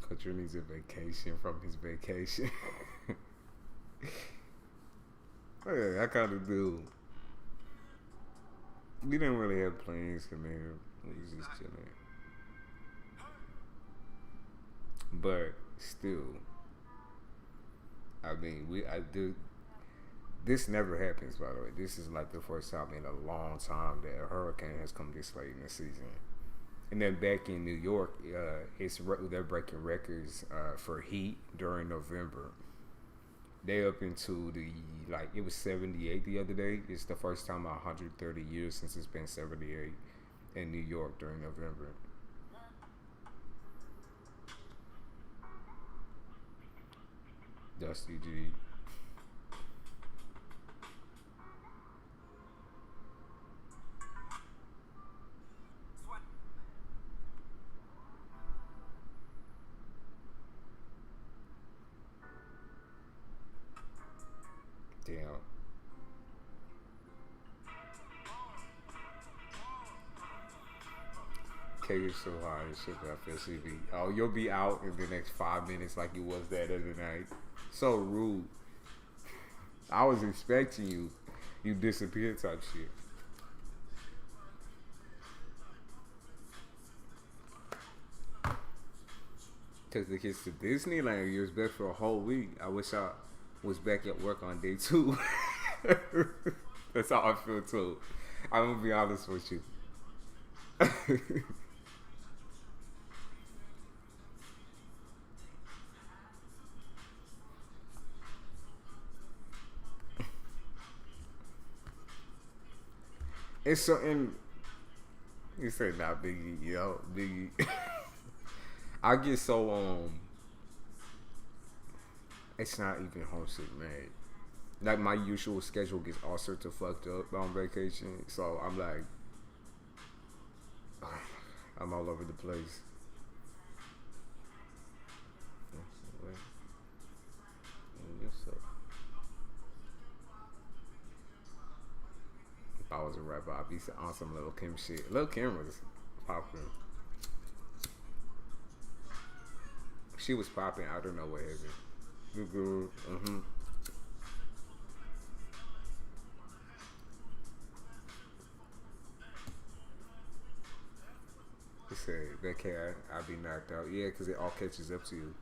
Culture needs a vacation from his vacation. Yeah, I kind of do. We didn't really have plans come here. We was just chilling. But still, I mean, I do. This never happens, by the way. This is like the first time in a long time that a hurricane has come this late in the season. And then back in New York, they're breaking records for heat during November. They up into it was 78 the other day. It's the first time in 130 years since it's been 78 in New York during November. Dusty G. Damn. Cake is so high and shit that I feel CB. Oh, you'll be out in the next 5 minutes like you was that other night. So rude. I was expecting you. You disappeared type shit. Took the kids to Disneyland. You was back for a whole week. I wish I was back at work on day 2. That's how I feel too. I'm gonna be honest with you. It's so in. You say not Biggie, yo, Biggie. I get so it's not even homesick, man. Like my usual schedule gets all sorts of fucked up on vacation, so I'm like, I'm all over the place. If I was a rapper, I'd be on some Lil' Kim shit. Lil' Kim was popping. She was popping. I don't know what happened. Mm-hmm. He said, that cat, I'll be knocked out. Yeah, because it all catches up to you.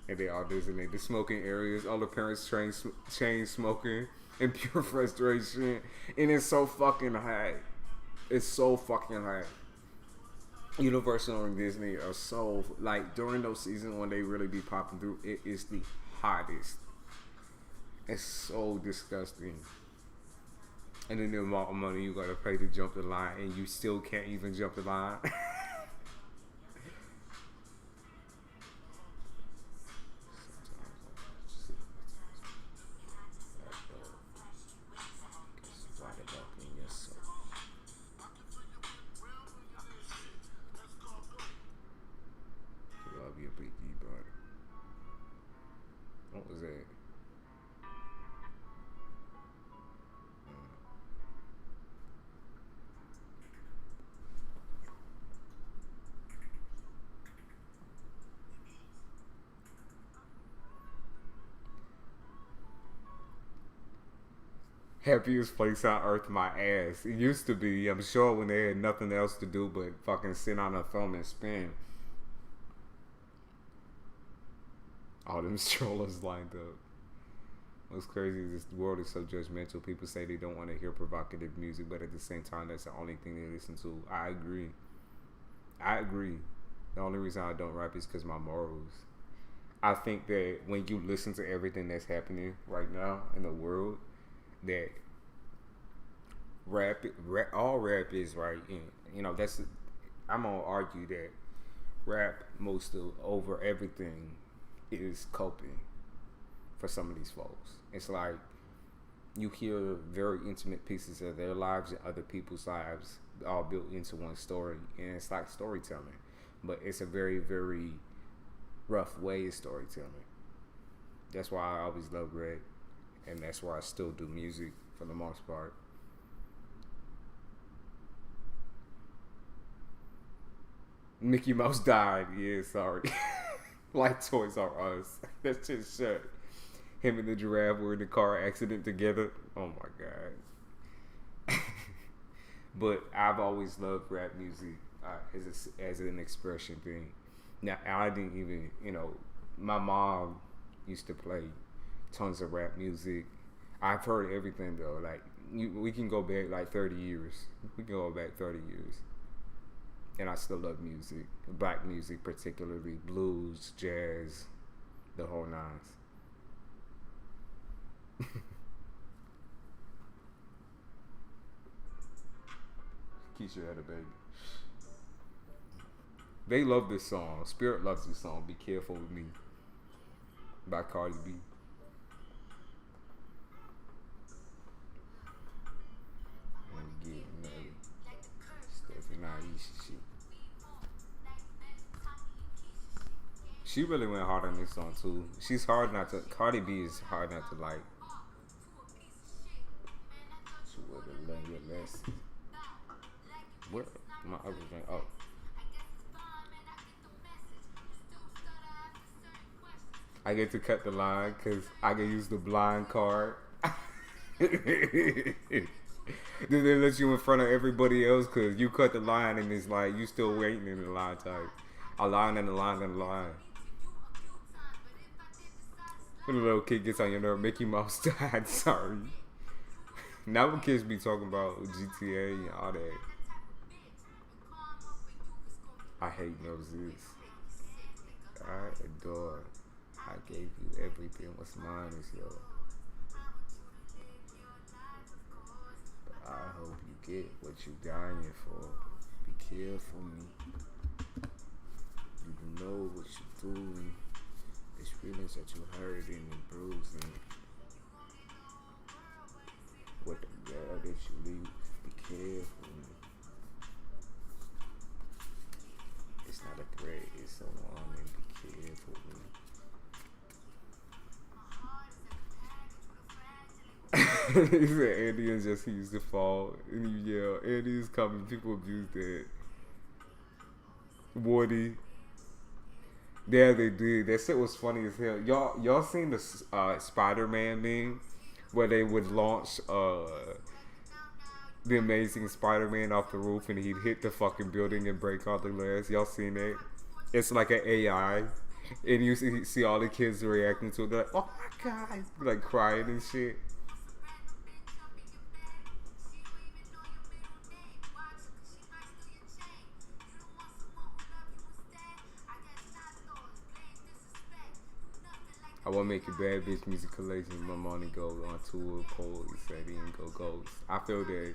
And they all designate the smoking areas. All the parents chain smoking in pure frustration. And it's so fucking high. It's so fucking high. Universal and Disney are so, like, during those seasons when they really be popping through, it is the hottest. It's so disgusting. And then the amount of money you gotta pay to jump the line, and you still can't even jump the line. Love your biggie, but what was that? Happiest place on earth, my ass. It used to be, I'm sure, when they had nothing else to do but fucking sit on a thumb and spin. All them strollers lined up. What's crazy is this world is so judgmental. People say they don't want to hear provocative music, but at the same time, that's the only thing they listen to. I agree. The only reason I don't rap is because my morals. I think that when you listen to everything that's happening right now in the world, that all rap is right. And, that's. I'm gonna argue that rap over everything is coping for some of these folks. It's like you hear very intimate pieces of their lives and other people's lives all built into one story, and it's like storytelling, but it's a very, very rough way of storytelling. That's why I always love rap, and that's why I still do music for the most part. Mickey Mouse died. Yeah, sorry. Like Toys R Us. That's just shut. Him and the giraffe were in the car accident together. Oh my god. But I've always loved rap music as an expression thing. Now, I didn't even, my mom used to play tons of rap music. I've heard everything though. Like, we can go back like 30 years. We can go back 30 years. And I still love music. Black music particularly. Blues, jazz, the whole nines. Keisha had a baby. They love this song. Spirit loves this song. Be Careful With Me by Cardi B. She really went hard on this song too. Cardi B is hard not to like. She would have learned your lesson. Where my other thing? Oh. I get to cut the line because I can use the blind card. Then they let you in front of everybody else because you cut the line and it's like you still waiting in the line type. A line and a line and a line. When the little kid gets on your nerve, Mickey Mouse died. Sorry. Now when kids be talking about GTA and all that. I hate noses. I adore. I gave you everything. What's mine is yours. But I hope you get what you dying for. Be careful, me. You know what you're doing. There's feelings that you hurting and bruising. What the girl that you leave. Be careful, me. It's not a threat. It's a warning. Be careful, me. He said Indians just used to fall and you yell, Indians coming, people abuse that. Woody. Yeah, they did. That shit was funny as hell. Y'all seen the Spider-Man meme where they would launch the Amazing Spider-Man off the roof and he'd hit the fucking building and break all the glass? Y'all seen that? It's like an AI. And you see all the kids reacting to it. They're like, oh my god. Like crying and shit. I want to make a bad bitch music collection. My money go on tour, polls, say they ain't go ghost. I feel that.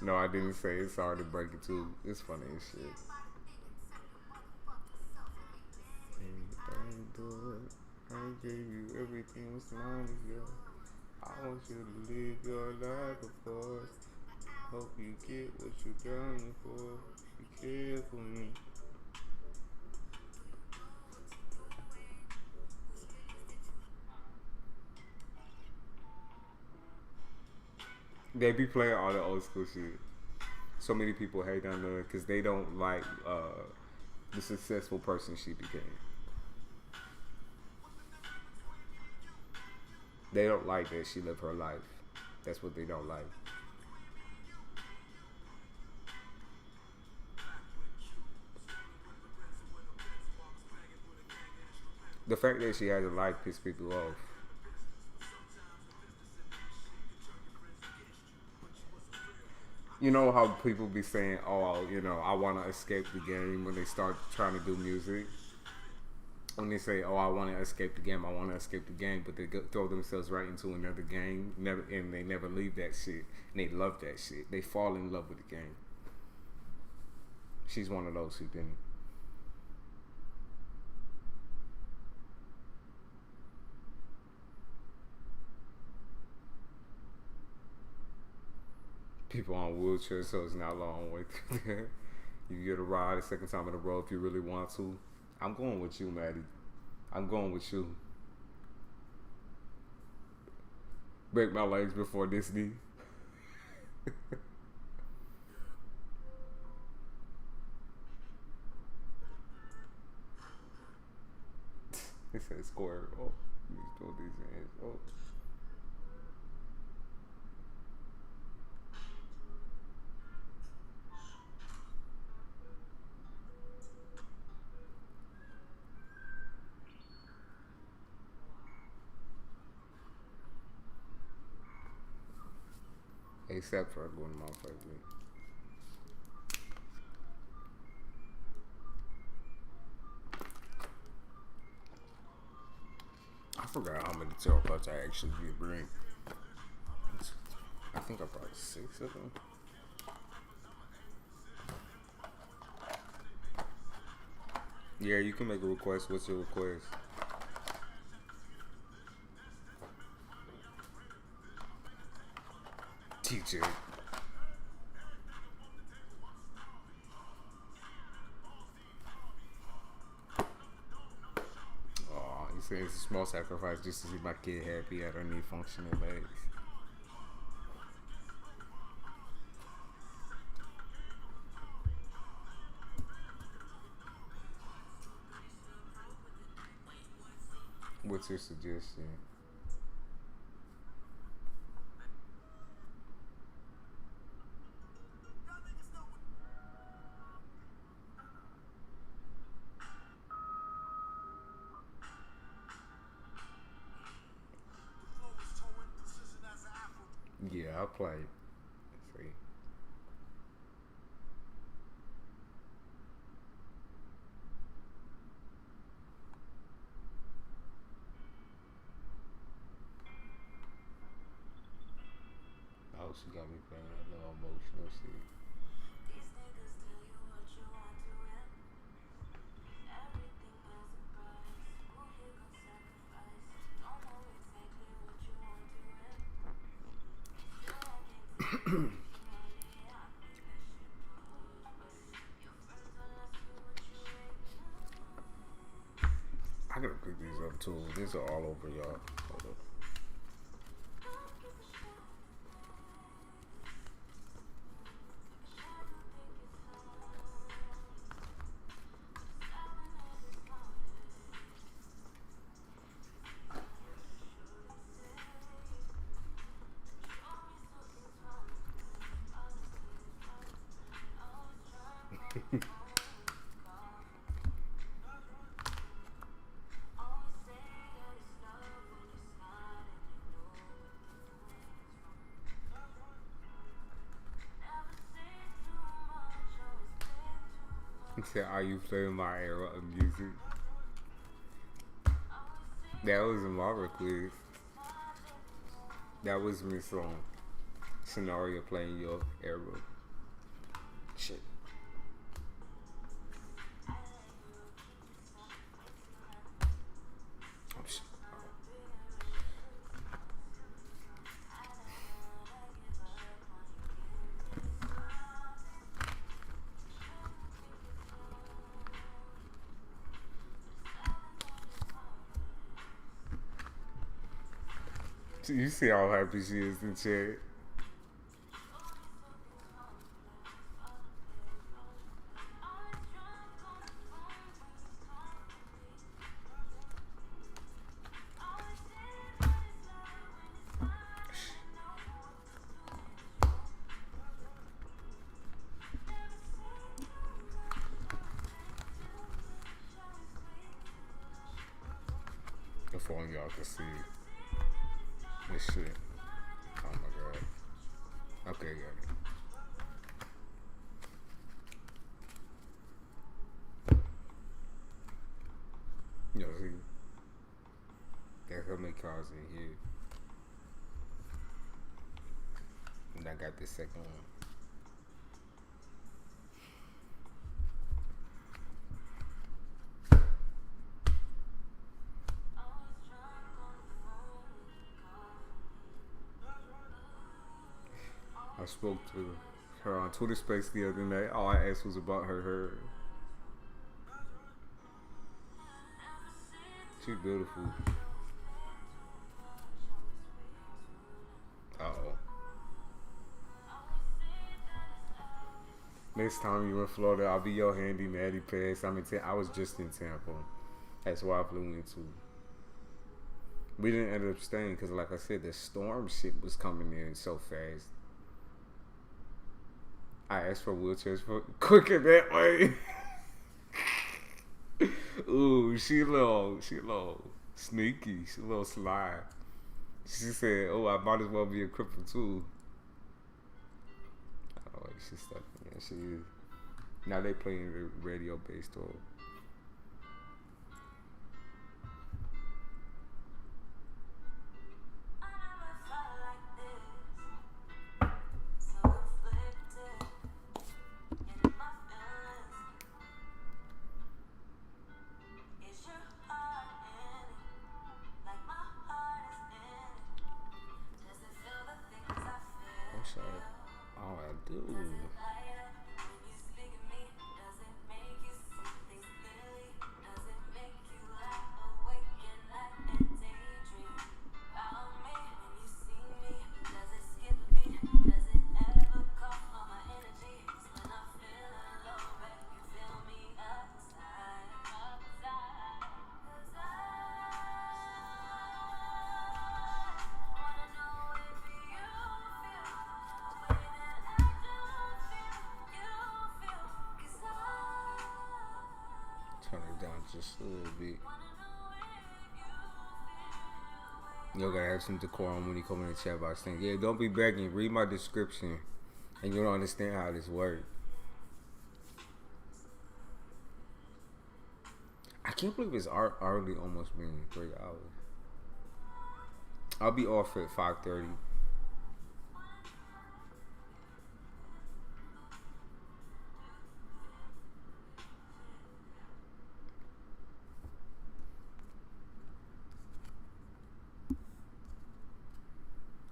No, I didn't say it's hard to break it too. It's funny as shit. I gave you everything was mine is yours. I want you to live your life, of course. Hope you get what you're dying for. Be careful, me. They be playing all the old school shit. So many people hate on her because they don't like the successful person she became. They don't like that she lived her life. That's what they don't like. The fact that she has a life pisses people off. You know how people be saying, "Oh, you know, I want to escape the game" when they start trying to do music. When they say, "Oh, I want to escape the game, I want to escape the game," but they throw themselves right into another game, never, and they never leave that shit. And they love that shit. They fall in love with the game. She's one of those who didn't. People on wheelchairs, so it's not a long way through there. You get a ride a second time in a row if you really want to. I'm going with you, Maddie. I'm going with you. Break my legs before Disney. It says square. Oh, you throw these hands. Oh. Except for going my favorite. I forgot how many tail cuts I actually did bring. I think I brought 6 of them. Yeah, you can make a request. What's your request? Teacher. Oh, he says it's a small sacrifice just to see my kid happy at her knee functioning legs. What's your suggestion? Yeah, I'll play. Let's see. Oh, she got me playing that little emotional shit. I gotta pick these up too. These are all over, y'all. Hold up. He said, "Are you playing my era of music?" That was a Marvel quiz. That was Miss Scenario playing your era. Shit. Oh, shit. You see how happy she is in chat. If only y'all can see this shit. Oh my god. Okay, got it. Yo, see, there's how many cars in here. And I got the second one. I spoke to her on Twitter Space the other night. All I asked was about her. She's beautiful. Uh-oh. Next time you're in Florida, I'll be your handy natty pass. I was just in Tampa. That's why I flew into. We didn't end up staying because, like I said, the storm shit was coming in so fast. I asked for wheelchairs for quicker that way. Ooh, she a little sneaky. She a little sly. She said, "Oh, I might as well be a cripple too." Oh, she's stuck. Yeah, she is. Now they playing the radio based on. All I do. Turn it down just a little bit. You gotta have some decorum when you come in the chat box thing. Yeah, don't be begging. Read my description and you'll understand how this works. I can't believe it's already almost been 3 hours. I'll be off at 5:30.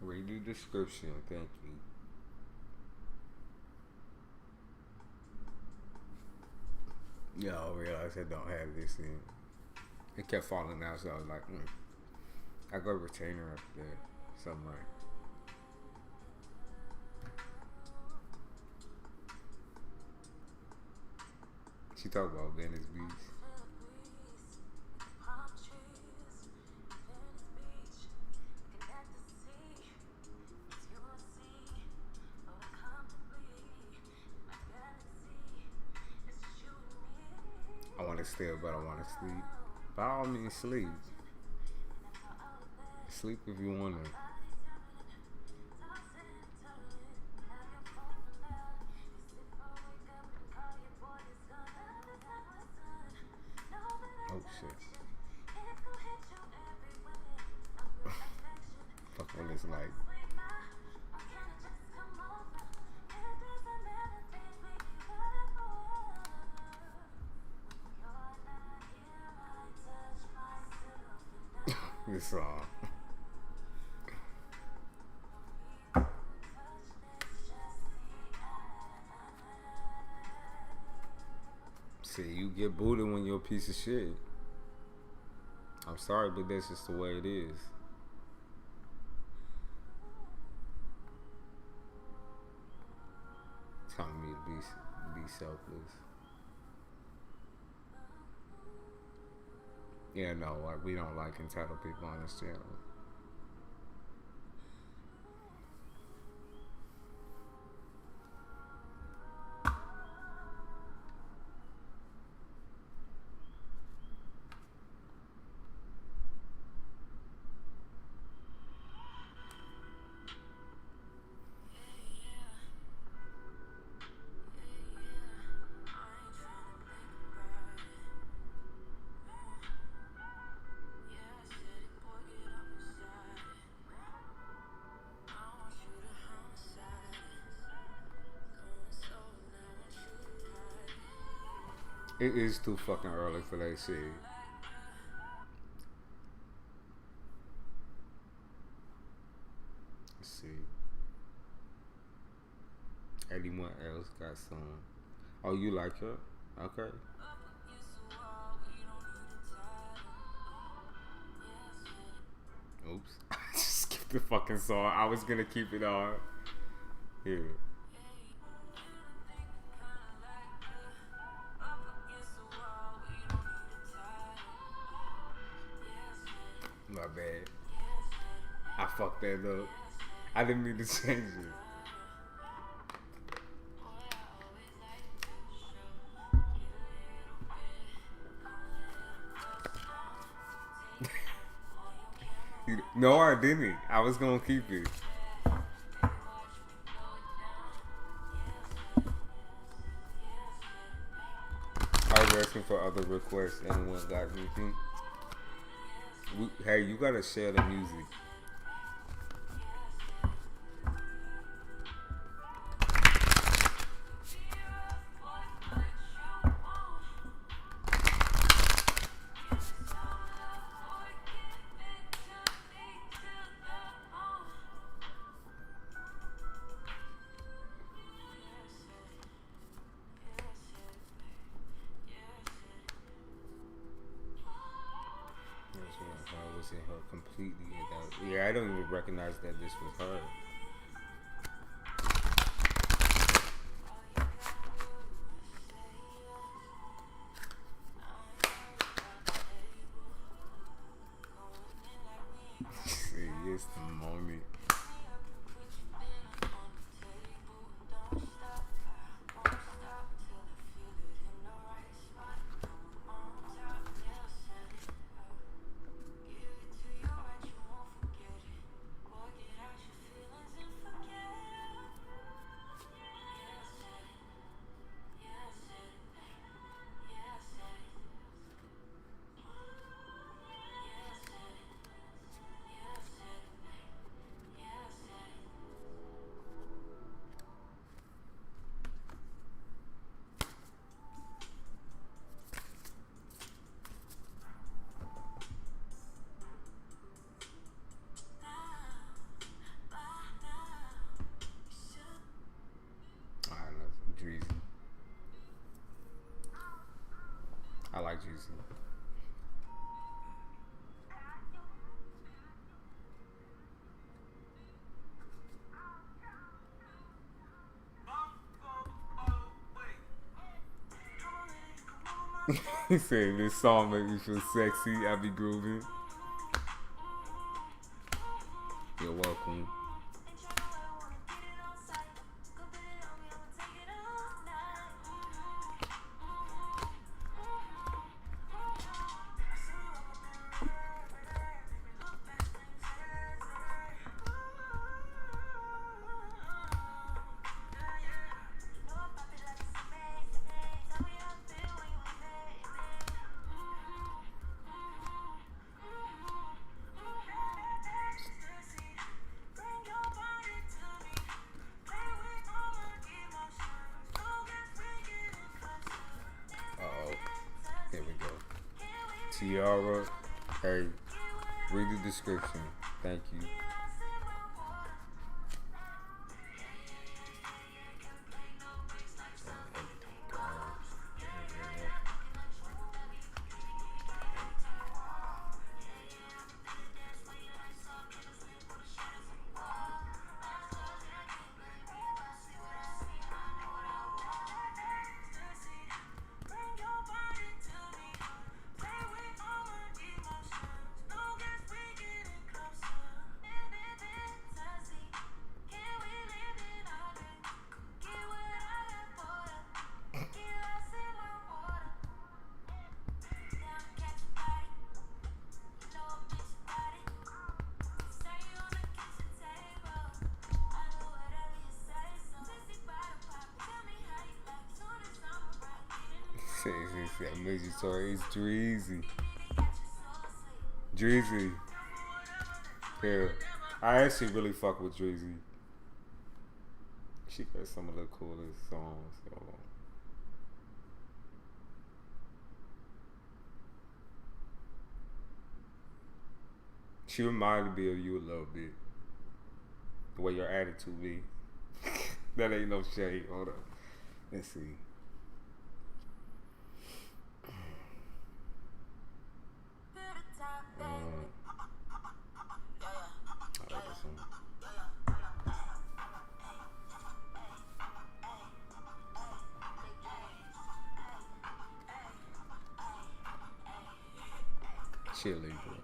Read the description, thank you. Yeah, I realized I don't have this in. It kept falling out, so I was like, I got a retainer up there. Something right. She talked about Venice Beach. I want to stay up, but I want to sleep. By all means, sleep. Sleep if you want to. Oh shit. Fuck on this light. This song. See, you get booted when you're a piece of shit. I'm sorry, but that's just the way it is. Telling me to be selfless. Yeah, no, like we don't like entitled people on this channel. It is too fucking early for that shit. Let's see. Anyone else got some? Oh, you like her? Okay. Oops. I just skipped the fucking song. I was gonna keep it on. Here. My bad. I fucked that up. I didn't mean to change it. No, I didn't. I was gonna keep it. I was asking for other requests. Anyone got anything? Hey, you gotta share the music. I was in her completely. Yeah, I don't even recognize that this was her. See, it's the moment. Dreezy. I like Dreezy. He said this song make me feel sexy. I be grooving. You're welcome. Tiara, hey, read the description. Thank you. It's Dreezy. Dreezy. Yeah. I actually really fuck with Dreezy. She got some of the coolest songs. So. She reminded me of you a little bit. The way your attitude be. That ain't no shade. Hold up. Let's see. Chili, bro.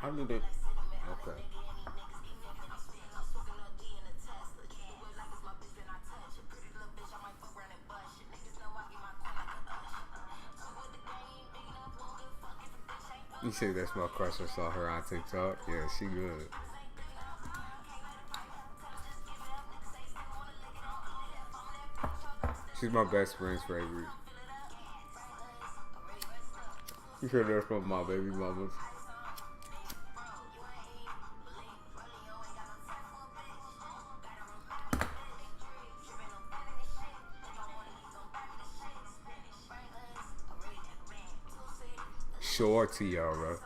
I knew that. Okay. You say that's my crush. I saw her on TikTok. Yeah, she good. She's my best friend's favorite. You heard that from my baby mamas. Sure, Tiara.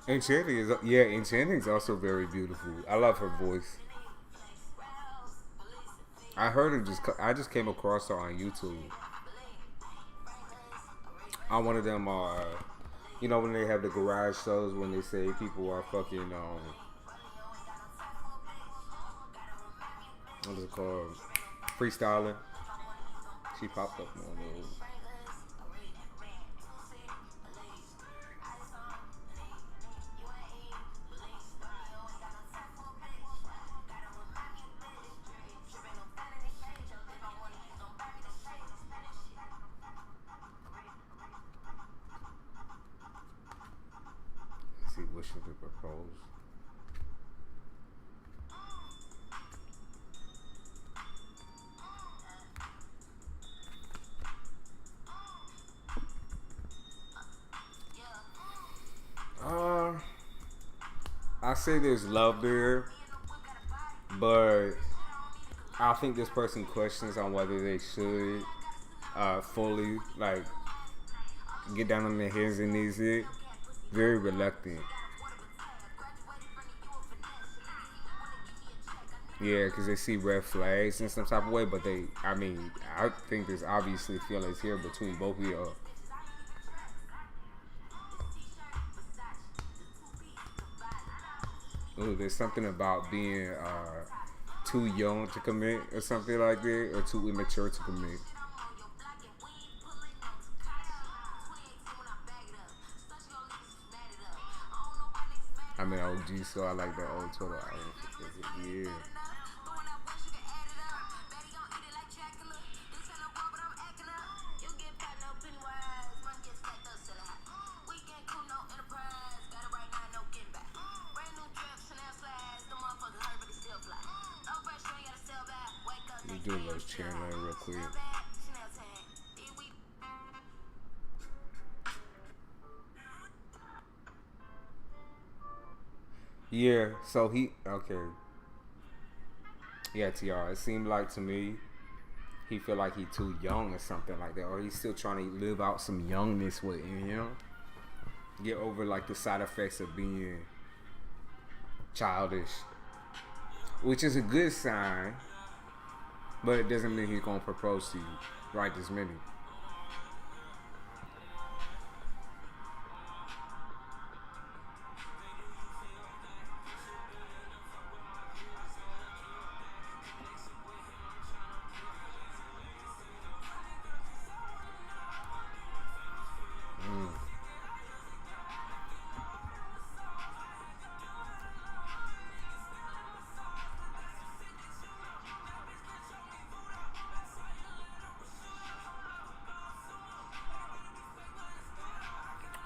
Enchanting's also very beautiful. I love her voice. I heard her I just came across her on YouTube. On one of them, you know, when they have the garage shows when they say people are fucking, what is it called? Freestyling. She popped up on those. See, what should we propose? I say there's love there, but I think this person questions on whether they should fully like get down on their hands and knees. It very reluctant. Yeah, because they see red flags in some type of way, but I think there's obviously feelings here between both of y'all. Ooh, there's something about being too young to commit or something like that, or too immature to commit. I'm an OG, so I like that old Twitter. Yeah. Let me do a little cheering real quick. Yeah, so okay. Yeah, TR, it seemed like to me, he feel like he too young or something like that. Or he's still trying to live out some youngness within him. Get over like the side effects of being childish. Which is a good sign, but it doesn't mean he's gonna propose to you right this minute.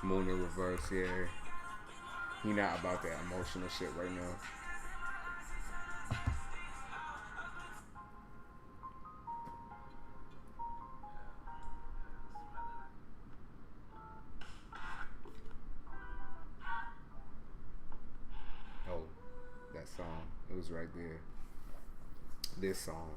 Moon in reverse, yeah. He not about that emotional shit right now. Oh, that song. It was right there. This song.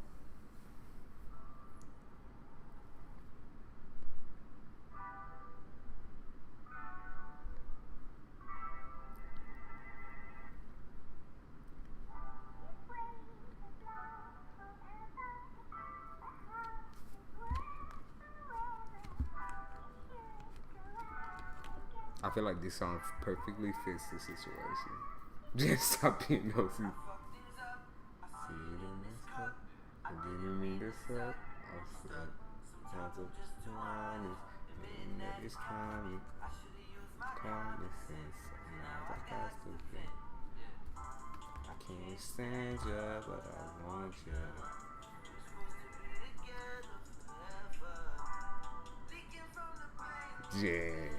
I feel like this song perfectly fits the situation. Just stop being nosy. See you messed up. I didn't mean this up. I said, sounds of honest. That is common. Common sense. Now I got to think. I can't stand ya, but I want ya. Yeah.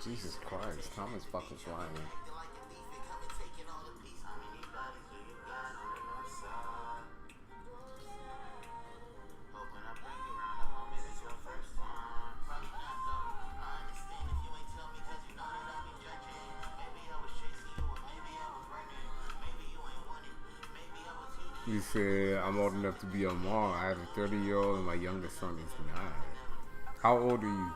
Jesus Christ, Tom is fucking flying. You said I'm old enough to be a mom. I have a 30-year-old and my youngest son is 9. How old are you?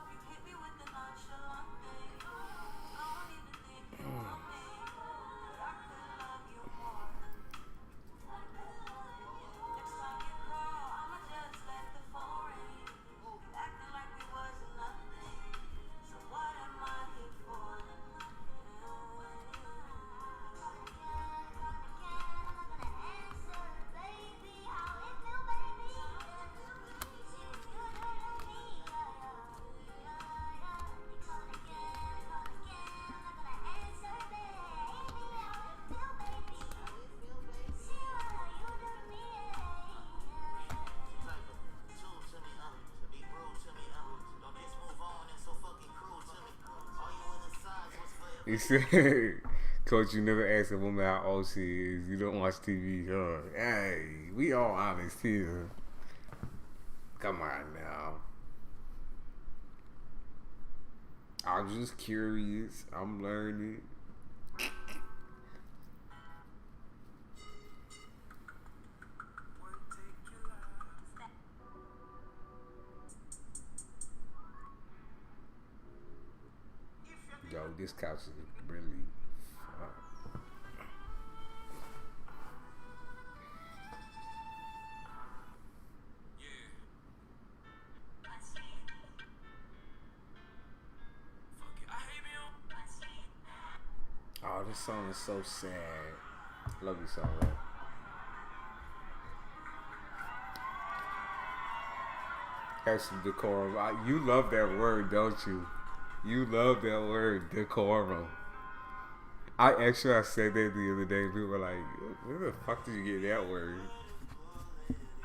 He said, Coach, you never ask a woman how old she is. You don't watch TV. Hey, we all honest here. Come on now. I'm just curious. I'm learning. Yo, this couch is really oh, this song is so sad. Love you so much. Have some decorum. You love that word, don't you? You love that word, decorum. I said that the other day. People were like, "Where the fuck did you get that word?"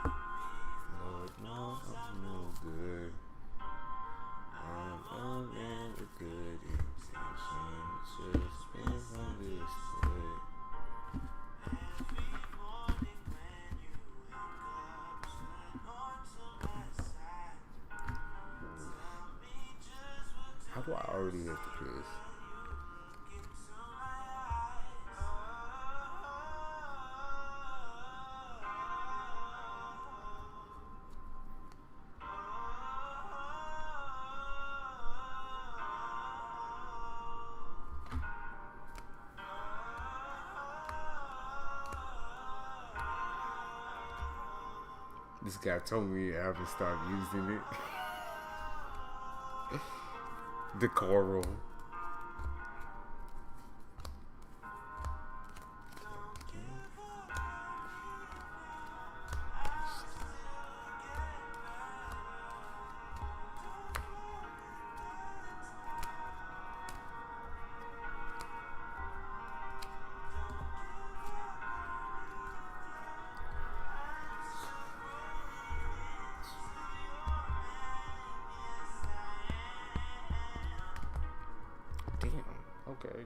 Lord, no, I'm no good. I'm never good intentions. Just misunderstood. How do I already have to piss? This guy told me I haven't started using it. Decorum. Damn. Okay.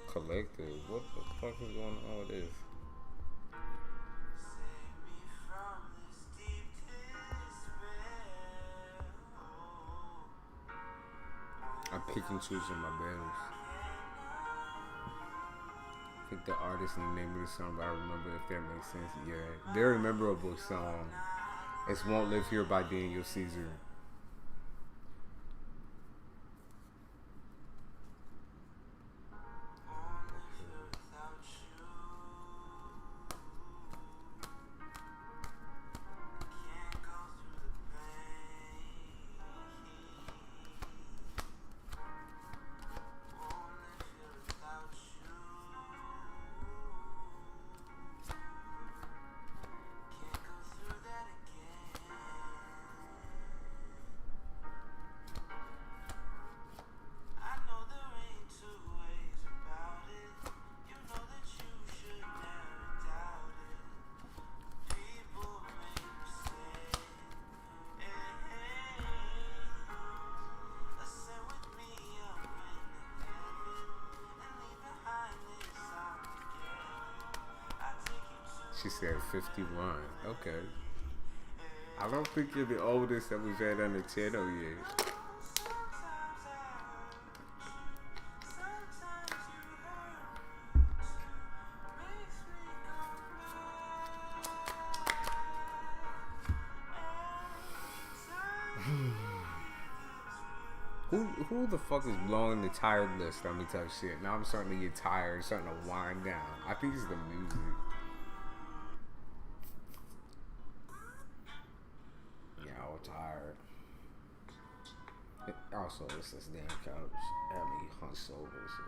Collective. What the fuck is going on with this? I'm picking choosing my battles. Pick the artist and the name of the song, but I remember if that makes sense. Yeah. Very memorable song. It's Won't Live Here by Daniel Caesar. She said 51. Okay. I don't think you're the oldest that we've had on the channel yet. Who the fuck is blowing the tired list on me type shit? Now I'm starting to get tired, starting to wind down. I think it's the music. Tired. Also, it's this damn couch. Had me hunched over. So.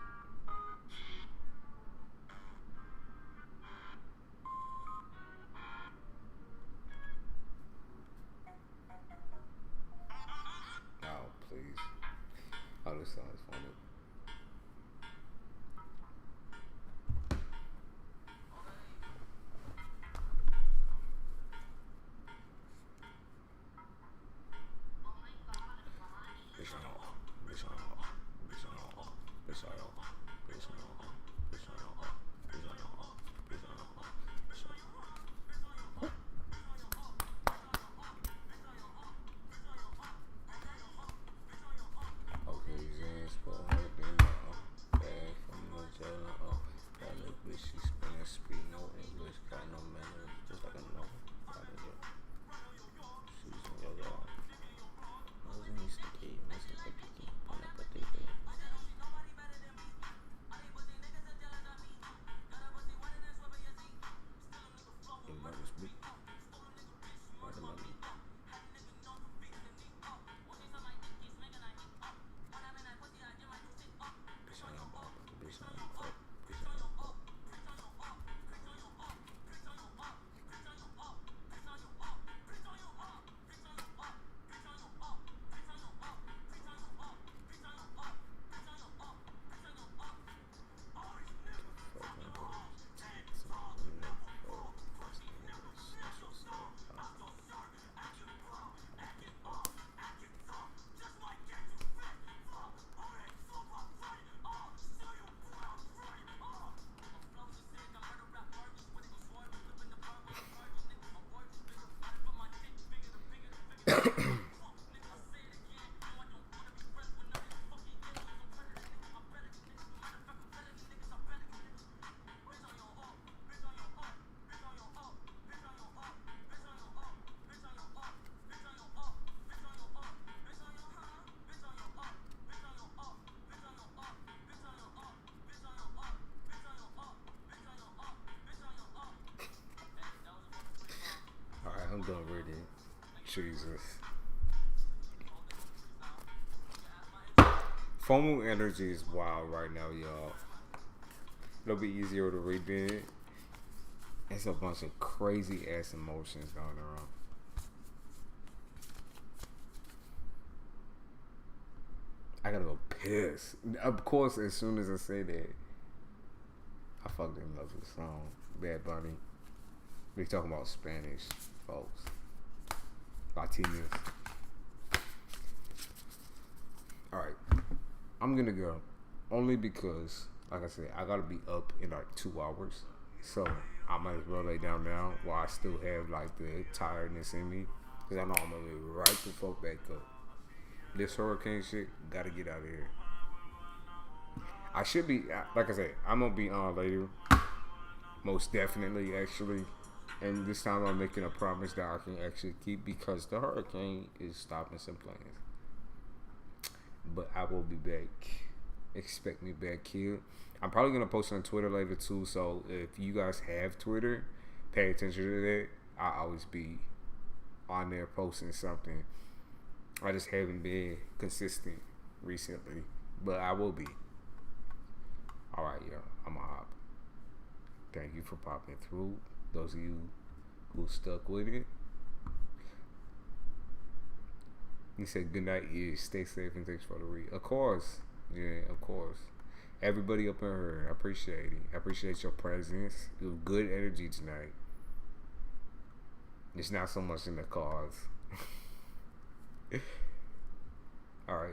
Oh, please. Oh, this song is funny. Jesus. FOMO energy is wild right now, y'all. It'll be easier to read it. It's a bunch of crazy ass emotions going around. I gotta go piss. Of course, as soon as I say that, I fucked in love with the song Bad Bunny. We talking about Spanish folks, Latinos. All right, I'm gonna go only because, like I said, I gotta be up in like 2 hours, so I might as well lay down now while I still have like the tiredness in me, because I know I'm gonna be right the fuck back up. This hurricane shit, gotta get out of here. I should be, like I said, I'm gonna be on later, most definitely, actually. And this time I'm making a promise that I can actually keep, because the hurricane is stopping some plans. But I will be back. Expect me back here. I'm probably gonna post on Twitter later too. So if you guys have Twitter, pay attention to that. I always be on there posting something. I just haven't been consistent recently, but I will be. All right, yo, I'm a hop. Thank you for popping through. Those of you who stuck with it. He said, good night, yeah, stay safe and thanks for the read. Of course. Yeah, of course. Everybody up in here, I appreciate it. I appreciate your presence. It was good energy tonight. It's not so much in the cause. All right.